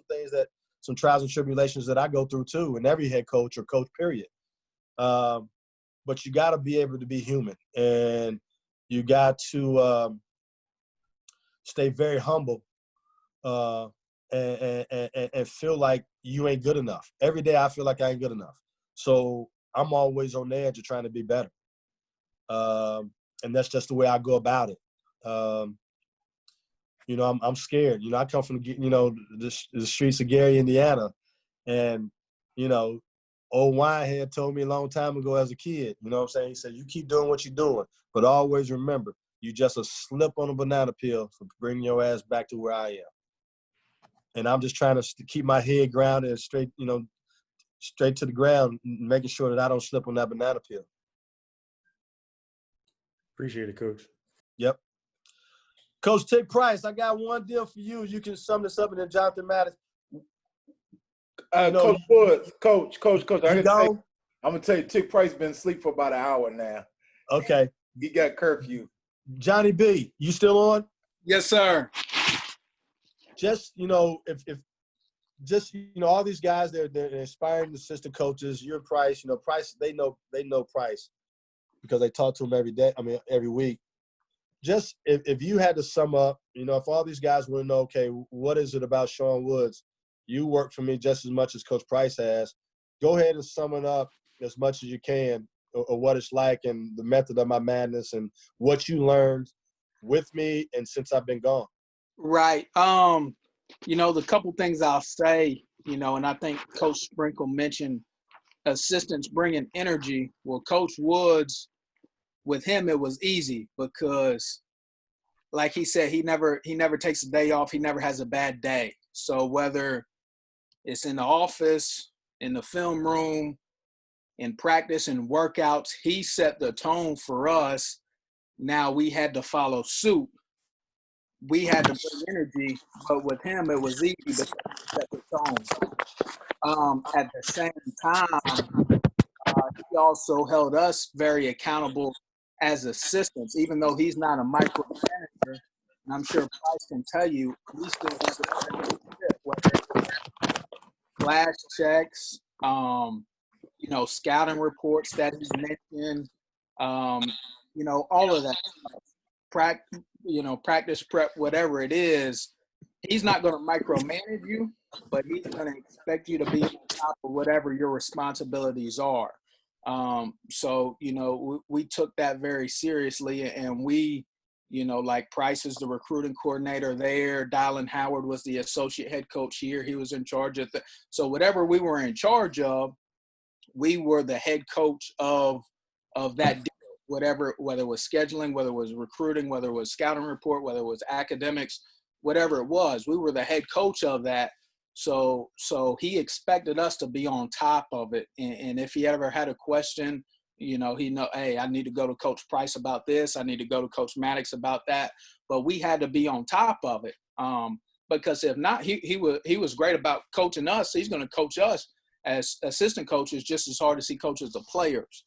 S8: some trials and tribulations that I go through too, and every head coach or coach, period. But you got to be able to be human, and you got to stay very humble and feel like you ain't good enough. Every day I feel like I ain't good enough. So I'm always on the edge of trying to be better. And that's just the way I go about it. You know, I'm scared. You know, I come from, you know, the streets of Gary, Indiana. And, you know, old winehead told me a long time ago as a kid. You know what I'm saying? He said, you keep doing what you're doing, but always remember, you just a slip on a banana peel for bringing your ass back to where I am. And I'm just trying to keep my head grounded and straight, straight to the ground, making sure that I don't slip on that banana peel.
S5: Appreciate it, Coach.
S8: Yep. Coach Tick Price, I got one deal for you. You can sum this up, and then Jonathan Mattis.
S1: Coach Woods, Coach. I'm
S8: gone?
S1: gonna tell you, Tick Price been asleep for about an hour now.
S8: Okay.
S1: He got curfew.
S8: Johnny B, you still on?
S4: Yes, sir.
S8: Just, if all these guys, they're inspiring assistant coaches. You're Price, Price, they know Price because they talk to him every day. Every week. Just if you had to sum up, if all these guys want to know, okay, what is it about Sean Woods? You work for me just as much as Coach Price has. Go ahead and sum it up as much as you can of what it's like and the method of my madness and what you learned with me and since I've been gone.
S4: Right. The couple things I'll say, and I think Coach Sprinkle mentioned assistants bringing energy. Well, Coach Woods, with him, it was easy because, like he said, he never takes a day off. He never has a bad day. So whether it's in the office, in the film room, in practice and workouts, he set the tone for us. Now we had to follow suit. We had to bring energy, but with him, it was easy to set the tone. At the same time, he also held us very accountable as assistants, even though he's not a micromanager. And I'm sure Price can tell you, we still have to whether it's flash checks, scouting reports that he's mentioned, all of that stuff. Practice prep, whatever it is, he's not going to micromanage you, but he's going to expect you to be on top of whatever your responsibilities are. So we took that very seriously, and we, like Price is the recruiting coordinator there. Dylan Howard was the associate head coach here. He was in charge of so whatever we were in charge of, we were the head coach of that deal. Whether it was scheduling, whether it was recruiting, whether it was scouting report, whether it was academics, whatever it was, we were the head coach of that. So he expected us to be on top of it. And if he ever had a question, he hey, I need to go to Coach Price about this. I need to go to Coach Maddox about that. But we had to be on top of it. Because if not, he was great about coaching us. He's going to coach us as assistant coaches just as hard as he coaches the players.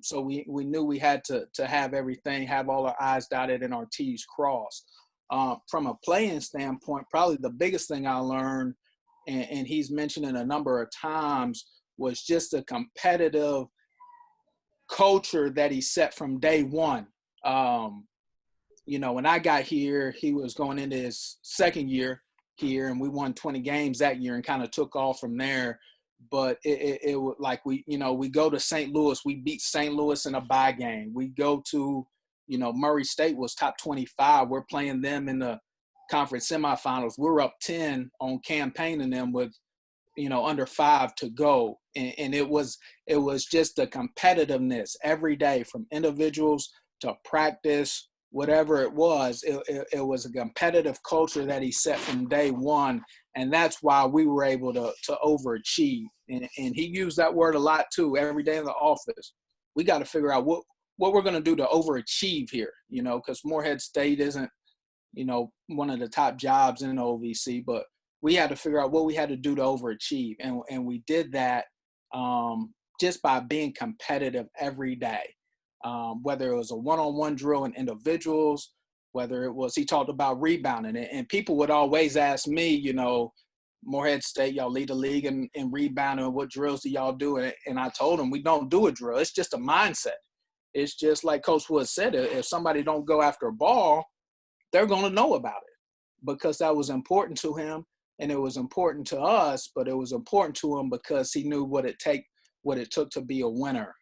S4: So we knew we had to have everything, have all our I's dotted and our T's crossed. From a playing standpoint, probably the biggest thing I learned, and he's mentioned it a number of times, was just a competitive culture that he set from day one. When I got here, he was going into his second year here, and we won 20 games that year and kind of took off from there. But it was like we go to St. Louis, we beat St. Louis in a bye game. We go to, Murray State was top 25. We're playing them in the conference semifinals. We're up 10 on campaigning them with, under 5 to go. And it was just the competitiveness every day from individuals to practice, whatever it was. It was a competitive culture that he set from day one. And that's why we were able to overachieve. And he used that word a lot too, every day in the office. We got to figure out what we're going to do to overachieve here, because Morehead State isn't, one of the top jobs in the OVC, but we had to figure out what we had to do to overachieve. And we did that just by being competitive every day, whether it was a one-on-one drill in individuals, whether it was, he talked about rebounding. And people would always ask me, Morehead State, y'all lead the league in rebounding. What drills do y'all do? And I told them we don't do a drill. It's just a mindset. It's just like Coach Woods said, if somebody don't go after a ball, they're going to know about it because that was important to him and it was important to us, but it was important to him because he knew what it took to be a winner.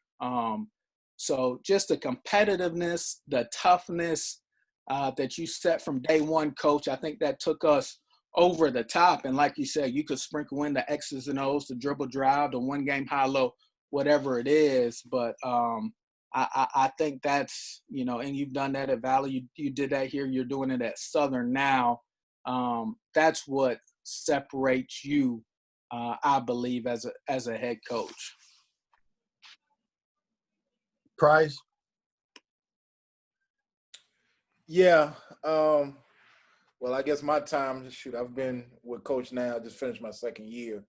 S4: So just the competitiveness, the toughness that you set from day one, Coach, I think that took us over the top. And like you said, you could sprinkle in the X's and O's, the dribble drive, the one game high low, whatever it is. But I think that's, you know, and you've done that at Valley. You did that here. You're doing it at Southern now. That's what separates you, I believe, as a head coach.
S8: Price?
S1: Yeah. Well, I guess my time, shoot, I've been with Coach now, just finished my second year.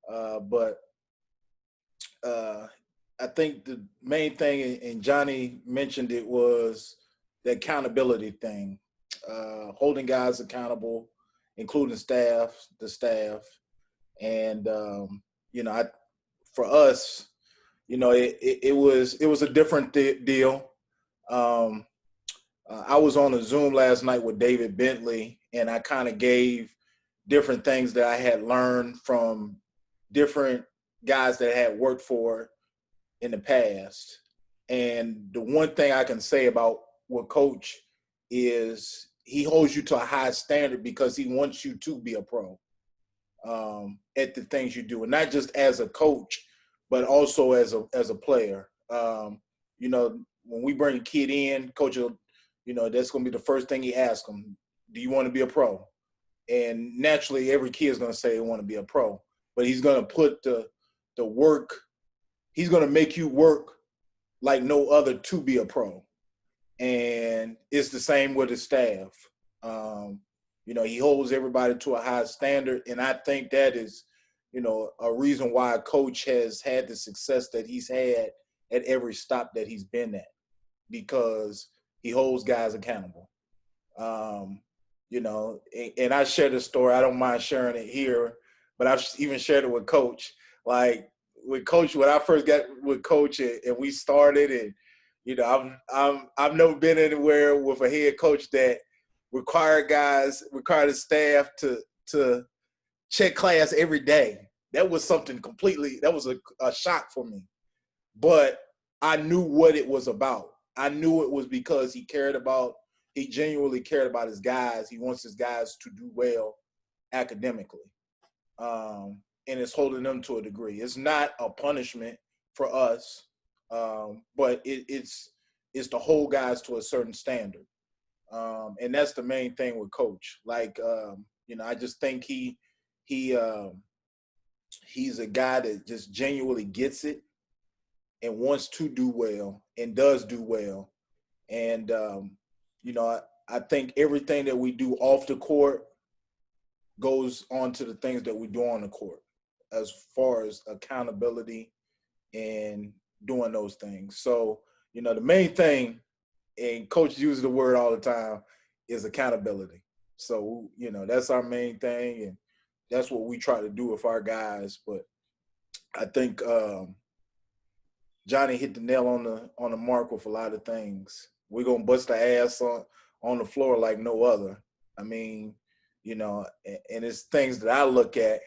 S1: But I think the main thing, and Johnny mentioned it, was the accountability thing, holding guys accountable, including the staff. And, you know, for us, you know, it was a different deal. I was on a Zoom last night with David Bentley, and I kind of gave different things that I had learned from different guys that I had worked for in the past. And the one thing I can say about what Coach is, he holds you to a high standard because he wants you to be a pro at the things you do, and not just as a coach, but also as a player. You know, when we bring a kid in, Coach will, you know, that's going to be the first thing he asks them. Do you want to be a pro? And naturally, every kid is going to say they want to be a pro. But he's going to put the work – he's going to make you work like no other to be a pro. And it's the same with his staff. You know, he holds everybody to a high standard. And I think that is, you know, a reason why a coach has had the success that he's had at every stop that he's been at, because he holds guys accountable. You know, and I share this story. I don't mind sharing it here, but I've even shared it with Coach. Like with Coach, when I first got with Coach and we started, and you know, I've never been anywhere with a head coach that required the staff to check class every day. That was something completely. That was a shock for me. But I knew what it was about. I knew it was because he genuinely cared about his guys. He wants his guys to do well academically. And it's holding them to a degree. It's not a punishment for us, but it's to hold guys to a certain standard. And that's the main thing with Coach. Like, you know, I just think he's a guy that just genuinely gets it and wants to do well and does do well. And, you know, I think everything that we do off the court goes on to the things that we do on the court, as far as accountability and doing those things. So, you know, the main thing, and Coach uses the word all the time, is accountability. So, you know, that's our main thing, and that's what we try to do with our guys. But I think Johnny hit the nail on the mark with a lot of things. We're going to bust the ass on the floor like no other. I mean, you know, and it's things that I look at.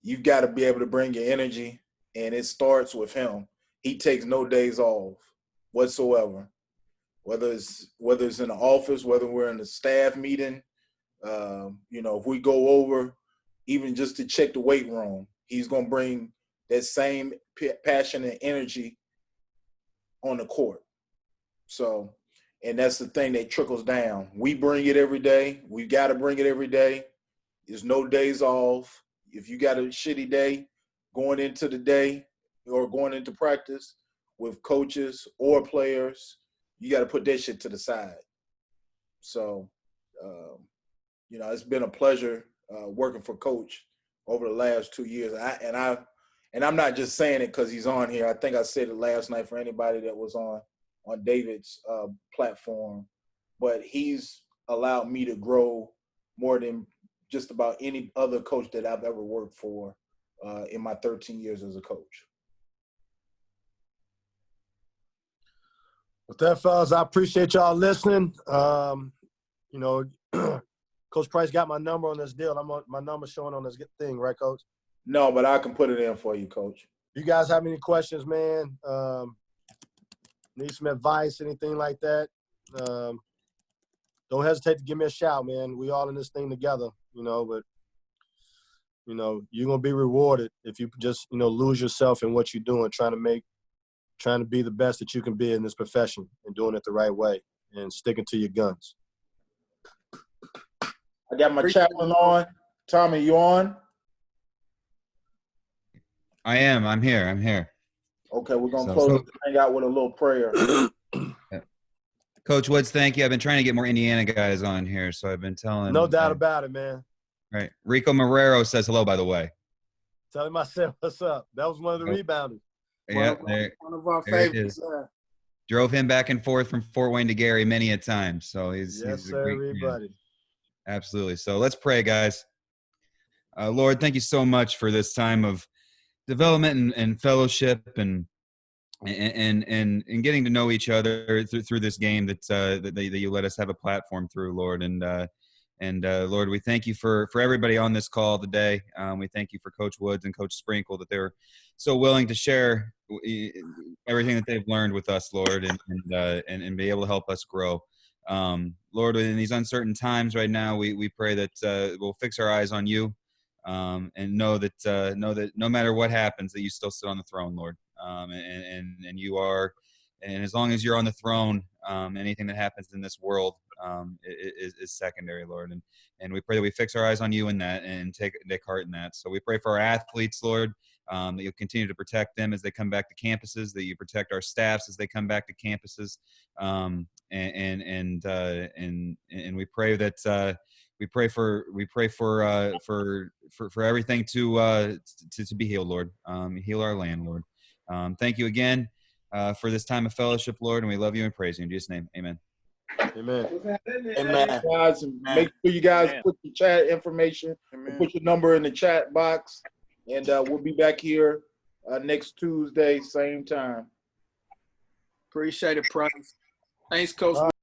S1: You've got to be able to bring your energy, and it starts with him. He takes no days off whatsoever, whether it's in the office, whether we're in the staff meeting. You know, if we go over, even just to check the weight room, he's going to bring that same passion and energy on the court. So, and that's the thing that trickles down. We bring it every day. We got to bring it every day. There's no days off. If you got a shitty day going into the day or going into practice with coaches or players, you got to put that shit to the side. So, you know, it's been a pleasure working for Coach over the last 2 years. And I'm not just saying it because he's on here. I think I said it last night for anybody that was on David's platform. But he's allowed me to grow more than just about any other coach that I've ever worked for in my 13 years as a coach.
S8: With that, fellas, I appreciate y'all listening. You know, Coach Price got my number on this deal. My number showing on this thing, right, Coach?
S1: No, but I can put it in for you, Coach.
S8: You guys have any questions, man? Need some advice, anything like that? Don't hesitate to give me a shout, man. We all in this thing together, you know. But you know, you're gonna be rewarded if you just, you know, lose yourself in what you're doing, trying to be the best that you can be in this profession and doing it the right way and sticking to your guns.
S1: I got my chaplain on. Tommy, you on?
S6: I am. I'm here. I'm here.
S1: Okay, we're gonna close the thing out with a little prayer.
S6: Coach Woods, thank you. I've been trying to get more Indiana guys on here, so I've been telling.
S8: No doubt about it, man.
S6: Right. Rico Marrero says hello, by the way.
S8: Tell him I said what's up. That was one of the rebounders.
S6: Yeah,
S18: One of our
S6: there it
S18: favorites.
S6: is. Drove him back and forth from Fort Wayne to Gary many a time. So he's
S8: Yes,
S6: a
S8: sir,
S6: great
S8: everybody.
S6: man. Absolutely. So let's pray, guys. Lord, thank you so much for this time of development and fellowship and getting to know each other through this game that you let us have a platform through, Lord. And Lord, we thank you for everybody on this call today. We thank you for Coach Woods and Coach Sprinkle that they were so willing to share everything that they've learned with us, Lord, and be able to help us grow. Lord, in these uncertain times right now, we pray that we'll fix our eyes on you and know that no matter what happens, that you still sit on the throne, Lord. And you are, and as long as you're on the throne, anything that happens in this world is secondary, Lord. And we pray that we fix our eyes on you in that and take heart in that. So we pray for our athletes, Lord, that you'll continue to protect them as they come back to campuses, that you protect our staffs as they come back to campuses. And we pray that we pray for everything to be healed, Lord. Heal our land, Lord. Thank you again for this time of fellowship, Lord, and we love you and praise you. In Jesus' name, amen.
S8: Amen.
S1: Amen. Guys, and make sure you guys put your chat information, and put your number in the chat box, and we'll be back here next Tuesday, same time.
S4: Appreciate it, Price. Thanks, Coach.